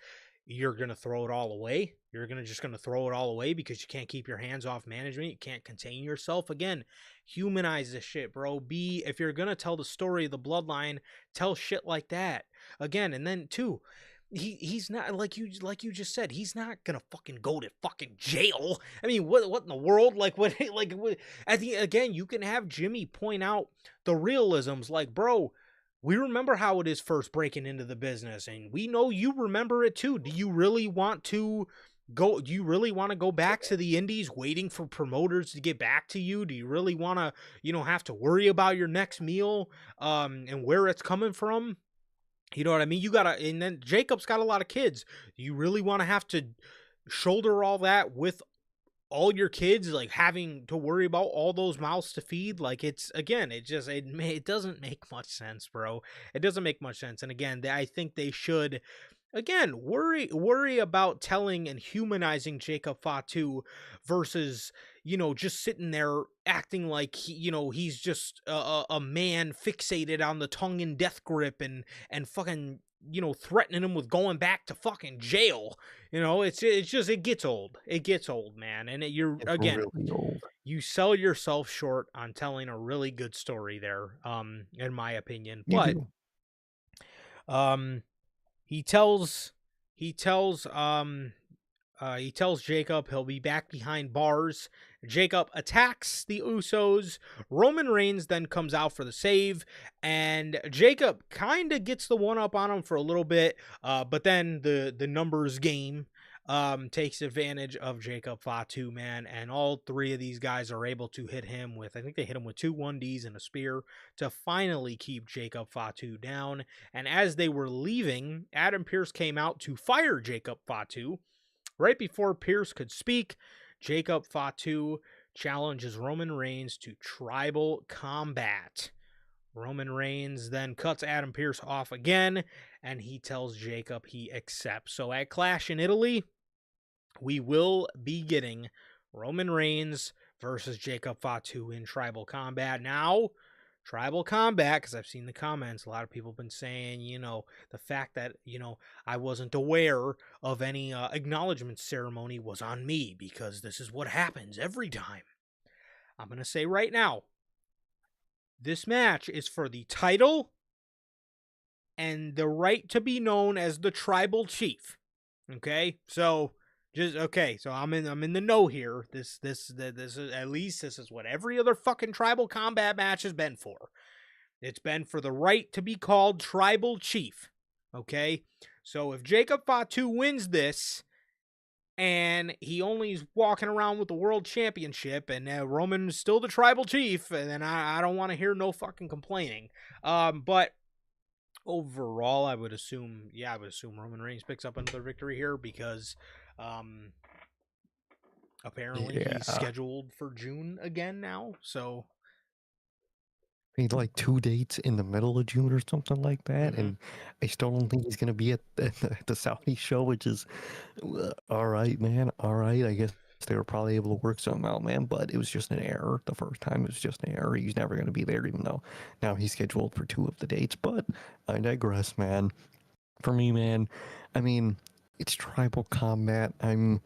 You're going to throw it all away. You're just going to throw it all away because you can't keep your hands off management. You can't contain yourself. Again, humanize this shit, bro. If you're going to tell the story of the bloodline, tell shit like that. Again, and then too, he's not, like you just said, he's not gonna fucking go to fucking jail. I mean, what in the world? What at the again, you can have Jimmy point out the realisms, like, bro, we remember how it is first breaking into the business, and we know you remember it too. Do you really want to go back to the indies waiting for promoters to get back to you? Do you really want to have to worry about your next meal and where it's coming from? You know what I mean? And then Jacob's got a lot of kids. You really want to have to shoulder all that with all your kids, like having to worry about all those mouths to feed? Like, it doesn't make much sense, bro. It doesn't make much sense. And again, I think they should, again, worry about telling and humanizing Jacob Fatu versus just sitting there acting like he's just a man fixated on the tongue and death grip and fucking threatening him with going back to fucking jail. It gets old. It gets old, man. And Really old. You sell yourself short on telling a really good story there, in my opinion. You But do. he tells Jacob he'll be back behind bars. Jacob attacks the Usos. Roman Reigns then comes out for the save, and Jacob kind of gets the one up on him for a little bit, but then the numbers game takes advantage of Jacob Fatu, man, and all three of these guys are able to hit him with, I think they hit him with 2 1Ds and a spear to finally keep Jacob Fatu down. And as they were leaving, Adam Pearce came out to fire Jacob Fatu. Right before Pearce could speak, Jacob Fatu challenges Roman Reigns to tribal combat. Roman Reigns then cuts Adam Pearce off again, and he tells Jacob he accepts. So at Clash in Italy, we will be getting Roman Reigns versus Jacob Fatu in tribal combat. Now, tribal combat, because I've seen the comments, a lot of people have been saying, the fact that, I wasn't aware of any acknowledgement ceremony was on me because this is what happens every time. I'm going to say right now, this match is for the title and the right to be known as the tribal chief. Okay? So I'm in the know here. This is, at least this is what every other fucking tribal combat match has been for. It's been for the right to be called tribal chief. Okay? So if Jacob Fatu wins this, and he only is walking around with the world championship, and Roman's still the tribal chief, and then I don't want to hear no fucking complaining. But overall, I would assume Roman Reigns picks up another victory here because Apparently, Yeah. he's scheduled for June again now. So He had like 2 dates in the middle of June or something like that, Mhm. and I still don't think he's gonna be at the Saudi show, which is all right, man. All right, I guess they were probably able to work something out, man. But it was just an error. The first time it was just an error. He's never gonna be there, even though now he's scheduled for 2 of the dates. But I digress, man. For me, man, I mean, it's tribal combat. I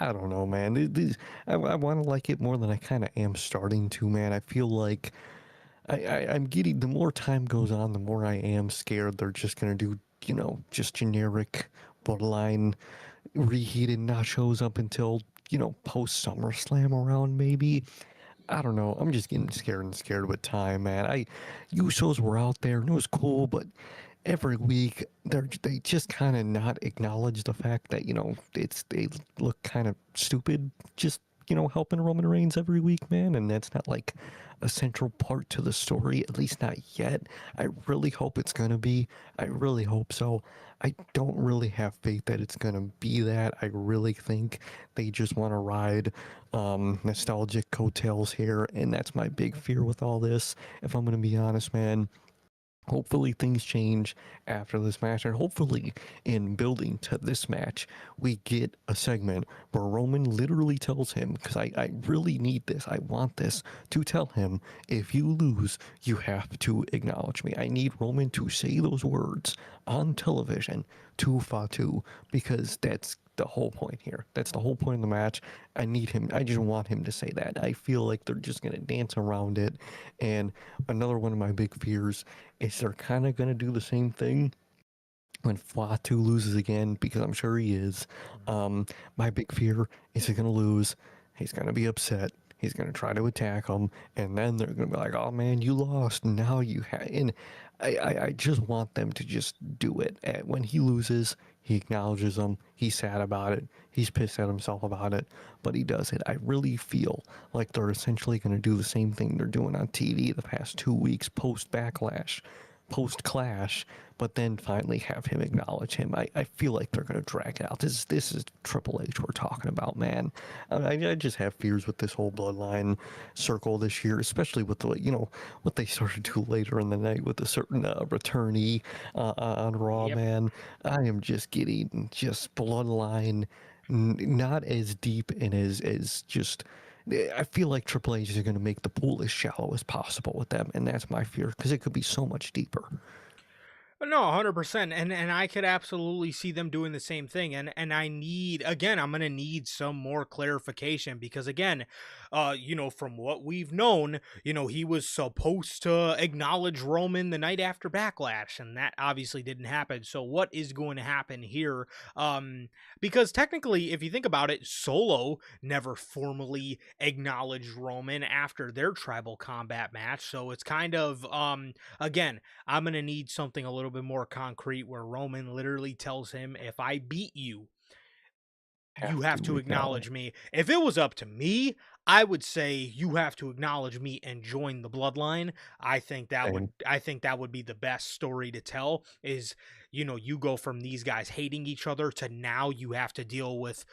don't know, man. I want to like it more than I kind of am starting to, man. I feel like I'm getting, the more time goes on, the more I am scared they're just gonna do, just generic bloodline reheated nachos up until, post SummerSlam around maybe. I don't know. I'm just getting scared and scared with time, man. Usos were out there and it was cool, but every week they just kind of not acknowledge the fact that they look kind of stupid just helping Roman Reigns every week, man, and that's not like a central part to the story, at least not yet. I really hope it's gonna be. I really hope so. I don't really have faith that it's gonna be that. I really think they just want to ride nostalgic coattails here, and that's my big fear with all this. If I'm gonna be honest, man, hopefully things change after this match, and hopefully in building to this match we get a segment where Roman literally tells him, because I really need this, I want this, to tell him, if you lose you have to acknowledge me. I need Roman to say those words on television to Fatu, because that's the whole point here. That's the whole point of the match. I just want him to say that. I feel like they're just going to dance around it. And another one of my big fears is they're kind of going to do the same thing when Fatu loses again, because I'm sure he is. My big fear is he's going to lose. He's going to be upset. He's going to try to attack him. And then they're going to be like, oh man, you lost. Now you have. And I just want them to just do it. When he loses, he acknowledges them. He's sad about it. He's pissed at himself about it, but he does it. I really feel like they're essentially going to do the same thing they're doing on TV the past 2 weeks post Backlash, post Clash, but then finally have him acknowledge him. I feel like they're going to drag it out. This is Triple H we're talking about, man. I just have fears with this whole bloodline circle this year, especially with the what they started to do later in the night with a certain returnee on Raw, Yep. man. I am just getting just bloodline not as deep and as just. I feel like Triple H is going to make the pool as shallow as possible with them, and that's my fear, because it could be so much deeper. No, 100%. And I could absolutely see them doing the same thing. And I'm going to need some more clarification, because again, from what we've known, he was supposed to acknowledge Roman the night after Backlash, and that obviously didn't happen. So what is going to happen here? Because technically, if you think about it, Solo never formally acknowledged Roman after their tribal combat match. So it's kind of, again, I'm going to need something a little bit more concrete, where Roman literally tells him, if I beat you, you have to acknowledge me. If it was up to me, I would say you have to acknowledge me and join the bloodline. I think that would be the best story to tell, is you go from these guys hating each other to now you have to deal with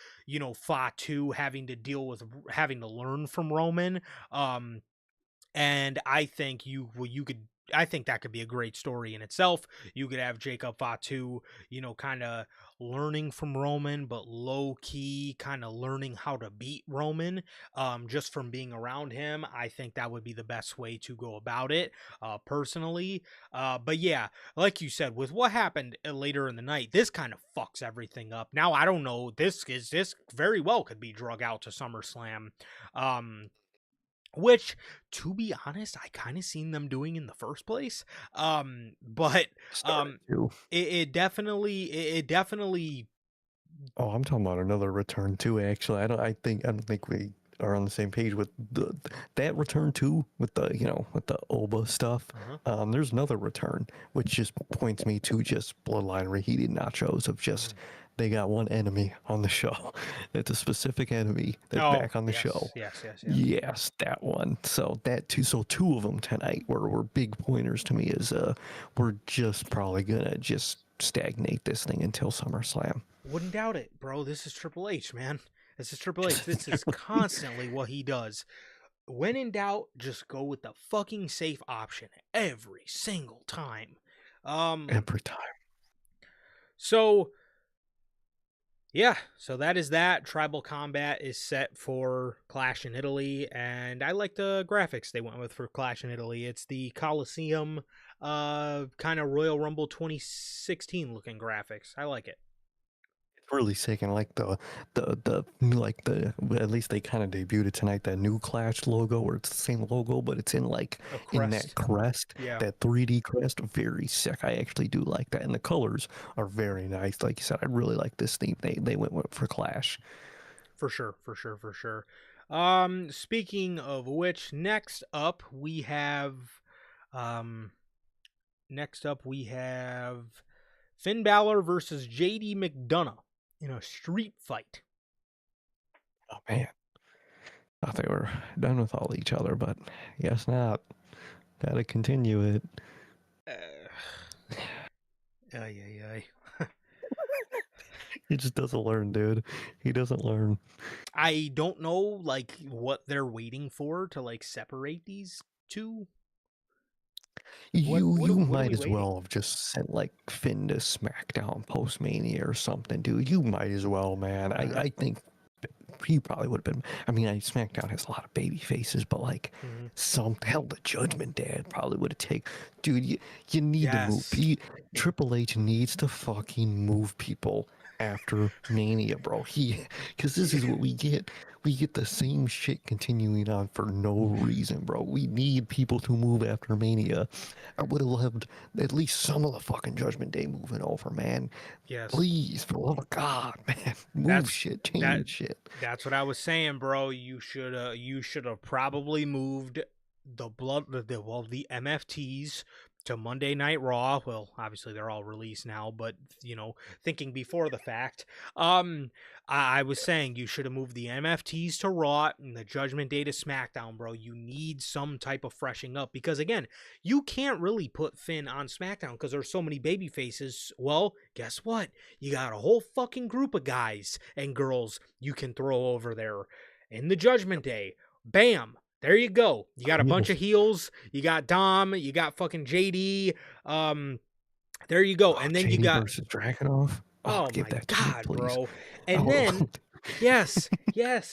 Fatu having to learn from Roman. And I think I think that could be a great story in itself. You could have Jacob Fatu, kind of learning from Roman, but low key kind of learning how to beat Roman, just from being around him. I think that would be the best way to go about it, personally. But yeah, like you said, with what happened later in the night, this kind of fucks everything up. Now, I don't know. This very well could be drug out to SummerSlam. Which, to be honest, I kind of seen them doing in the first place. But it definitely. Oh, I'm talking about another return too. Actually, I don't think we are on the same page with that return too. With the Oba stuff. There's another return, which just points me to just bloodline reheated nachos of just. They got one enemy on the show. It's a specific enemy that's back on the show. Yes, that one. So that too. So 2 of them tonight were big pointers to me. Is we're just probably gonna just stagnate this thing until SummerSlam. Wouldn't doubt it, bro. This is Triple H, man. This is Triple H. This is constantly what he does. When in doubt, just go with the fucking safe option every single time. Every time. So yeah, so that is that. Tribal Combat is set for Clash in Italy, and I like the graphics they went with for Clash in Italy. It's the Coliseum, kind of Royal Rumble 2016 looking graphics. I like it. It's really sick, and like at least they kind of debuted it tonight, that new Clash logo, where it's the same logo, but it's in like in that crest, Yeah. that 3D crest. Very sick. I actually do like that, and the colors are very nice. Like you said, I really like this theme they went with for Clash. For sure. Speaking of which, next up we have Finn Balor versus JD McDonough in a street fight. Oh man, thought they were done with all each other, but guess not. Gotta continue it. Ay. He just doesn't learn, dude. He doesn't learn. I don't know, like, what they're waiting for to, like, separate these two. You what are might we as waiting? well have just sent like Finn to SmackDown post Mania or something, dude. You might as well, man. I think he probably would have been. I mean, SmackDown has a lot of baby faces, but like some hell, the Judgment Day probably would have taken. Dude, you need to move. Triple H needs to fucking move people after Mania, bro. Because this is what we get. We get the same shit continuing on for no reason, bro. We need people to move after Mania. I would have loved at least some of the fucking Judgment Day moving over, man. Yes. Please, for the love of God, man. Move shit, change shit. That's what I was saying, bro. You should have probably moved the MFTs to Monday Night Raw. Well, obviously they're all released now, but thinking before the fact, I was saying you should have moved the MFTs to Raw and the Judgment Day to SmackDown, bro. You need some type of freshing up, because again, you can't really put Finn on SmackDown because there's so many baby faces. Well, guess what? You got a whole fucking group of guys and girls you can throw over there in the Judgment Day. Bam. There you go. You got a bunch of heels. You got Dom. You got fucking JD. There you go. And then JD you got versus Dragunov. Oh give my that to God, me, bro. And then yes,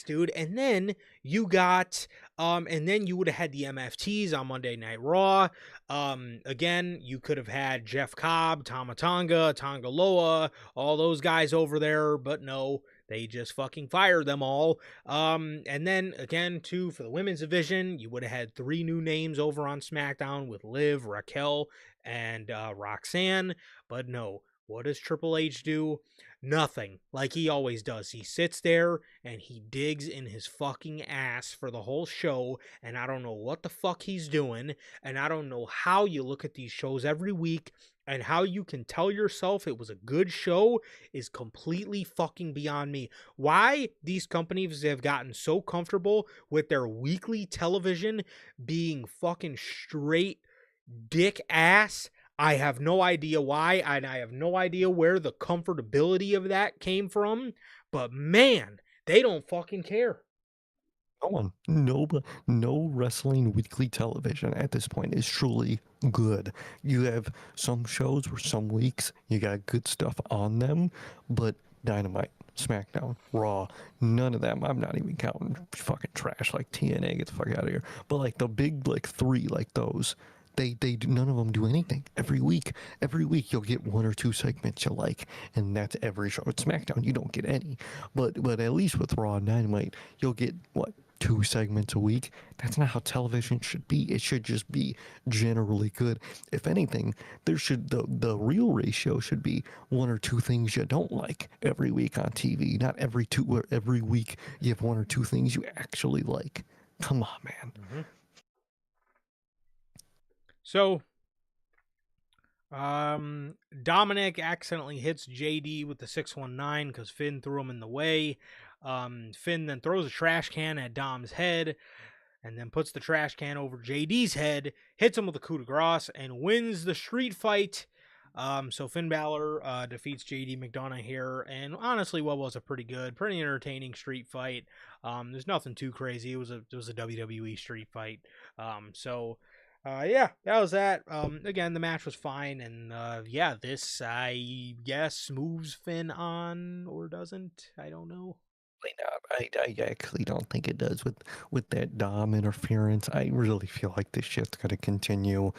dude. And then you got and then you would have had the MFTs on Monday Night Raw. Again, you could have had Jeff Cobb, Tama Tonga, Loa, all those guys over there, but no, they just fucking fired them all. And then again, too, for the women's division, you would have had 3 new names over on SmackDown with Liv, Raquel, and Roxanne. But no, what does Triple H do? Nothing, like he always does. He sits there and he digs in his fucking ass for the whole show, and I don't know what the fuck he's doing, and I don't know how you look at these shows every week and how you can tell yourself it was a good show is completely fucking beyond me. Why these companies have gotten so comfortable with their weekly television being fucking straight dick ass, I have no idea why, and I have no idea where the comfortability of that came from, but man, they don't fucking care. No wrestling weekly television at this point is truly good. You have some shows where some weeks you got good stuff on them, but Dynamite, SmackDown, Raw, none of them. I'm not even counting fucking trash like TNA. Get the fuck out of here. But like the big 3 like those. They do, none of them do anything. Every week you'll get 1 or 2 segments you like, and that's every show. At SmackDown you don't get any, but at least with Raw and Dynamite you'll get 2 segments a week. That's not how television should be. It should just be generally good. If anything, there should the real ratio should be 1 or 2 things you don't like every week on TV. Not every week you have 1 or 2 things you actually like. Come on, man. Mm-hmm. So, Dominic accidentally hits JD with the 619 because Finn threw him in the way. Finn then throws a trash can at Dom's head and then puts the trash can over JD's head, hits him with a coup de grace, and wins the street fight. So Finn Balor defeats JD McDonough here, and honestly, what was a pretty entertaining street fight. There's nothing too crazy. It was a WWE street fight. Yeah, that was that. Again, the match was fine, and yeah, this I guess moves Finn on or doesn't. I don't know. I actually don't think it does with that Dom interference. I really feel like this shit's gonna continue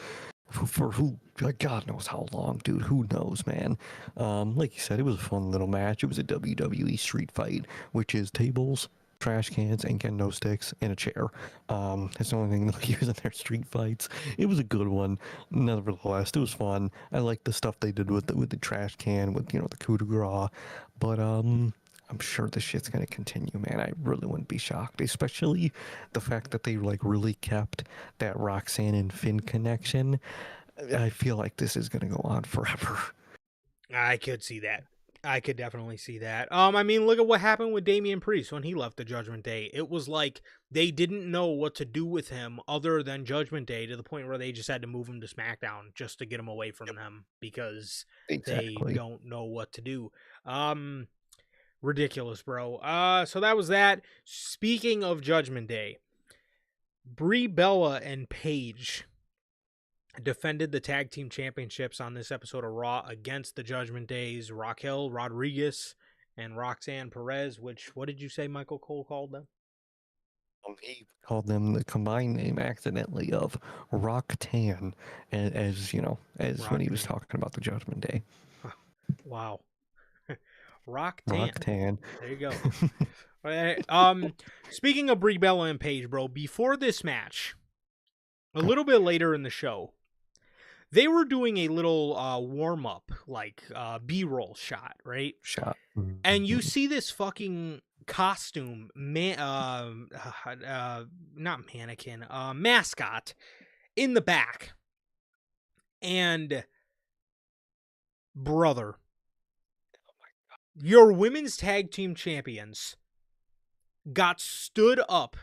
for who, like, God knows how long, dude. Who knows, man? Like you said, it was a fun little match. It was a WWE street fight, which is tables, trash cans, and kendo sticks in a chair. That's the only thing they'll use in their street fights. It was a good one, nevertheless. It was fun. I like the stuff they did with the trash can, with the coup de grace, but I'm sure this shit's gonna continue, man. I really wouldn't be shocked, especially the fact that they like really kept that Roxanne and Finn connection. I feel like this is gonna go on forever. I could see that. I could definitely see that. I mean, look at what happened with Damian Priest when he left the Judgment Day. It was like they didn't know what to do with him other than Judgment Day, to the point where they just had to move him to SmackDown just to get him away from them, because they don't know what to do. Ridiculous, bro. So that was that. Speaking of Judgment Day, Brie Bella and Paige defended the tag team championships on this episode of Raw against the Judgment Days, Raquel Rodriguez and Roxanne Perez, which, what did you say Michael Cole called them? He called them the combined name accidentally of Rock-Tan, as when he was talking about the Judgment Day. Wow. Rock-Tan. There you go. Speaking of Brie Bella and Paige, bro, before this match, a little bit later in the show, they were doing a little warm-up, like B-roll shot, right? And you see this fucking costume, not mannequin, mascot in the back. And, brother, your women's tag team champions got stood up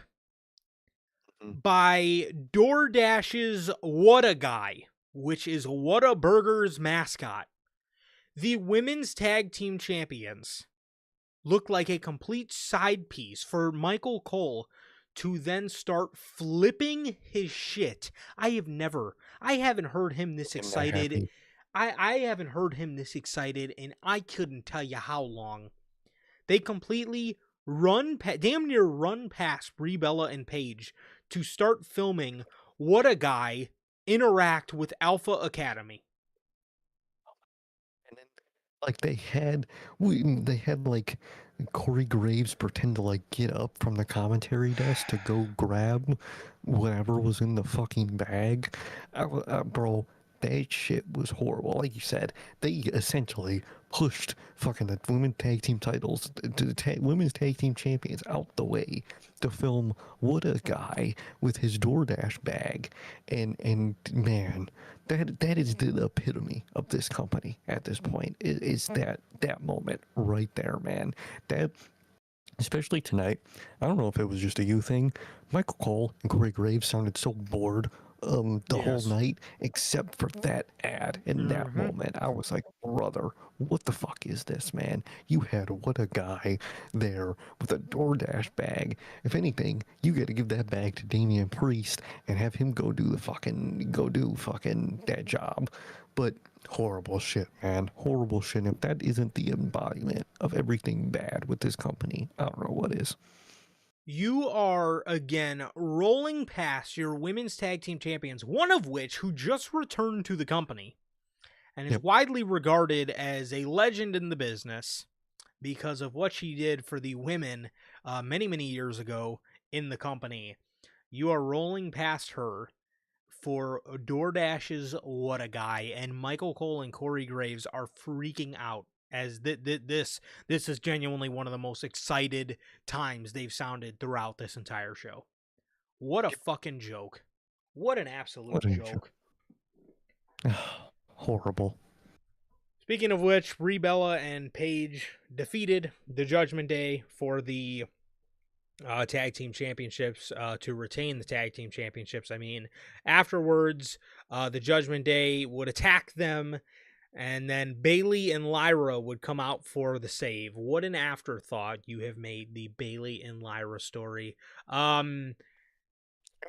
by DoorDash's What a Guy, which is Whataburger's mascot. The women's tag team champions looked like a complete side piece for Michael Cole to then start flipping his shit. I haven't heard him this excited. I haven't heard him this excited, and I couldn't tell you how long. They completely damn near run past Brie Bella and Paige to start filming What a Guy interact with Alpha Academy. And then, like, they had like Corey Graves pretend to like get up from the commentary desk to go grab whatever was in the fucking bag. Bro, that shit was horrible. Like you said, they essentially pushed fucking the women's tag team titles, the women's tag team champions out the way to film What a Guy with his DoorDash bag. And man, that is the epitome of this company at this point. Is that moment right there, man. That, especially tonight, I don't know if it was just a you thing, Michael Cole and Corey Graves sounded so bored the whole night, except for that ad in that moment. I was like, brother, what the fuck is this, man? You had What a Guy there with a DoorDash bag. If anything, you got to give that bag to Damian Priest and have him go do fucking that job. But horrible shit, man. Horrible shit. If that isn't the embodiment of everything bad with this company, I don't know what is. You are, again, rolling past your women's tag team champions, one of which who just returned to the company and is widely regarded as a legend in the business because of what she did for the women many, many years ago in the company. You are rolling past her for DoorDash's What a Guy, and Michael Cole and Corey Graves are freaking out, as this is genuinely one of the most excited times they've sounded throughout this entire show. What a fucking joke. What an absolute joke. Horrible. Speaking of which, Brie Bella and Paige defeated the Judgment Day for the tag team championships, to retain the tag team championships. I mean, afterwards, the Judgment Day would attack them And then Bailey and Lyra would come out for the save. What an afterthought you have made the Bailey and Lyra story. I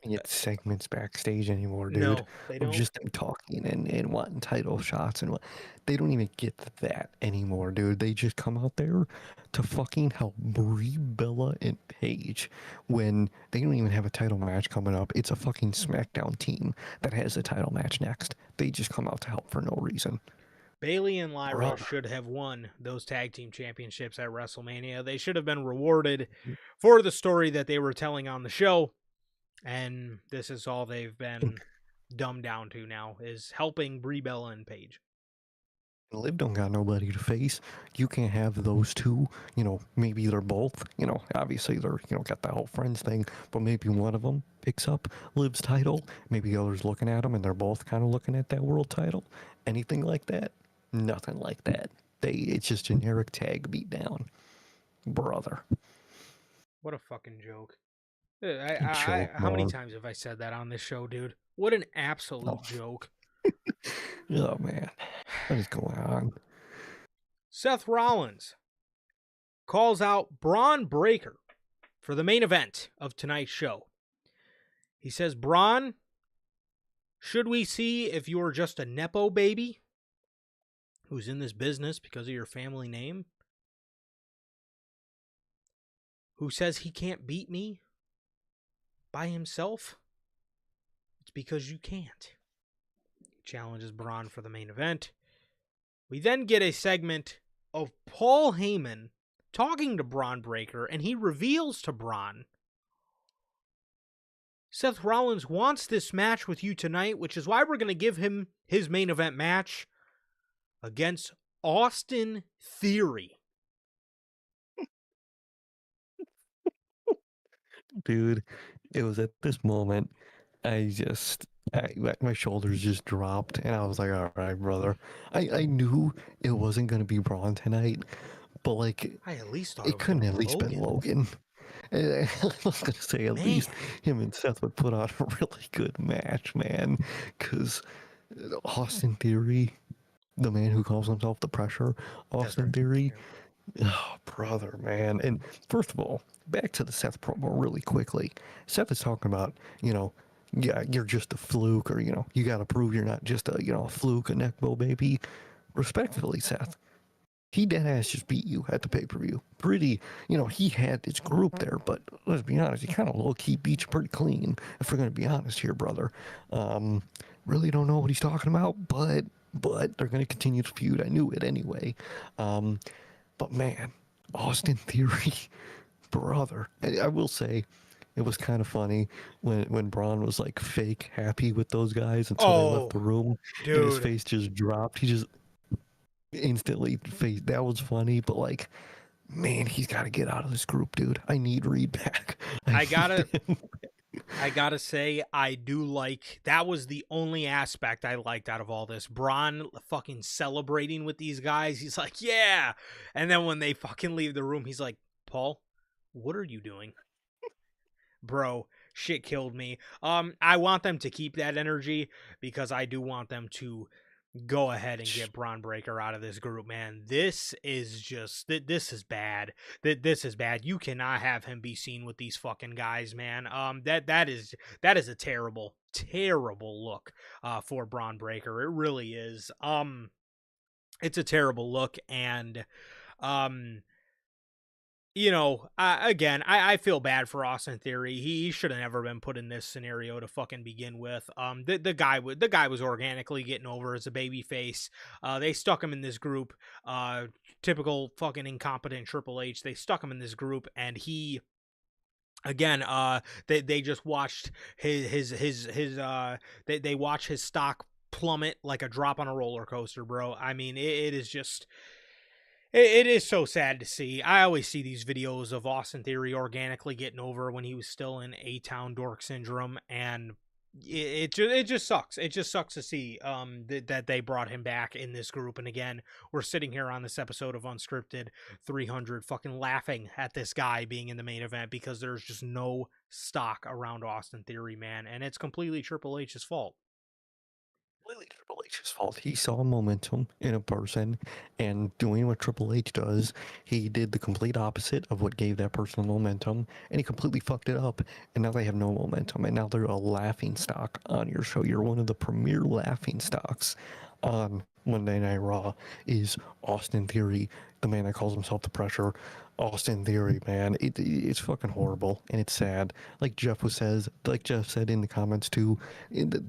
don't get segments backstage anymore, dude. No, they Of don't. just them talking and wanting title shots and what. They don't even get that anymore, dude. They just come out there to fucking help Brie, Bella, and Paige when they don't even have a title match coming up. It's a fucking SmackDown team that has a title match next. They just come out to help for no reason. Bailey and Lyra Bruh. should have won those tag team championships at WrestleMania. They should have been rewarded for the story that they were telling on the show. And this is all they've been dumbed down to now, is helping Brie, Bella, and Paige. Liv don't got nobody to face. You can't have those two, maybe they're both, obviously they're, got the whole friends thing, but maybe one of them picks up Liv's title. Maybe the other's looking at them and they're both kind of looking at that world title. Anything like that? Nothing like that. It's just generic tag beatdown. Brother. What a fucking joke. Joke, How many man. times have I said that on this show, dude? What an absolute Oh. joke. Oh, man. What is going on? Seth Rollins calls out Braun Breaker for the main event of tonight's show. He says, Braun, should we see if you're just a Nepo baby who's in this business because of your family name? Who says he can't beat me by himself? It's because you can't. He challenges Braun for the main event. We then get a segment of Paul Heyman talking to Braun Breaker, and he reveals to Braun, Seth Rollins wants this match with you tonight, which is why we're going to give him his main event match against Austin Theory. Dude, it was at this moment my shoulders just dropped and I was like, all right, brother. I knew it wasn't going to be Braun tonight, but like, I at least thought it couldn't gonna at be least been Logan. I was going to say, at least him and Seth would put on a really good match, man. Because Austin Theory, the man who calls himself the Pressure, Austin Theory, oh, brother, man. And first of all, back to the Seth promo really quickly. Seth is talking about, yeah, you're just a fluke, or, you got to prove you're not just a fluke, a neckbow baby. Respectfully, Seth, he deadass just beat you at the pay-per-view. Pretty, he had his group there, but let's be honest, he kind of low-key beat you pretty clean, if we're going to be honest here, brother. Really don't know what he's talking about, but they're going to continue to feud. I knew it anyway. But man, Austin Theory, brother. I will say, it was kind of funny when Braun was like fake happy with those guys until they left the room. Dude. And his face just dropped. He just instantly face. That was funny, but like, man, he's got to get out of this group, dude. I need Reed back. I gotta say, I do like, that was the only aspect I liked out of all this. Braun fucking celebrating with these guys. He's like, yeah. And then when they fucking leave the room, he's like, Paul, what are you doing? Bro, shit killed me. I want them to keep that energy because I do want them to go ahead and get Braun Breaker out of this group, man. This is just, this is bad. This is bad. You cannot have him be seen with these fucking guys, man. That is a terrible look for Braun Breaker. It really is. It's a terrible look, and I feel bad for Austin Theory. He should have never been put in this scenario to fucking begin with. The guy was organically getting over as a baby face. They stuck him in this group. Typical fucking incompetent Triple H. They stuck him in this group, and he, again, they just watched they watch his stock plummet like a drop on a roller coaster, bro. I mean, it is just. It is so sad to see. I always see these videos of Austin Theory organically getting over when he was still in A-Town Dork Syndrome, and it just sucks. It just sucks to see that they brought him back in this group. And again, we're sitting here on this episode of Unscripted 300 fucking laughing at this guy being in the main event because there's just no stock around Austin Theory, man, and it's completely Triple H's fault. Completely Triple H's fault. He saw momentum in a person, and doing what Triple H does, he did the complete opposite of what gave that person momentum, and he completely fucked it up. And now they have no momentum, and now they're a laughing stock on your show. You're one of the premier laughing stocks on Monday Night Raw. Is Austin Theory, the man that calls himself the Pressure. Austin Theory, man, it's fucking horrible, and it's sad. Like Jeff said in the comments too,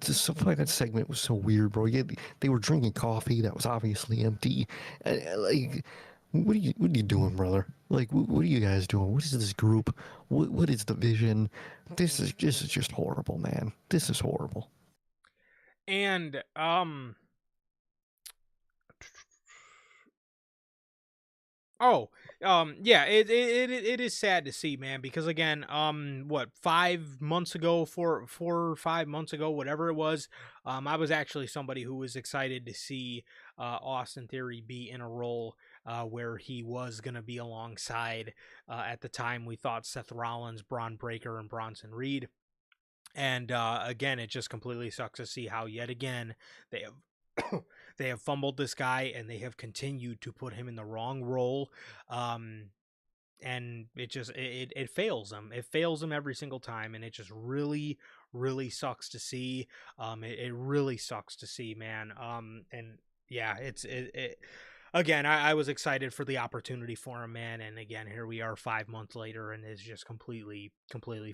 stuff like that segment was so weird, bro. They were drinking coffee that was obviously empty. Like, what are you doing, brother? Like, what are you guys doing? What is this group? What is the vision? This is just horrible, man. This is horrible. And yeah, it is sad to see, man, because again, what, 5 months ago, 4 or 5 months ago, whatever it was, I was actually somebody who was excited to see Austin Theory be in a role where he was going to be alongside, at the time we thought, Seth Rollins, Braun Breaker, and Bronson Reed. And again, it just completely sucks to see how yet again they have they have fumbled this guy, and they have continued to put him in the wrong role. And it just it fails them. It fails them every single time, and it just really sucks to see. It really sucks to see, man. And yeah, it again, I was excited for the opportunity for him, man, and again, here we are 5 months later, and it's just completely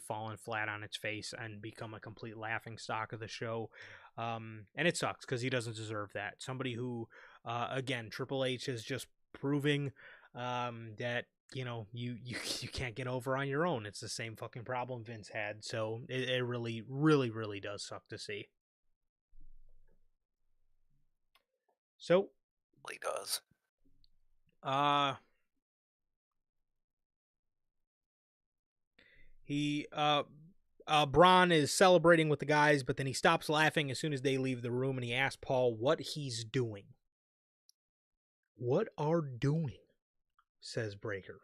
fallen flat on its face and become a complete laughing stock of the show. And it sucks because he doesn't deserve that. Somebody who, again, Triple H is just proving that, you know, you can't get over on your own. It's the same fucking problem Vince had. So it really does suck to see. So He does. Braun is celebrating with the guys, but then he stops laughing as soon as they leave the room, and he asks Paul what he's doing. What are doing? Says Breaker.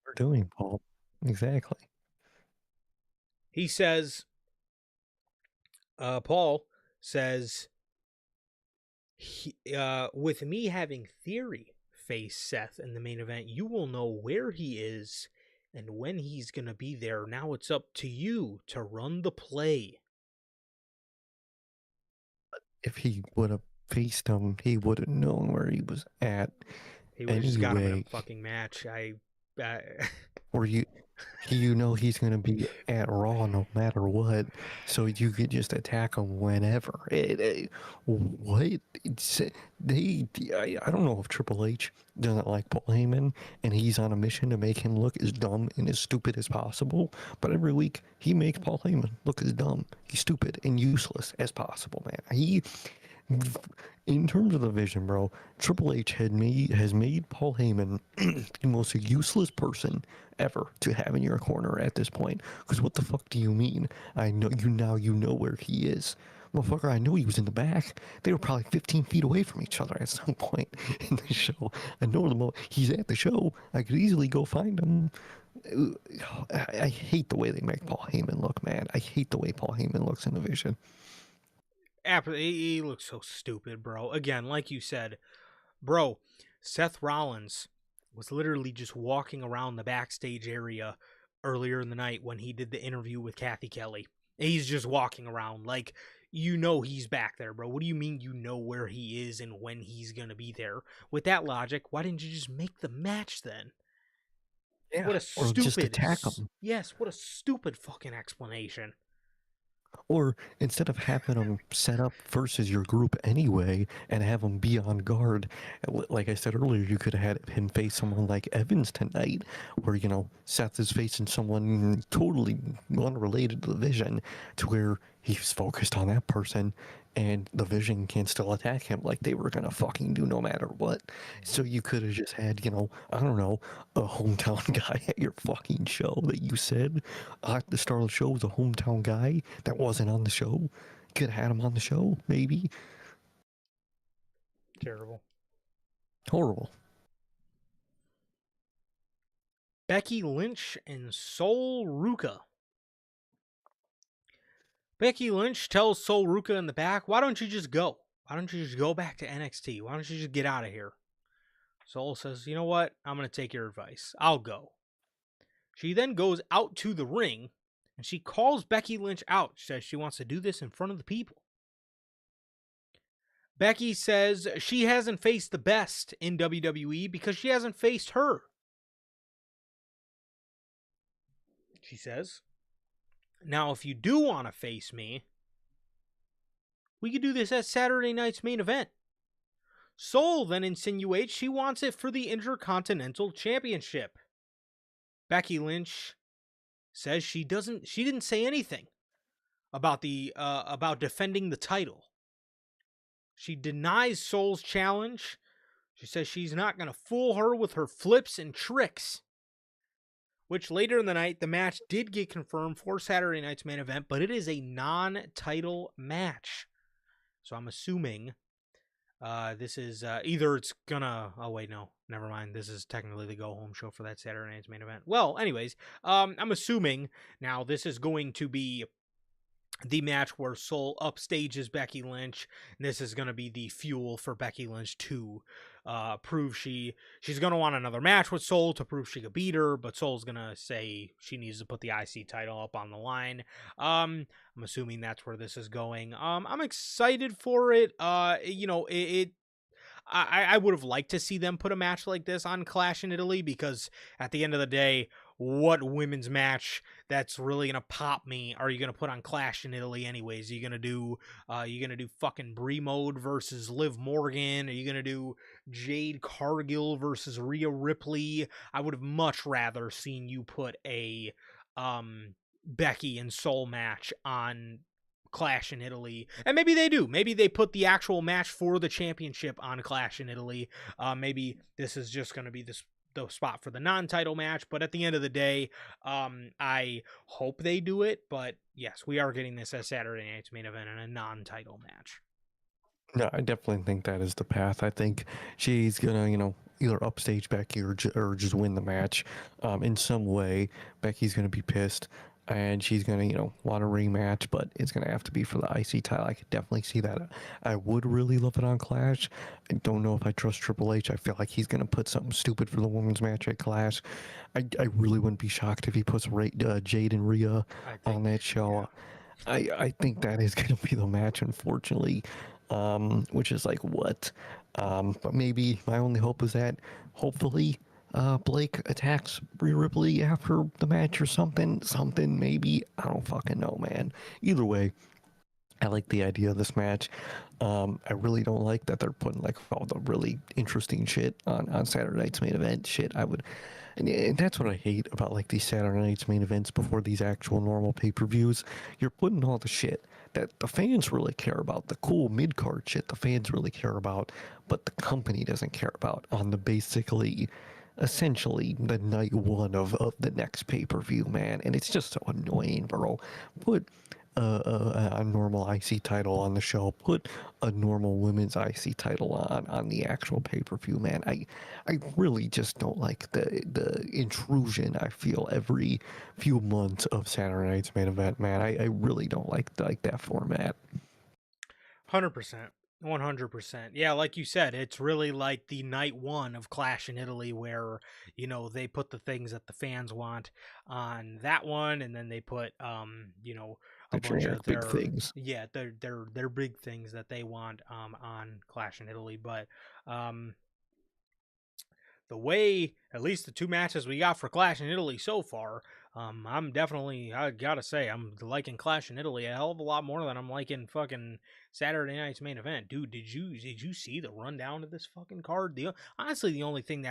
We're doing, Paul. Exactly. He says, Paul says, with me having Theory face Seth in the main event, you will know where he is and when he's going to be there. Now it's up to you to run the play. If he would have faced him, he would have known where he was at. He would have just got him in a fucking match. Or you know he's gonna be at Raw no matter what, so you could just attack him whenever. What? I don't know if Triple H doesn't like Paul Heyman and he's on a mission to make him look as dumb and as stupid as possible. But every week he makes Paul Heyman look as dumb, stupid, and useless as possible. Man, in terms of the vision, bro, Triple H has made Paul Heyman the most useless person ever to have in your corner at this point. Because what the fuck do you mean? I know you now. You know where he is, motherfucker. I know he was in the back. They were probably 15 feet away from each other at some point in the show. I know he's at the show. I could easily go find him. I hate the way they make Paul Heyman look, man. I hate the way Paul Heyman looks in the vision. He looks so stupid, bro. Again, like you said, bro, Seth Rollins was literally just walking around the backstage area earlier in the night when he did the interview with Kathy Kelly. He's just walking around like, you know, he's back there, bro. What do you mean you know where he is and when he's going to be there? With that logic, why didn't you just make the match then? Yeah, what a stupid, or just attack him. Yes, what a stupid fucking explanation. Or instead of having them set up versus your group anyway and have them be on guard, like I said earlier, you could have had him face someone like Evans tonight, where, you know, Seth is facing someone totally unrelated to the Vision, to where he's focused on that person and the Vision can still attack him like they were gonna fucking do no matter what. So you could have just had, you know, I don't know, a hometown guy at your fucking show that you said at the start of the show was a hometown guy that wasn't on the show. You could have had him on the show, maybe. Terrible. Horrible. Becky Lynch and Sol Ruka. Becky Lynch tells Sol Ruka in the back, why don't you just go? Why don't you just go back to NXT? Why don't you just get out of here? Soul says, you know what? I'm going to take your advice. I'll go. She then goes out to the ring and she calls Becky Lynch out. She says she wants to do this in front of the people. Becky says she hasn't faced the best in WWE because she hasn't faced her. She says, now if you do want to face me, we could do this at Saturday night's main event. Soul then insinuates she wants it for the Intercontinental Championship. Becky Lynch says she didn't say anything about about defending the title. She denies Soul's challenge. She says she's not going to fool her with her flips and tricks. Which later in the night, the match did get confirmed for Saturday night's main event, but it is a non-title match. So I'm assuming this is either it's gonna... Oh, wait, no. Never mind. This is technically the go-home show for that Saturday night's main event. Well, anyways, I'm assuming now this is going to be the match where Soul upstages Becky Lynch. And this is going to be the fuel for Becky Lynch to prove she's going to want another match with Soul to prove she could beat her, but Soul's going to say she needs to put the IC title up on the line. I'm assuming that's where this is going. I'm excited for it. I would have liked to see them put a match like this on Clash in Italy, because at the end of the day, what women's match that's really gonna pop me are you gonna put on Clash in Italy anyways? Are you gonna do fucking Brie Mode versus Liv Morgan? Are you gonna do Jade Cargill versus Rhea Ripley? I would have much rather seen you put a Becky and Soul match on Clash in Italy. And maybe they do. Maybe they put the actual match for the championship on Clash in Italy. Maybe this is just going to be the spot for the non-title match. But at the end of the day, I hope they do it. But yes, we are getting this as Saturday night's main event in a non-title match. No, I definitely think that is the path. I think she's gonna, either upstage Becky or just win the match in some way. Becky's gonna be pissed, and she's gonna, want a rematch, but it's gonna have to be for the IC title. I could definitely see that. I would really love it on Clash. I don't know if I trust Triple H. I feel like he's gonna put something stupid for the women's match at Clash. I really wouldn't be shocked if he puts Jade and Rhea on that show. Yeah. I think that is gonna be the match, unfortunately. Which is like what? But maybe my only hope is that hopefully Blake attacks Rhea Ripley after the match or something. Something maybe. I don't fucking know, man. Either way, I like the idea of this match. I really don't like that they're putting like all the really interesting shit on Saturday night's main event. And that's what I hate about like these Saturday night's main events before these actual normal pay-per-views. You're putting all the shit that the fans really care about, the cool mid-card shit the fans really care about, but the company doesn't care about on the essentially the night one of the next pay-per-view, man. And it's just so annoying, bro. Put a normal IC title on the show. Put a normal women's IC title on the actual pay-per-view, man. I really just don't like the intrusion I feel every few months of Saturday night's main event, man. I really don't like that format. 100%. 100%. Yeah, like you said, it's really like the night one of Clash in Italy where, they put the things that the fans want on that one, and then they put a bunch of their big things. Yeah, their big things that they want on Clash in Italy. But the way, at least the two matches we got for Clash in Italy so far, I gotta say, I'm liking Clash in Italy a hell of a lot more than I'm liking fucking Saturday night's main event. Dude, did you see the rundown of this fucking card? Honestly, the only thing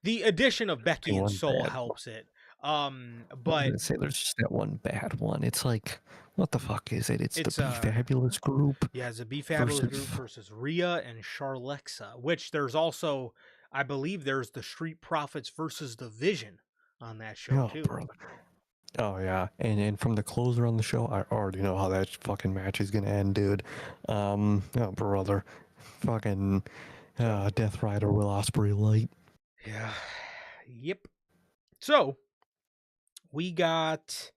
the addition of Becky and Soul helps it. But say there's just that one bad one. It's like, what the fuck is it? It's the Be Fabulous group. Yeah, it's a Be Fabulous group versus Rhea and Charlexa, which there's also, I believe there's the Street Profits versus the Vision on that show too. Brother. Oh yeah, and from the closer on the show, I already know how that fucking match is gonna end, dude. Oh brother, fucking Death Rider Will Ospreay light. Yeah, yep. So we got,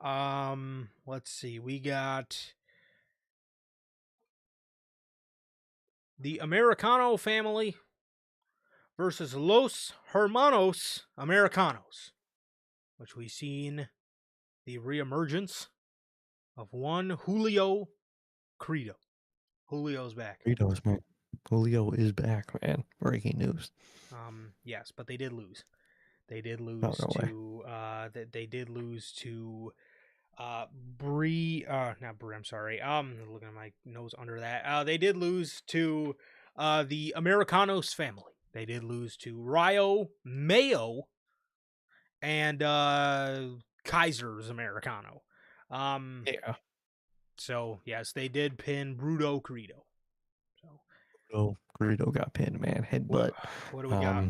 let's see, we got the Americano family versus Los Hermanos Americanos, which we've seen the reemergence of one Julio Credo. Julio's back. Doritos, man. Julio is back, man. Breaking news. Yes, but they did lose. They did lose Oh, no way. to they did lose to Bree not Bree, I'm sorry. Looking at my nose under that. They did lose to the Americanos family. They did lose to Rio Mayo and Kaiser's Americano. Yeah. So yes, they did pin Bruto Credo. So Oh, Greedo got pinned, man. Headbutt. what do we got?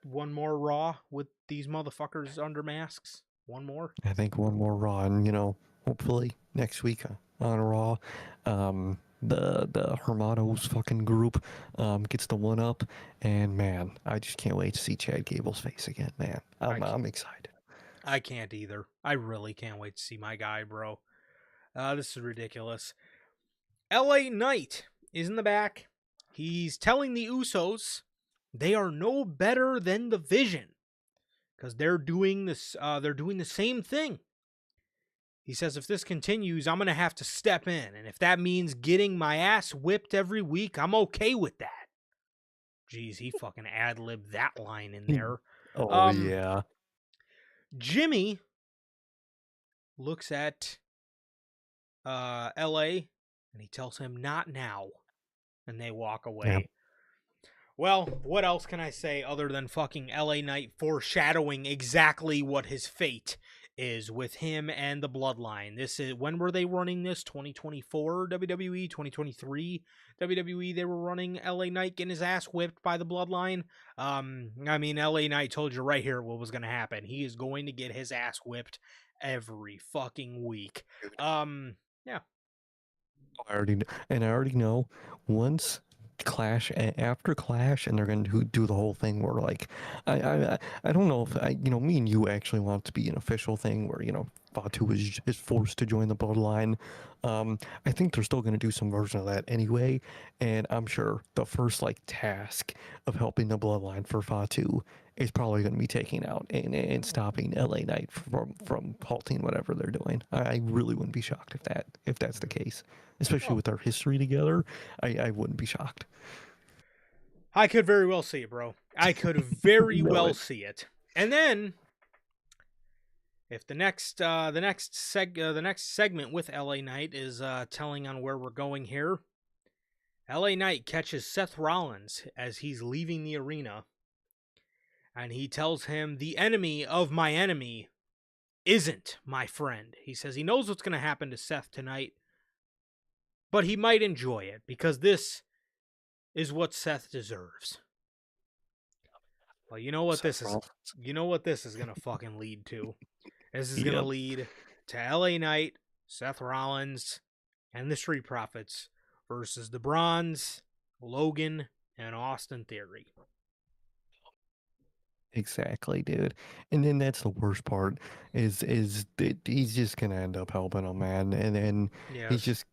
One more Raw with these motherfuckers under masks? One more? I think one more Raw, and hopefully next week on Raw, the Hermanos fucking group gets the one up, and man, I just can't wait to see Chad Gable's face again, man. I'm excited. I can't either. I really can't wait to see my guy, bro. This is ridiculous. LA Knight is in the back. He's telling the Usos they are no better than the Vision because they're doing this. They're doing the same thing. He says if this continues, I'm gonna have to step in, and if that means getting my ass whipped every week, I'm okay with that. Jeez, he fucking ad-libbed that line in there. Oh yeah. Jimmy looks at LA and he tells him not now, and they walk away. Yeah. Well, what else can I say other than fucking LA Knight foreshadowing exactly what his fate is with him and the Bloodline? This is, when were they running this? 2024 WWE, 2023 WWE. They were running LA Knight getting his ass whipped by the Bloodline. I mean, LA Knight told you right here what was going to happen. He is going to get his ass whipped every fucking week. Yeah. I already know once Clash after Clash, and they're going to do the whole thing where like I don't know if me and you actually want it to be an official thing where Fatu is forced to join the Bloodline. I think they're still going to do some version of that anyway, and I'm sure the first like task of helping the Bloodline for Fatu is probably going to be taking out and stopping LA Knight from halting whatever they're doing. I really wouldn't be shocked if that's the case, especially with our history together. I wouldn't be shocked. I could very well see it, bro. I could very well see it. And then, if the next segment with LA Knight is telling on where we're going here, LA Knight catches Seth Rollins as he's leaving the arena, and he tells him the enemy of my enemy isn't my friend. He says he knows what's going to happen to Seth tonight, but he might enjoy it because this is what Seth deserves. Well, you know what this is. You know what this is going to fucking lead to. This is going to lead to LA Knight, Seth Rollins, and the Street Profits versus the Bronze, Logan, and Austin Theory. Exactly, dude. And then that's the worst part is that he's just gonna end up helping him, man. And then he's just,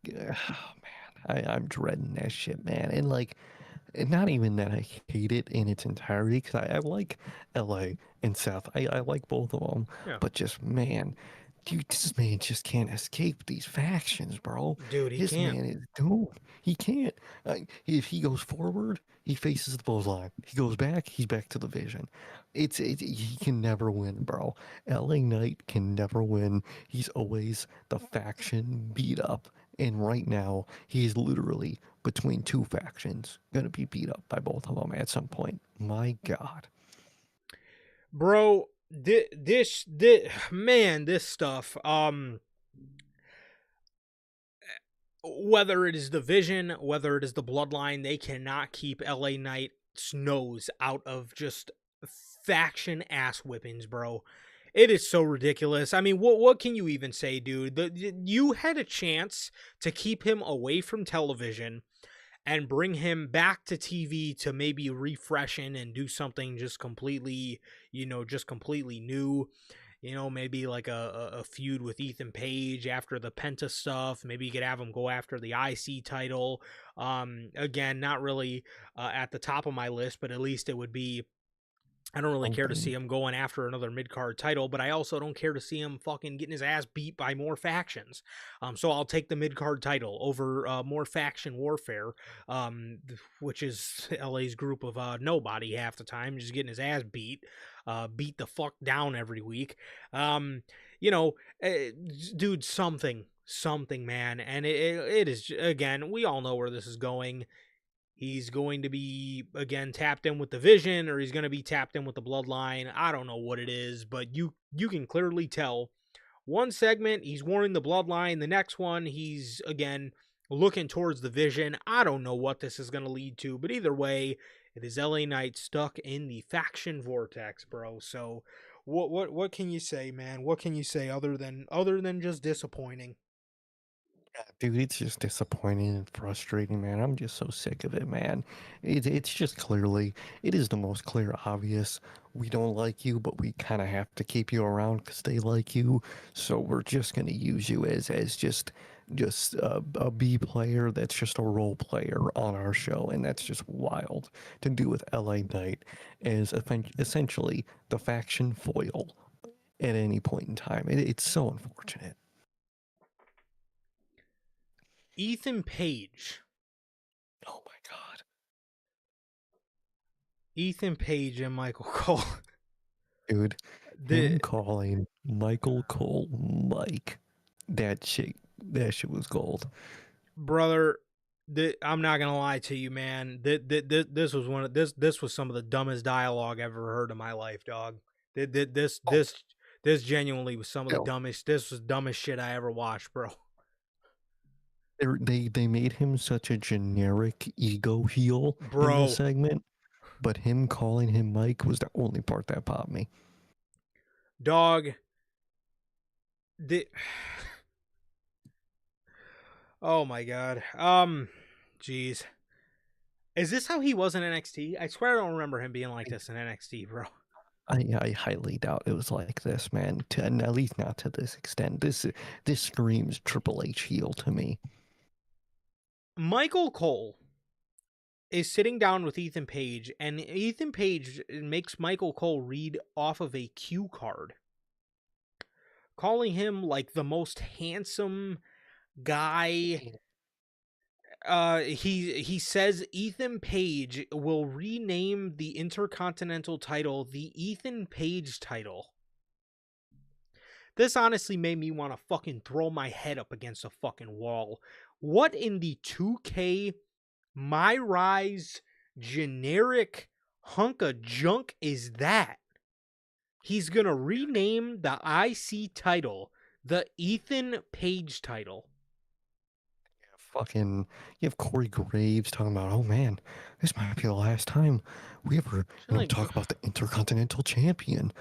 I'm dreading that shit, man. And like, not even that I hate it in its entirety, because I like LA and Seth. I like both of them, but just man, dude, this man just can't escape these factions, bro. Dude, he can't. Man is dude. He can't. If he goes forward, he faces the bullseye. He goes back, he's back to the Vision. He can never win, bro. LA Knight can never win. He's always the faction beat up. And right now, he's literally between two factions, gonna be beat up by both of them at some point. My God, bro, this stuff. Whether it is the Vision, whether it is the Bloodline, they cannot keep LA Knight's nose out of just faction ass whippings, bro. It is so ridiculous. I mean, what can you even say, dude? You had a chance to keep him away from television and bring him back to TV to maybe refreshen and do something just completely, completely new. You know, maybe like a feud with Ethan Page after the Penta stuff. Maybe you could have him go after the IC title. Again, not really at the top of my list, but at least it would be. I don't really care to see him going after another mid-card title, but I also don't care to see him fucking getting his ass beat by more factions. So I'll take the mid-card title over more faction warfare, which is LA's group of nobody half the time, just getting his ass beat the fuck down every week. You know, dude, something, man. And it is, again, we all know where this is going. He's going to be, again, tapped in with the Vision, or he's going to be tapped in with the Bloodline. I don't know what it is, but you can clearly tell. One segment, he's warning the Bloodline. The next one, he's, again, looking towards the Vision. I don't know what this is going to lead to, but either way, it is LA Knight stuck in the faction vortex, bro. So what can you say, man? What can you say other than just disappointing? Dude, it's just disappointing and frustrating, man. I'm just so sick of it, man. It's just clearly, it is the most clear, obvious. We don't like you, but we kind of have to keep you around because they like you. So we're just gonna use you as just a B player that's just a role player on our show, and that's just wild to do with LA Knight as essentially the faction foil at any point in time. It's so unfortunate. Ethan Page. Oh my God. Ethan Page and Michael Cole. Dude, him calling Michael Cole Mike, that shit was gold. Brother, I'm not gonna lie to you, man. This was some of the dumbest dialogue I've ever heard in my life, dog. This genuinely was some of the dumbest. This was dumbest shit I ever watched, bro. They made him such a generic ego heel in Bro. this segment, but him calling him Mike was the only part that popped me. Dog. Oh my God. Jeez. Is this how he was in NXT? I swear I don't remember him being like this in NXT, bro. I highly doubt it was like this, man. And at least not to this extent. This screams Triple H heel to me. Michael Cole is sitting down with Ethan Page, and Ethan Page makes Michael Cole read off of a cue card, calling him like the most handsome guy. He says Ethan Page will rename the Intercontinental title the Ethan Page title. This honestly made me want to fucking throw my head up against a fucking wall. What in the 2K My Rise generic hunk of junk is that? He's gonna rename the IC title the Ethan Page title. You have Corey Graves talking about, oh man, this might be the last time we ever talk about the Intercontinental Champion.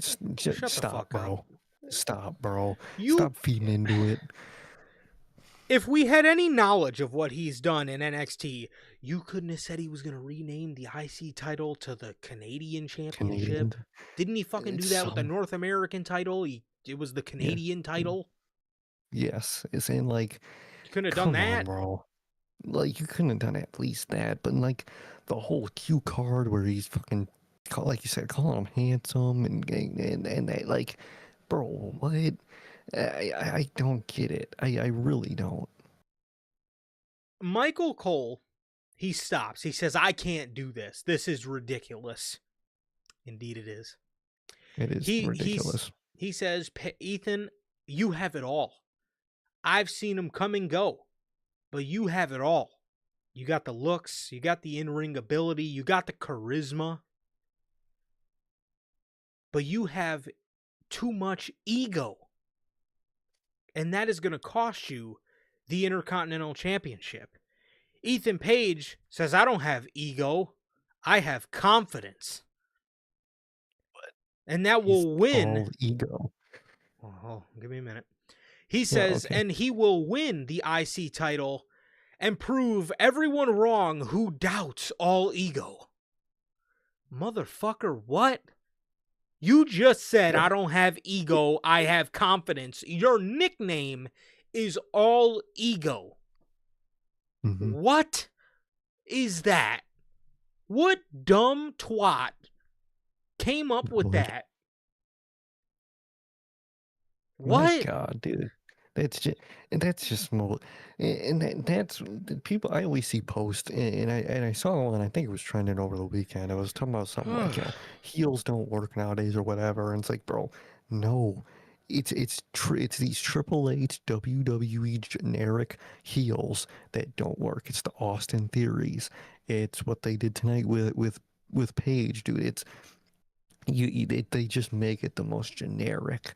Stop, bro. Stop, bro. Stop feeding into it. If we had any knowledge of what he's done in NXT, you couldn't have said he was going to rename the IC title to the Canadian Championship. Didn't he fucking do that with the North American title? It was the Canadian title. Yes, it's in like. You couldn't have done that, on, bro. Like you couldn't have done at least that, but like the whole cue card where he's fucking, like you said, calling him handsome and that, like, bro, what? I don't get it. I really don't. Michael Cole, he stops. He says, I can't do this. This is ridiculous. Indeed it is. It is ridiculous. He says, Ethan, you have it all. I've seen him come and go, but you have it all. You got the looks, you got the in-ring ability, you got the charisma, but you have too much ego. And that is going to cost you the Intercontinental Championship. Ethan Page says, I don't have ego. I have confidence. And that will win. All ego. Oh, give me a minute. He says, and he will win the IC title and prove everyone wrong who doubts all ego. Motherfucker, what? You just said, Yeah. I don't have ego, I have confidence. Your nickname is All Ego. Mhm. What is that? What dumb twat came up with What? that? My What? God, dude. That's just more, that's the people I always see post, and I saw one. I think it was trending over the weekend. I was talking about something like, heels don't work nowadays or whatever, and it's like, bro, no, it's these Triple H WWE generic heels that don't work. It's the Austin Theories. It's what they did tonight with Paige, dude. It's they just make it the most generic.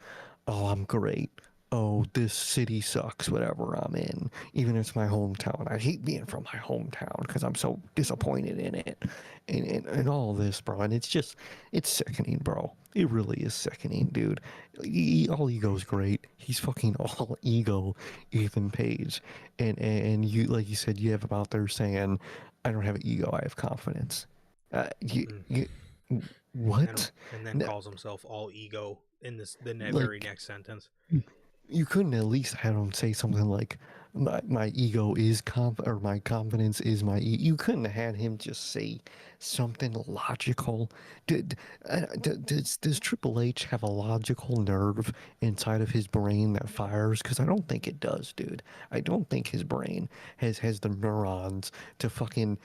Oh, I'm great. Oh, this city sucks, whatever I'm in. Even if it's my hometown. I hate being from my hometown because I'm so disappointed in it. And all this, bro. And it's sickening, bro. It really is sickening, dude. All ego's great. He's fucking all ego, Ethan Page. And you, like you said, you have him out there saying, I don't have ego, I have confidence. You, what? And then calls himself All Ego in the very Like, next sentence. you couldn't at least have him say something like, my ego is or my confidence is my you couldn't have had him just say something logical. Does Triple H have a logical nerve inside of his brain that fires? Because I don't think it does, dude. I don't think his brain has the neurons to fucking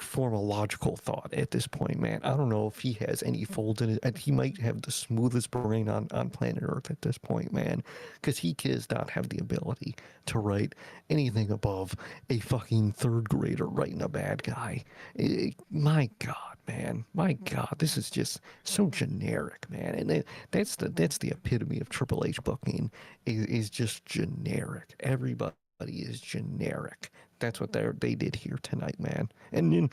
form a logical thought at this point, man. I don't know if he has any folds in it. And he might have the smoothest brain on planet Earth at this point, man, because he does not have the ability to write anything above a fucking third grader writing a bad guy. My God, man, my God, this is just so generic, man. And that's the epitome of Triple H booking is just generic. Everybody is generic. That's what they did here tonight, man. And then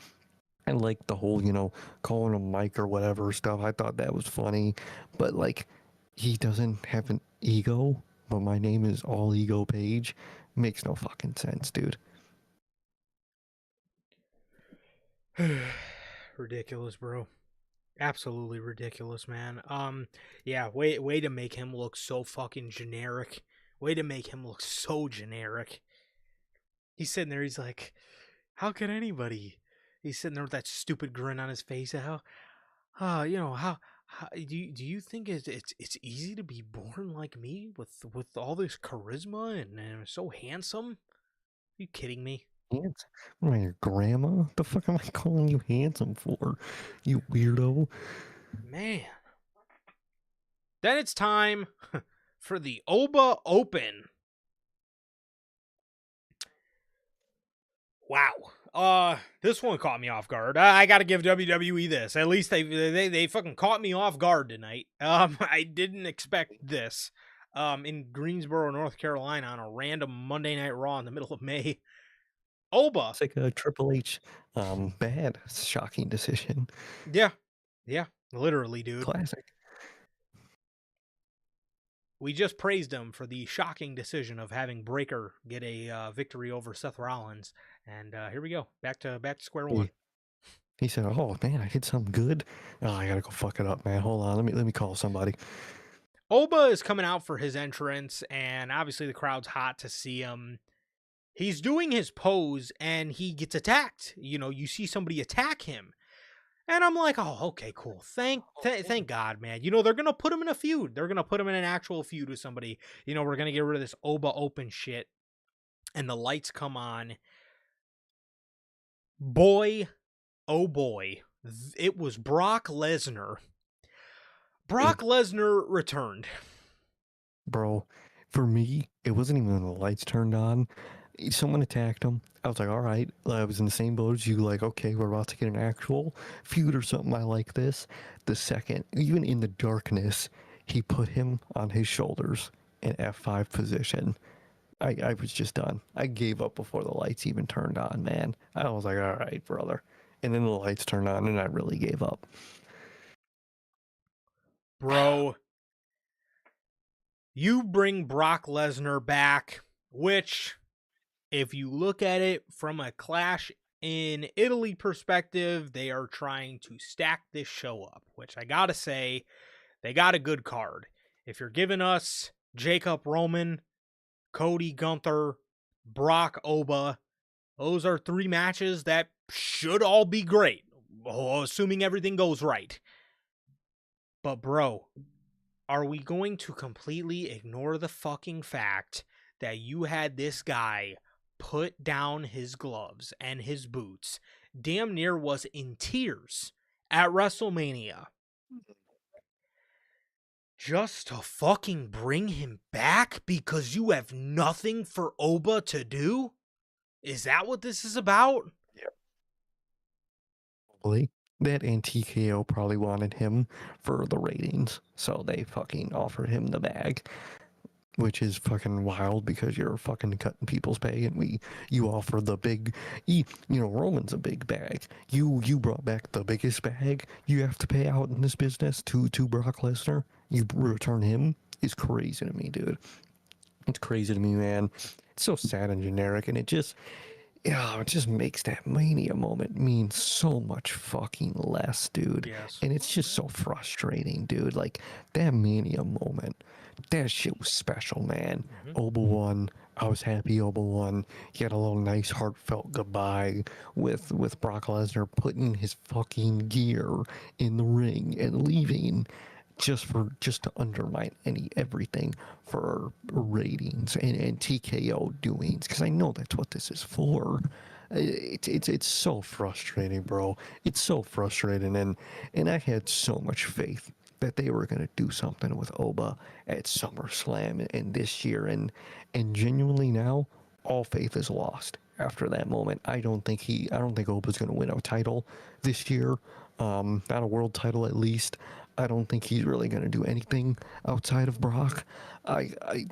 I like the whole, calling him Mike or whatever stuff. I thought that was funny, but like, he doesn't have an ego, but my name is All Ego Page. Makes no fucking sense, dude. Ridiculous, bro. Absolutely ridiculous, man. Yeah, way to make him look so fucking generic. Way to make him look so generic. He's sitting there, he's like, how can anybody? He's sitting there with that stupid grin on his face. How do you think it's easy to be born like me with all this charisma and so handsome? Are you kidding me? Handsome? What am I, your grandma? The fuck am I calling you handsome for? You weirdo. Man. Then it's time for the Oba Open. Wow. This one caught me off guard. I got to give WWE this. At least they fucking caught me off guard tonight. I didn't expect this. In Greensboro, North Carolina, on a random Monday Night Raw in the middle of May. Oba. It's like a Triple H, bad, shocking decision. Yeah, literally, dude. Classic. We just praised him for the shocking decision of having Breaker get a victory over Seth Rollins, and here we go, back to square one. He said, "Oh man, I did something good. Oh, I gotta go fuck it up, man. Hold on, let me call somebody." Oba is coming out for his entrance, and obviously the crowd's hot to see him. He's doing his pose, and he gets attacked. You see somebody attack him. And I'm like, oh, okay, cool. Thank God, man. They're going to put him in a feud. They're going to put him in an actual feud with somebody. We're going to get rid of this Oba Open shit. And the lights come on. Boy, oh boy. It was Brock Lesnar. Brock Lesnar returned. Bro, for me, it wasn't even when the lights turned on. Someone attacked him. I was like, all right. I was in the same boat as you, like, okay, we're about to get an actual feud or something. I like this. The second, even in the darkness, he put him on his shoulders in F5 position. I was just done. I gave up before the lights even turned on, man. I was like, all right, brother. And then the lights turned on, and I really gave up. Bro, you bring Brock Lesnar back, which, if you look at it from a Clash in Italy perspective, they are trying to stack this show up, which I gotta say, They got a good card. If you're giving us Jacob Roman, Cody Gunther, Brock Oba, those are 3 matches that should all be great, assuming everything goes right. But bro, are we going to completely ignore the fucking fact that you had this guy put down his gloves and his boots, damn near was in tears at WrestleMania, just to fucking bring him back because you have nothing for Oba to do? Is that what this is about? Probably. That and TKO probably wanted him for the ratings, so they fucking offered him the bag, which is fucking wild because you're fucking cutting people's pay, and you offer the big, Roman's a big bag. You brought back the biggest bag you have to pay out in this business to Brock Lesnar. You return him is crazy to me, dude. It's crazy to me, man. It's so sad and generic, and it just makes that Mania moment mean so much fucking less, dude. Yes. And it's just so frustrating, dude. Like, that Mania moment, that shit was special, man. Oba won. I was happy Oba won. He had a little nice heartfelt goodbye with Brock Lesnar putting his fucking gear in the ring and leaving just to undermine everything for ratings and TKO doings, because I know that's what this is for. It's so frustrating, bro. It's so frustrating, and I had so much faith that they were gonna do something with Oba at SummerSlam and this year, and genuinely now all faith is lost after that moment. I don't think Oba's gonna win a title this year, not a world title at least. I don't think he's really going to do anything outside of Brock.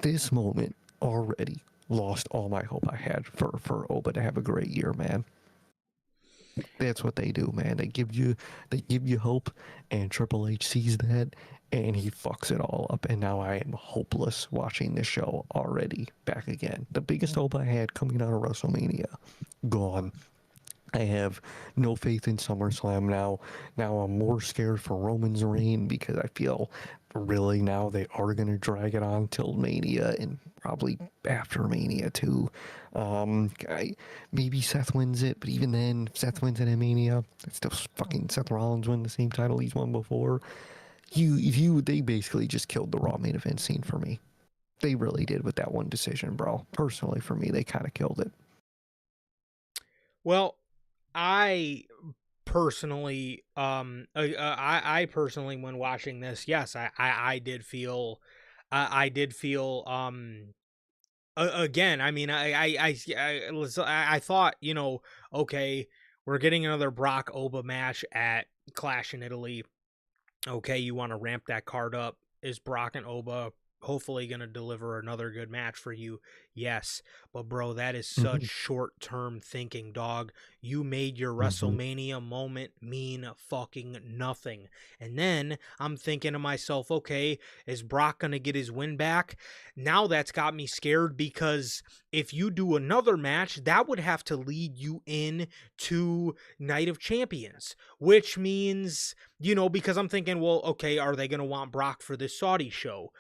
This moment already lost all my hope I had for Oba to have a great year, man. That's what they do, man. They give you hope, and Triple H sees that, and he fucks it all up. And now I am hopeless watching this show already. Back again. The biggest hope I had coming out of WrestleMania, gone. I have no faith in SummerSlam now. Now I'm more scared for Roman's reign because I feel really now they are going to drag it on till Mania and probably after Mania too. Maybe Seth wins it, but even then, if Seth wins it at Mania, it's still fucking Seth Rollins win the same title he's won before. They basically just killed the Raw main event scene for me. They really did with that one decision, bro. Personally, for me, they kind of killed it. Well, I personally, I personally, when watching this, yes, I did feel, again, I mean, I thought, okay, we're getting another Brock Oba match at Clash in Italy. Okay, you want to ramp that card up. Is Brock and Oba hopefully going to deliver another good match for you? Yes. But bro, that is such short-term thinking, dog. You made your WrestleMania moment mean fucking nothing. And then I'm thinking to myself, okay, is Brock going to get his win back? Now that's got me scared, because if you do another match, that would have to lead you in to Night of Champions, which means, because I'm thinking, well, okay, are they going to want Brock for this Saudi show?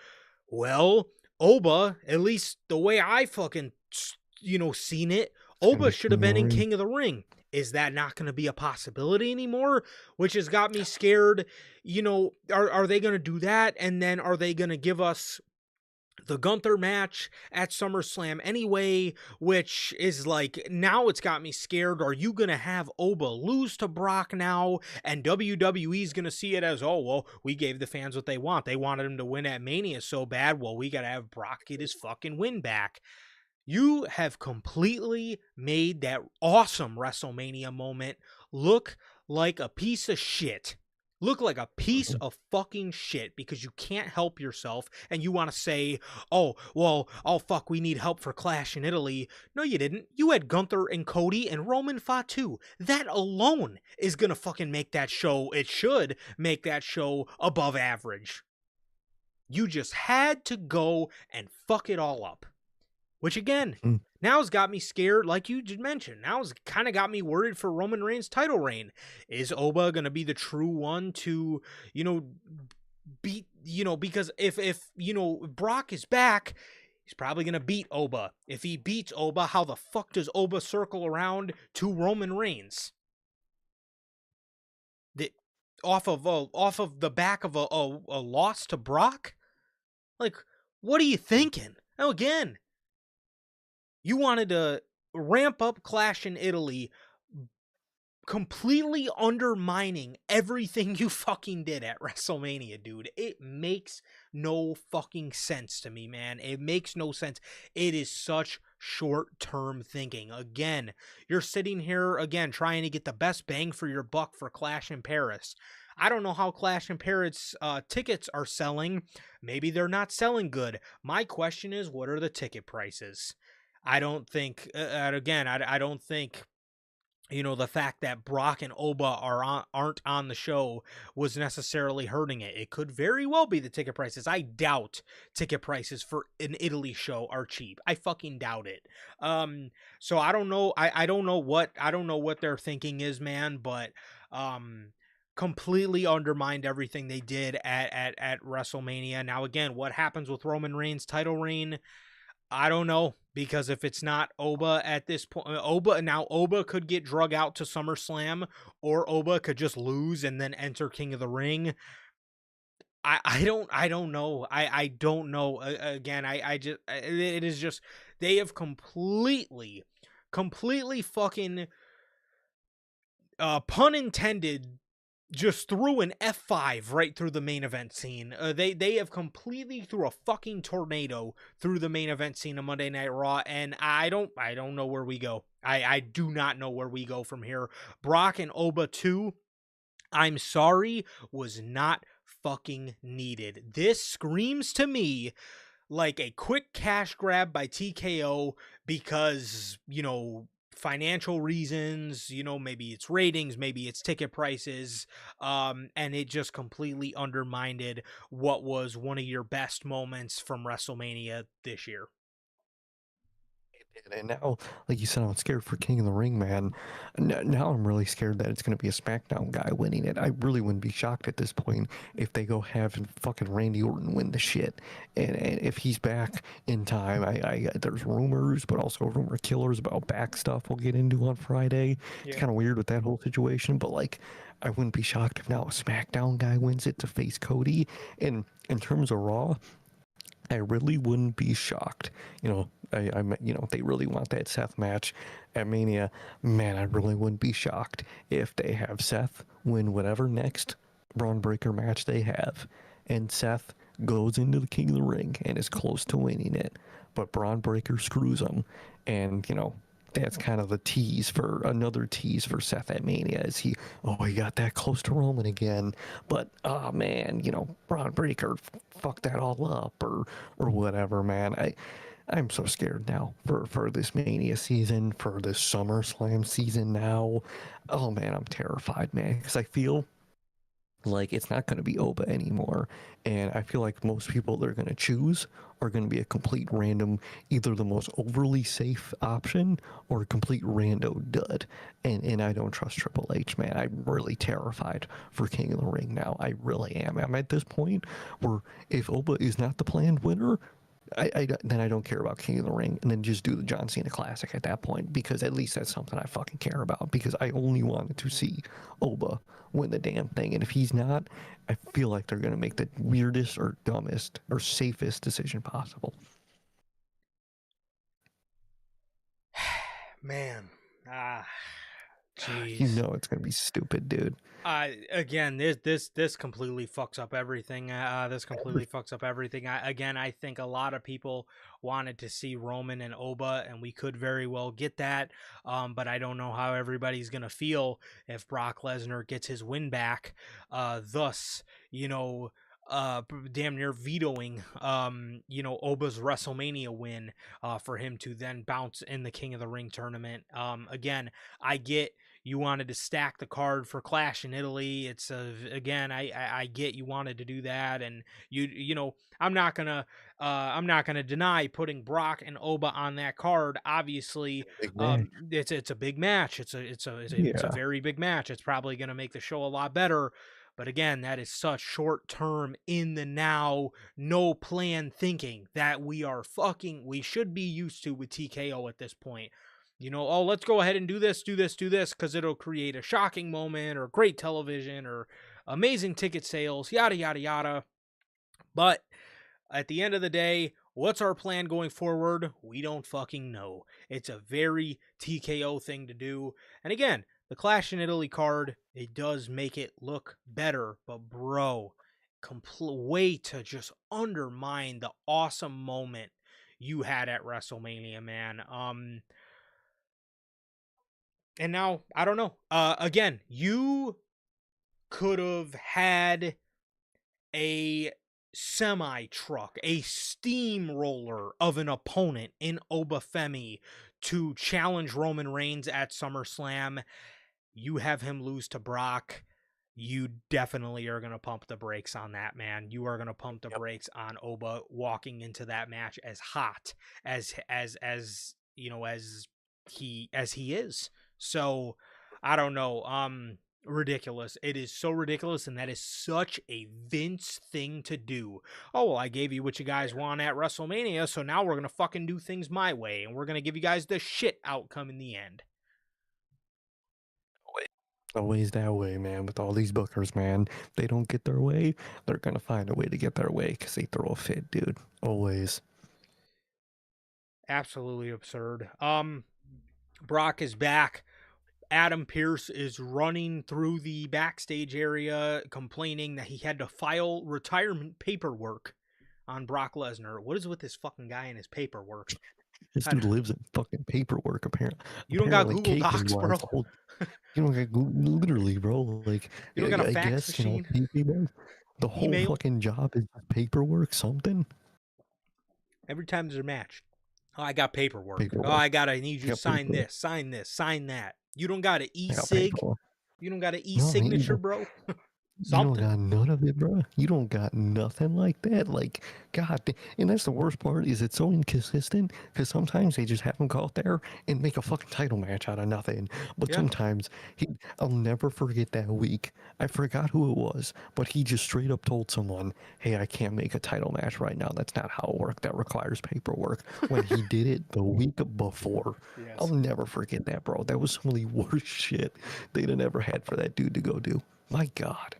Well, Oba, at least the way I fucking, seen it, Oba should have been in King of the Ring. Is that not going to be a possibility anymore? Which has got me scared. Are they going to do that? And then are they going to give us the Gunther match at SummerSlam anyway, which is like, now it's got me scared. Are you going to have Oba lose to Brock now, and WWE's going to see it as, oh, well, we gave the fans what they want. They wanted him to win at Mania so bad, well, we got to have Brock get his fucking win back. You have completely made that awesome WrestleMania moment look like a piece of shit. Look like a piece of fucking shit, because you can't help yourself and you want to say, oh, well, oh, fuck, we need help for Clash in Italy. No, you didn't. You had Gunther and Cody and Roman fought too. That alone is going to fucking make that show, it should make that show above average. You just had to go and fuck it all up. Which, again, now has got me scared, like you just mentioned. Now has kind of got me worried for Roman Reigns' title reign. Is Oba going to be the true one to, beat, because if Brock is back, he's probably going to beat Oba. If he beats Oba, how the fuck does Oba circle around to Roman Reigns? Off of the back of a loss to Brock? Like, what are you thinking? Now, again, you wanted to ramp up Clash in Italy, completely undermining everything you fucking did at WrestleMania, dude. It makes no fucking sense to me, man. It makes no sense. It is such short-term thinking. Again, you're sitting here, again, trying to get the best bang for your buck for Clash in Paris. I don't know how Clash in Paris tickets are selling. Maybe they're not selling good. My question is, what are the ticket prices? I don't think, again, I don't think, the fact that Brock and Oba aren't on the show was necessarily hurting it. It could very well be the ticket prices. I doubt ticket prices for an Italy show are cheap. I fucking doubt it. So I don't know. I don't know what their thinking is, man, but completely undermined everything they did at WrestleMania. Now, again, what happens with Roman Reigns' title reign? I don't know, because if it's not Oba at this point, Oba could get drug out to SummerSlam, or Oba could just lose and then enter King of the Ring. I don't know. I don't know. Again, it is just, they have completely fucking, pun intended, just threw an F5 right through the main event scene. They have completely threw a fucking tornado through the main event scene of Monday Night Raw, and I don't know where we go. I do not know where we go from here. Brock and Oba 2, I'm sorry, was not fucking needed. This screams to me like a quick cash grab by TKO because, financial reasons, maybe it's ratings, maybe it's ticket prices, and it just completely undermined what was one of your best moments from WrestleMania this year. And now, like you said, I'm scared for King of the Ring, man. Now I'm really scared that it's going to be a SmackDown guy winning it. I really wouldn't be shocked at this point if they go have fucking Randy Orton win the shit. And if he's back in time, there's rumors, but also rumor killers about back stuff we'll get into on Friday. Yeah. It's kind of weird with that whole situation, but like, I wouldn't be shocked if now a SmackDown guy wins it to face Cody. And in terms of Raw, I really wouldn't be shocked. They really want that Seth match at Mania. Man, I really wouldn't be shocked if they have Seth win whatever next Braun Breaker match they have, and Seth goes into the King of the Ring and is close to winning it, but Braun Breaker screws him, and that's kind of another tease for Seth at Mania. Is he got that close to Roman again, but oh man, Braun Breaker fucked that all up or whatever, man. I'm so scared now for this Mania season, for this SummerSlam season now. Oh man, I'm terrified, man, because I feel like it's not going to be Oba anymore, and I feel like most people they're going to choose are going to be a complete random, either the most overly safe option or a complete rando dud, and I don't trust Triple H, man. I'm really terrified for King of the Ring now. I really am. I'm at this point where if Oba is not the planned winner, then I don't care about King of the Ring, and then just do the John Cena Classic at that point, because at least that's something I fucking care about, because I only wanted to see Oba win the damn thing, and if he's not, I feel like they're going to make the weirdest or dumbest or safest decision possible. Man, jeez. You know it's going to be stupid, dude. Again, this completely fucks up everything. Fucks up everything. I think a lot of people wanted to see Roman and Oba, and we could very well get that. But I don't know how everybody's gonna feel if Brock Lesnar gets his win back. Thus, damn near vetoing, Oba's WrestleMania win, for him to then bounce in the King of the Ring tournament. Again, I get you wanted to stack the card for Clash in Italy. It's again, I get you wanted to do that, and I'm not gonna deny putting Brock and Oba on that card. Obviously, it's a big match. It's a very big match. It's probably gonna make the show a lot better. But again, that is such short term in the now, no plan thinking that we should be used to with TKO at this point. You know, oh, let's go ahead and do this, because it'll create a shocking moment or great television or amazing ticket sales, yada, yada, yada. But at the end of the day, what's our plan going forward? We don't fucking know. It's a very TKO thing to do. And again, the Clash in Italy card, it does make it look better. But bro, way to just undermine the awesome moment you had at WrestleMania, man. And now, I don't know. Again, you could have had a semi-truck, a steamroller of an opponent in Obafemi to challenge Roman Reigns at SummerSlam. You have him lose to Brock. You definitely are going to pump the brakes on that, man. You are going to pump the brakes on Oba walking into that match as hot as you know, as he is. So, I don't know. Ridiculous. It is so ridiculous, and that is such a Vince thing to do. Oh, well, I gave you what you guys want at WrestleMania, so now we're going to fucking do things my way, and we're going to give you guys the shit outcome in the end. Always that way, man. With all these bookers, man, they don't get their way, they're gonna find a way to get their way because they throw a fit, dude. Always. Absolutely absurd. Brock is back. Adam Pearce is running through the backstage area complaining that he had to file retirement paperwork on Brock Lesnar. What is with this fucking guy and his paperwork? This dude lives in fucking paperwork, apparently. You don't got Google Docs, bro. You don't got literally, bro. Like, you don't got a fax guess, machine. You know, the whole Email? fucking job is paperwork, something. Every time there's a match, oh, I got paperwork. Oh, I need you to sign this, sign that. You don't got an e-sig. You don't got an e-signature, bro. Something. You don't got none of it, bro. You don't got nothing like that. Like, God, and that's the worst part is it's so inconsistent because sometimes they just have him go out there and make a fucking title match out of nothing. But sometimes I'll never forget that week. I forgot who it was, but he just straight up told someone, "Hey, I can't make a title match right now. That's not how it works. That requires paperwork." When he did it the week before. Yes. I'll never forget that, bro. That was some of the worst shit they'd have ever had for that dude to go do. My God.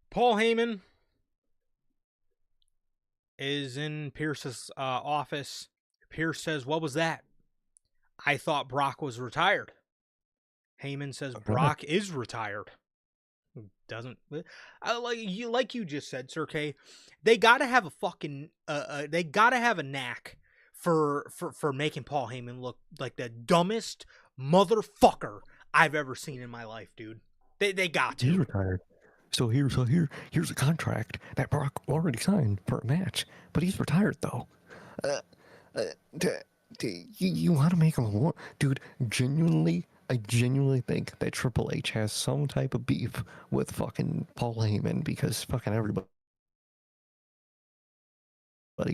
Paul Heyman is in Pierce's office. Pierce says, "What was that? I thought Brock was retired." Heyman says, "Brock is retired." Doesn't like you just said, Sir K. They gotta have a fucking they gotta have a knack for making Paul Heyman look like the dumbest motherfucker I've ever seen in my life, dude. They got to. He's retired. So here's a contract that Brock already signed for a match, but he's retired though. You want to make him a dude? I genuinely think that Triple H has some type of beef with fucking Paul Heyman because fucking everybody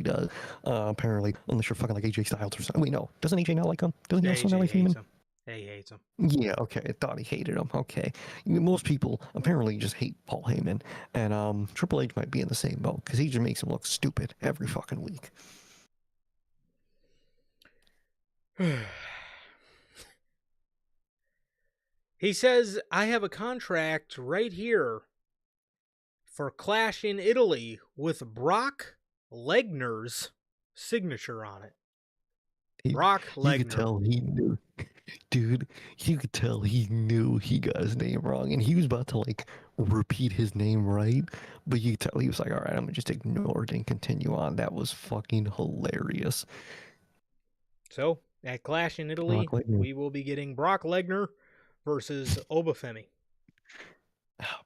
does. Apparently, unless you're fucking like AJ Styles or something. Wait, no, doesn't AJ not like him? Doesn't he also not like Heyman? He hates him. Yeah, okay. I thought he hated him. Okay. Most people apparently just hate Paul Heyman. And Triple H might be in the same boat because he just makes him look stupid every fucking week. He says, "I have a contract right here for Clash in Italy with Brock Lesnar's signature on it." Brock Lesnar. You could tell he knew. Dude, you could tell he knew he got his name wrong, and he was about to like repeat his name right, but you could tell he was like, "All right, I'm gonna just ignore it and continue on." That was fucking hilarious. So at Clash in Italy, we will be getting Brock Lesnar versus Obafemi. Oh,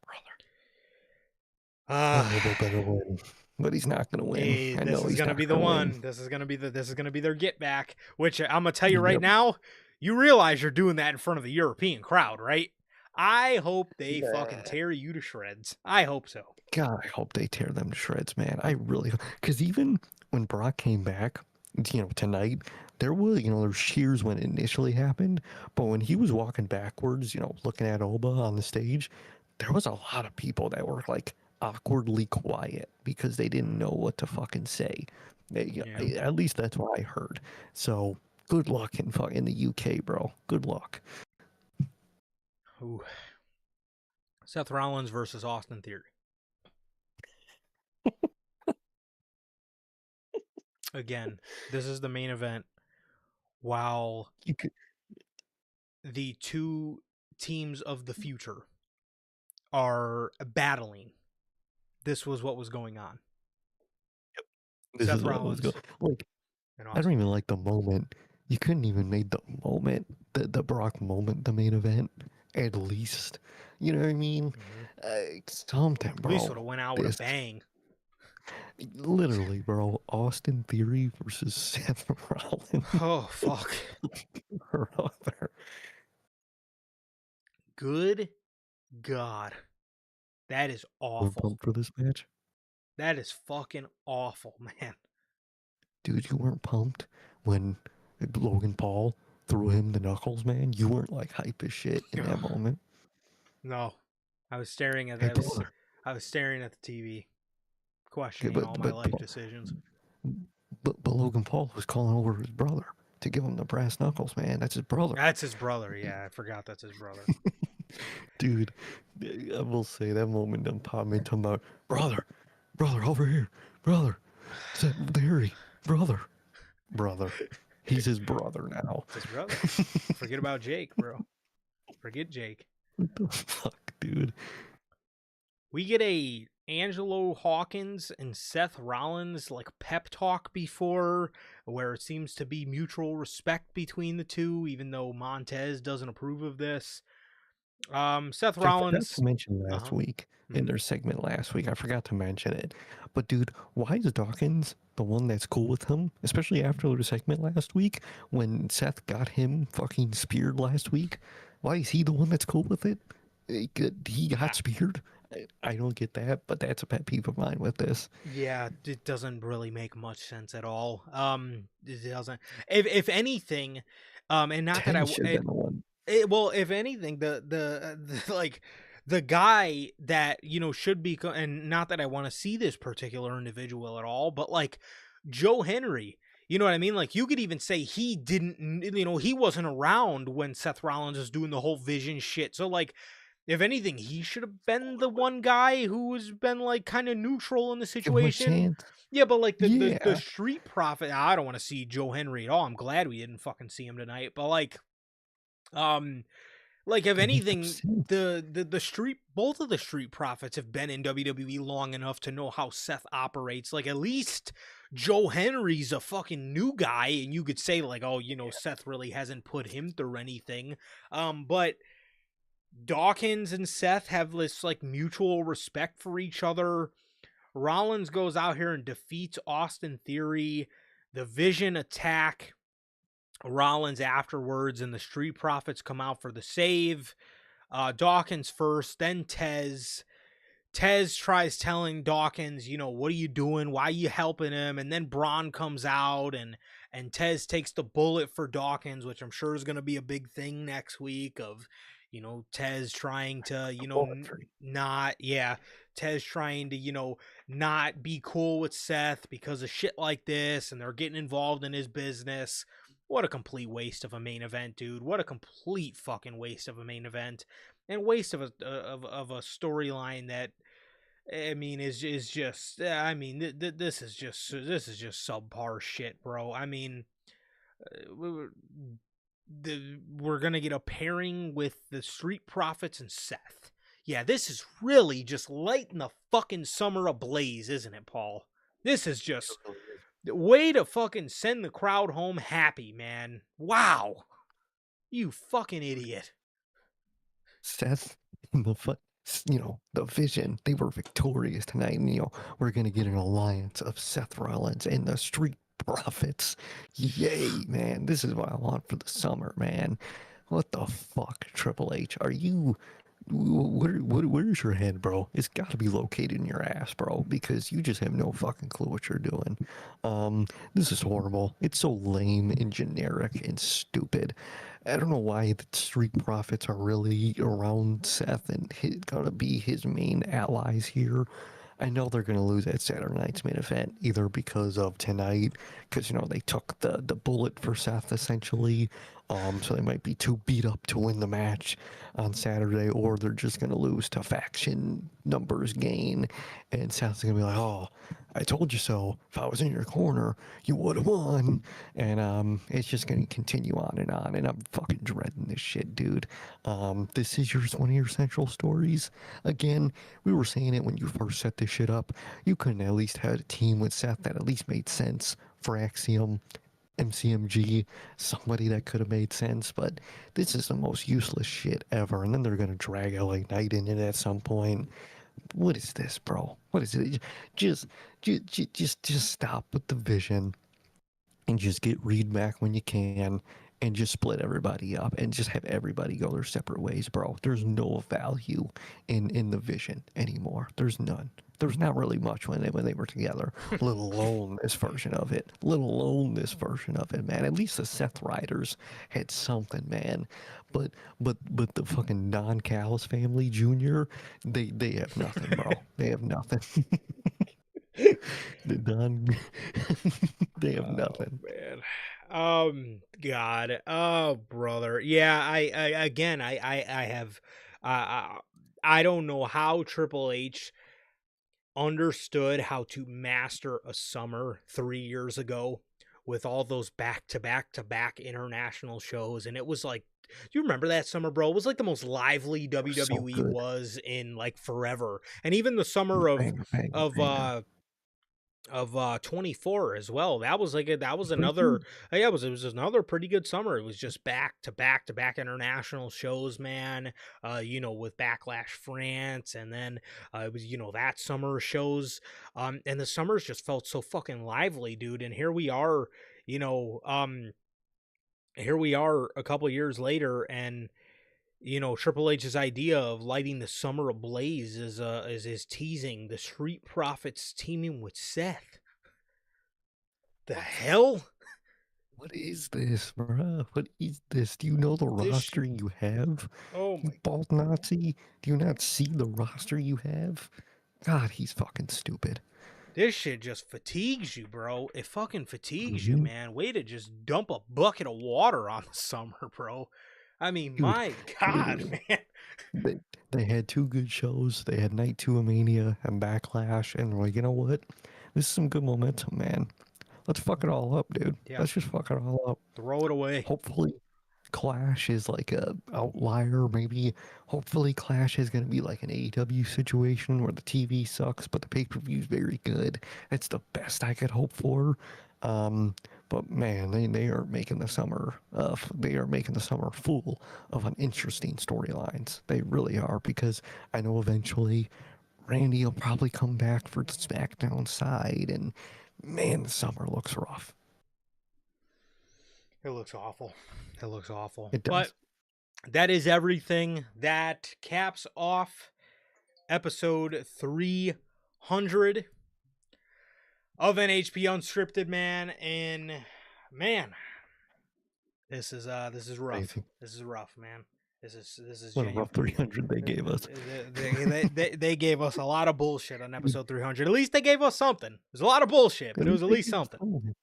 brother. Oba better win. But he's not going to win. Hey, this is going to be the one. This is going to be their get back, which I'm going to tell you right now, you realize you're doing that in front of the European crowd, right? I hope they fucking tear you to shreds. I hope so. God, I hope they tear them to shreds, man. I really, because even when Brock came back, tonight, there was, there's cheers when it initially happened, but when he was walking backwards, looking at Oba on the stage, there was a lot of people that were like awkwardly quiet because they didn't know what to fucking say. At least that's what I heard. So good luck in the UK, bro. Good luck. Ooh. Seth Rollins versus Austin Theory. Again, this is the main event. While You could, the two teams of the future are battling, this was what was going on. this Seth is what was Rollins going. Like, and I Austin. don't even like the moment. You couldn't even make the moment, the Brock moment, the main event. At least, you know what I mean? Something, At bro. least would have went out with a This- bang. Literally, bro. Austin Theory versus Seth Rollins. Oh, fuck. Brother. Good God. That is We're awful. pumped for this match. That is fucking awful, man. Dude, you weren't pumped when Logan Paul threw him the knuckles, man. You weren't like hype as shit in that moment. No. I was staring at Hey, that. brother. I was staring at the TV, questioning but- all my but- life decisions. But Logan Paul was calling over his brother to give him the brass knuckles, man. That's his brother. That's his brother. Yeah, I forgot that's his brother. Dude, I will say that moment done popped me talking about brother, over here, brother, Seth Theory, brother. He's his brother now. It's his brother. Forget about Jake, bro. Forget Jake. What the fuck, dude? We get a Angelo Hawkins and Seth Rollins like pep talk before, where it seems to be mutual respect between the two, even though Montez doesn't approve of this. Seth I forgot Rollins. to mention last week in their segment last week. I forgot to mention it, but dude, why is Dawkins the one that's cool with him? Especially after their segment last week when Seth got him fucking speared last week. Why is he the one that's cool with it? He got speared. I don't get that, but that's a pet peeve of mine with this. Yeah, it doesn't really make much sense at all. It doesn't. If anything, and not that I Should have been the one. well, if anything, the like the guy that should be, and not that I want to see this particular individual at all, but like Joe Henry, you know what I mean? Like you could even say he didn't, he wasn't around when Seth Rollins was doing the whole vision shit. So like, if anything, he should have been the one guy who's been like kind of neutral in the Give him a situation. chance. Yeah, but like the Yeah. street profit, I don't want to see Joe Henry at all. I'm glad we didn't fucking see him tonight. But like if anything, the street, both of the street profits have been in WWE long enough to know how Seth operates. Like at least Joe Henry's a fucking new guy, and you could say like, oh, Seth really hasn't put him through anything. But Dawkins and Seth have this like mutual respect for each other. Rollins goes out here and defeats Austin Theory. The Vision attack Rollins afterwards, and the Street Profits come out for the save. Dawkins first, then Tez. Tez tries telling Dawkins, what are you doing? Why are you helping him? And then Braun comes out, and Tez takes the bullet for Dawkins, which I'm sure is going to be a big thing next week of, Tez trying to, Tez trying to, not be cool with Seth because of shit like this, and they're getting involved in his business. What a complete waste of a main event, dude. What a complete fucking waste of a main event, and waste of a storyline that, I mean, is just, I mean, this is just subpar shit, bro. I mean, we're gonna get a pairing with the Street Profits and Seth. Yeah, this is really just lighting the fucking summer ablaze, isn't it, Paul? This is just way to fucking send the crowd home happy, man. Wow. You fucking idiot. Seth and the Vision, they were victorious tonight. And, we're going to get an alliance of Seth Rollins and the Street Profits. Yay, man. This is what I want for the summer, man. What the fuck, Triple H? Are you where's your head, bro? It's got to be located in your ass, bro, because you just have no fucking clue what you're doing. This is horrible. It's so lame and generic and stupid. I don't know why the Street Profits are really around Seth and gonna be his main allies here. I know they're gonna lose at Saturday night's main event, either because of tonight, because they took the bullet for Seth essentially, so they might be too beat up to win the match on Saturday, or they're just gonna lose to faction numbers gain, and Seth's gonna be like, "Oh, I told you so. If I was in your corner, you would have won." And it's just gonna continue on, and I'm fucking dreading this shit, dude. This is one of your central stories. Again, we were saying it when you first set this shit up. You couldn't at least have a team with Seth that at least made sense for Axiom. MCMG, somebody that could have made sense, but this is the most useless shit ever. And then they're gonna drag LA Knight in it at some point. What is this, bro? What is it? Just stop with the vision and just get Reed back when you can, and just split everybody up and just have everybody go their separate ways, bro. There's no value in the vision anymore. There's none. There's not really much when they were together, let alone this version of it. Let alone this version of it, man. At least the Seth Riders had something, man. But the fucking Don Callis family, Junior, they have nothing, bro. They have nothing. The Don, they have nothing. Man. God. Oh, brother. Yeah, I have I don't know how Triple H understood how to master a summer 3 years ago with all those back-to-back-to-back international shows, and it was like, do you remember that summer, bro? It was like the most lively WWE good. was in like forever. And even the summer of 24 as well. That was like that was another yeah, it was another pretty good summer. It was just back international shows, man. With Backlash France, and then it was that summer shows, and the summers just felt so fucking lively, dude. And here we are, a couple years later, and Triple H's idea of lighting the summer ablaze is teasing the Street Profits teaming with Seth. The hell? What is this, bruh? What is this? Do you know the roster you have? Oh You my bald Nazi? Do you not see the roster you have? God, he's fucking stupid. This shit just fatigues you, bro. It fucking fatigues you, man. Way to just dump a bucket of water on the summer, bro. I mean, Dude, my God, man. they had 2 good shows. They had Night 2 of Mania and Backlash, and we're like, you know what? This is some good momentum, man. Let's fuck it all up, dude. Yeah. Let's just fuck it all up. Throw it away. Hopefully, Clash is like a outlier. Maybe, hopefully, Clash is going to be like an AEW situation where the TV sucks, but the pay-per-view is very good. It's the best I could hope for. But man, they are making the summer. They are making the summer full of interesting storylines. They really are, because I know eventually Randy will probably come back for the SmackDown side, and man, the summer looks rough. It looks awful. It looks awful. It does. But that is everything. That caps off episode 300 of NHP Unscripted, man. And man, this is rough. Crazy. This is rough, man. This is What a rough 300 they gave us. They gave us a lot of bullshit on episode 300. At least they gave us something. It was a lot of bullshit, but it was at least something.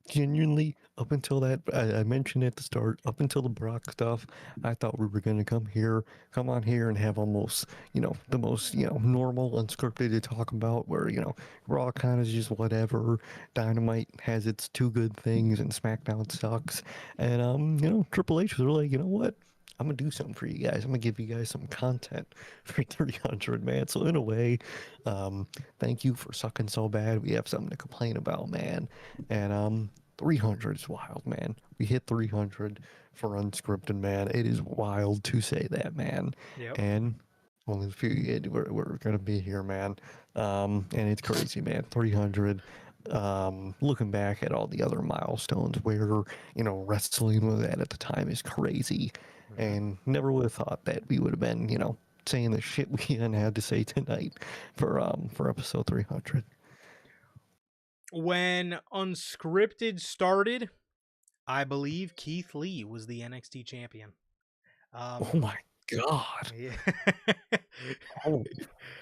Genuinely, up until that, I mentioned at the start, up until the Brock stuff, I thought we were going to come on here and have almost, the most, normal Unscripted to talk about, where, Raw kind of just whatever, Dynamite has its 2 good things, and SmackDown sucks, and, Triple H was really like, you know what? I'm going to do something for you guys. I'm going to give you guys some content for 300, man. So in a way, thank you for sucking so bad. We have something to complain about, man. And 300 is wild, man. We hit 300 for Unscripted, man. It is wild to say that, man. Yep. And only a few, we're going to be here, man. And it's crazy, man. 300. Looking back at all the other milestones where, wrestling was at the time is crazy. And never would have thought that we would have been, saying the shit we had to say tonight for episode 300. When Unscripted started, I believe Keith Lee was the NXT champion. Oh my god! Yeah. Holy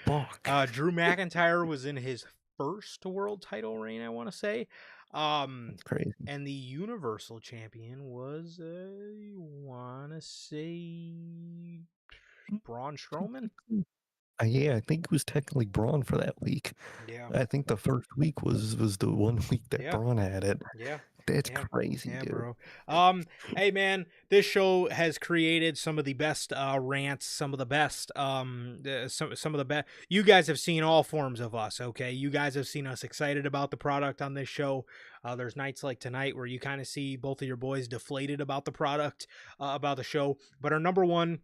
fuck! Drew McIntyre was in his first world title reign, I want to say. That's crazy. And the Universal Champion was, I want to say, Braun Strowman. Yeah, I think it was technically Braun for that week. Yeah. I think the first week was the one week that Yeah. Braun had it. Yeah. That's Yeah. crazy, Yeah, dude. bro. Hey man, this show has created some of the best rants, some of the best some of the best. You guys have seen all forms of us, okay? You guys have seen us excited about the product on this show. There's nights like tonight where you kind of see both of your boys deflated about the product, about the show. But our number one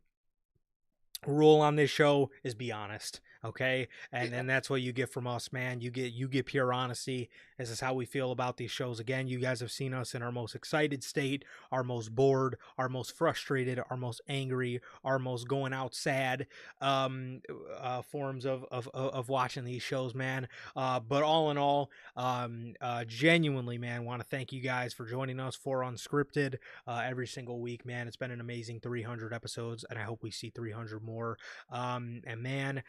rule on this show is be honest, okay? And that's what you get from us, man. You get pure honesty. This is how we feel about these shows. Again, you guys have seen us in our most excited state, our most bored, our most frustrated, our most angry, our most going out sad forms of watching these shows, man. But all in all, genuinely, man, want to thank you guys for joining us for Unscripted every single week, man. It's been an amazing 300 episodes, and I hope we see 300 more. And man,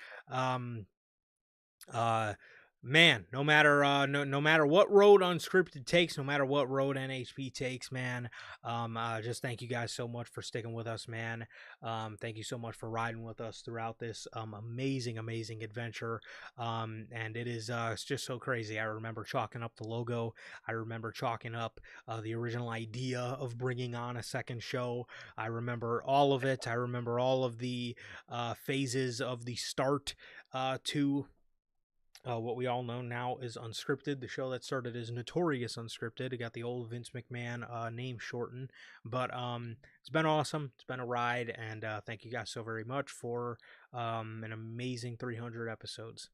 no matter what road Unscripted takes, no matter what road NHP takes, man, just thank you guys so much for sticking with us, man. Thank you so much for riding with us throughout this amazing adventure. And it is it's just so crazy. I remember chalking up the logo. I remember chalking up the original idea of bringing on a second show. I remember all of it. I remember all of the phases of the start to what we all know now is Unscripted, the show that started as Notorious Unscripted. It got the old Vince McMahon name shortened, but it's been awesome. It's been a ride, and thank you guys so very much for an amazing 300 episodes.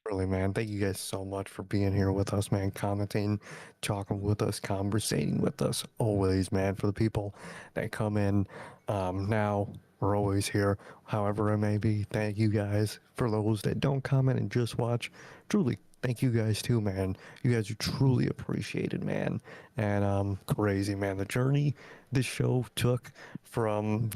Really, man. Thank you guys so much for being here with us, man. Commenting, talking with us, conversating with us. Always, man. For the people that come in now, we're always here. However it may be, thank you guys. For those that don't comment and just watch, truly, thank you guys too, man. You guys are truly appreciated, man. And crazy, man. The journey this show took from,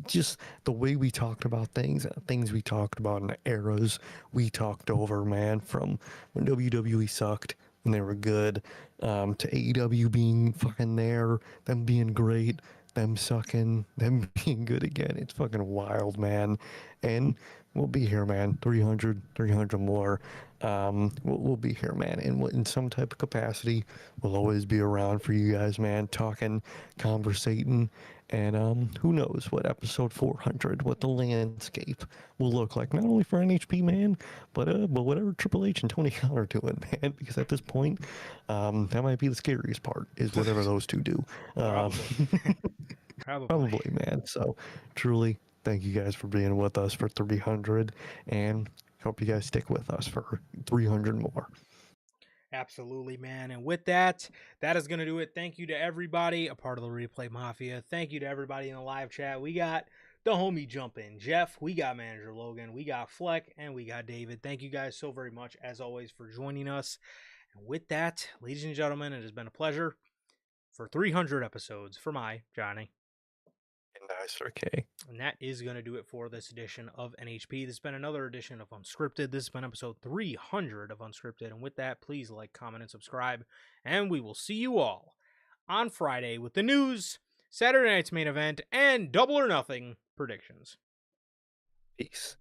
just the way we talked about things we talked about in the eras we talked over, man, from when WWE sucked and they were good, to AEW being fucking there, them being great, them sucking, them being good again. It's fucking wild, man. And we'll be here, man. 300 more. We'll be here, man. And in some type of capacity, we'll always be around for you guys, man. Talking, conversating, and who knows what episode 400, what the landscape will look like, not only for NHP, man, but whatever Triple H and Tony Khan are doing, man. Because at this point, that might be the scariest part, is whatever those two do. Probably, man. So, truly, thank you guys for being with us for 300, and hope you guys stick with us for 300 more. Absolutely, man. And with that is going to do it. Thank you to everybody, a part of the Replay Mafia. Thank you to everybody in the live chat. We got the homie Jump In Jeff, we got Manager Logan, we got Fleck, and we got David. Thank you guys so very much, as always, for joining us. And with that, ladies and gentlemen, it has been a pleasure for 300 episodes for my Johnny. And I, Sir K. And that is going to do it for this edition of NHP. This has been another edition of Unscripted. This has been episode 300 of Unscripted. And with that, please like, comment, and subscribe. And we will see you all on Friday with the news, Saturday night's main event, and Double or Nothing predictions. Peace.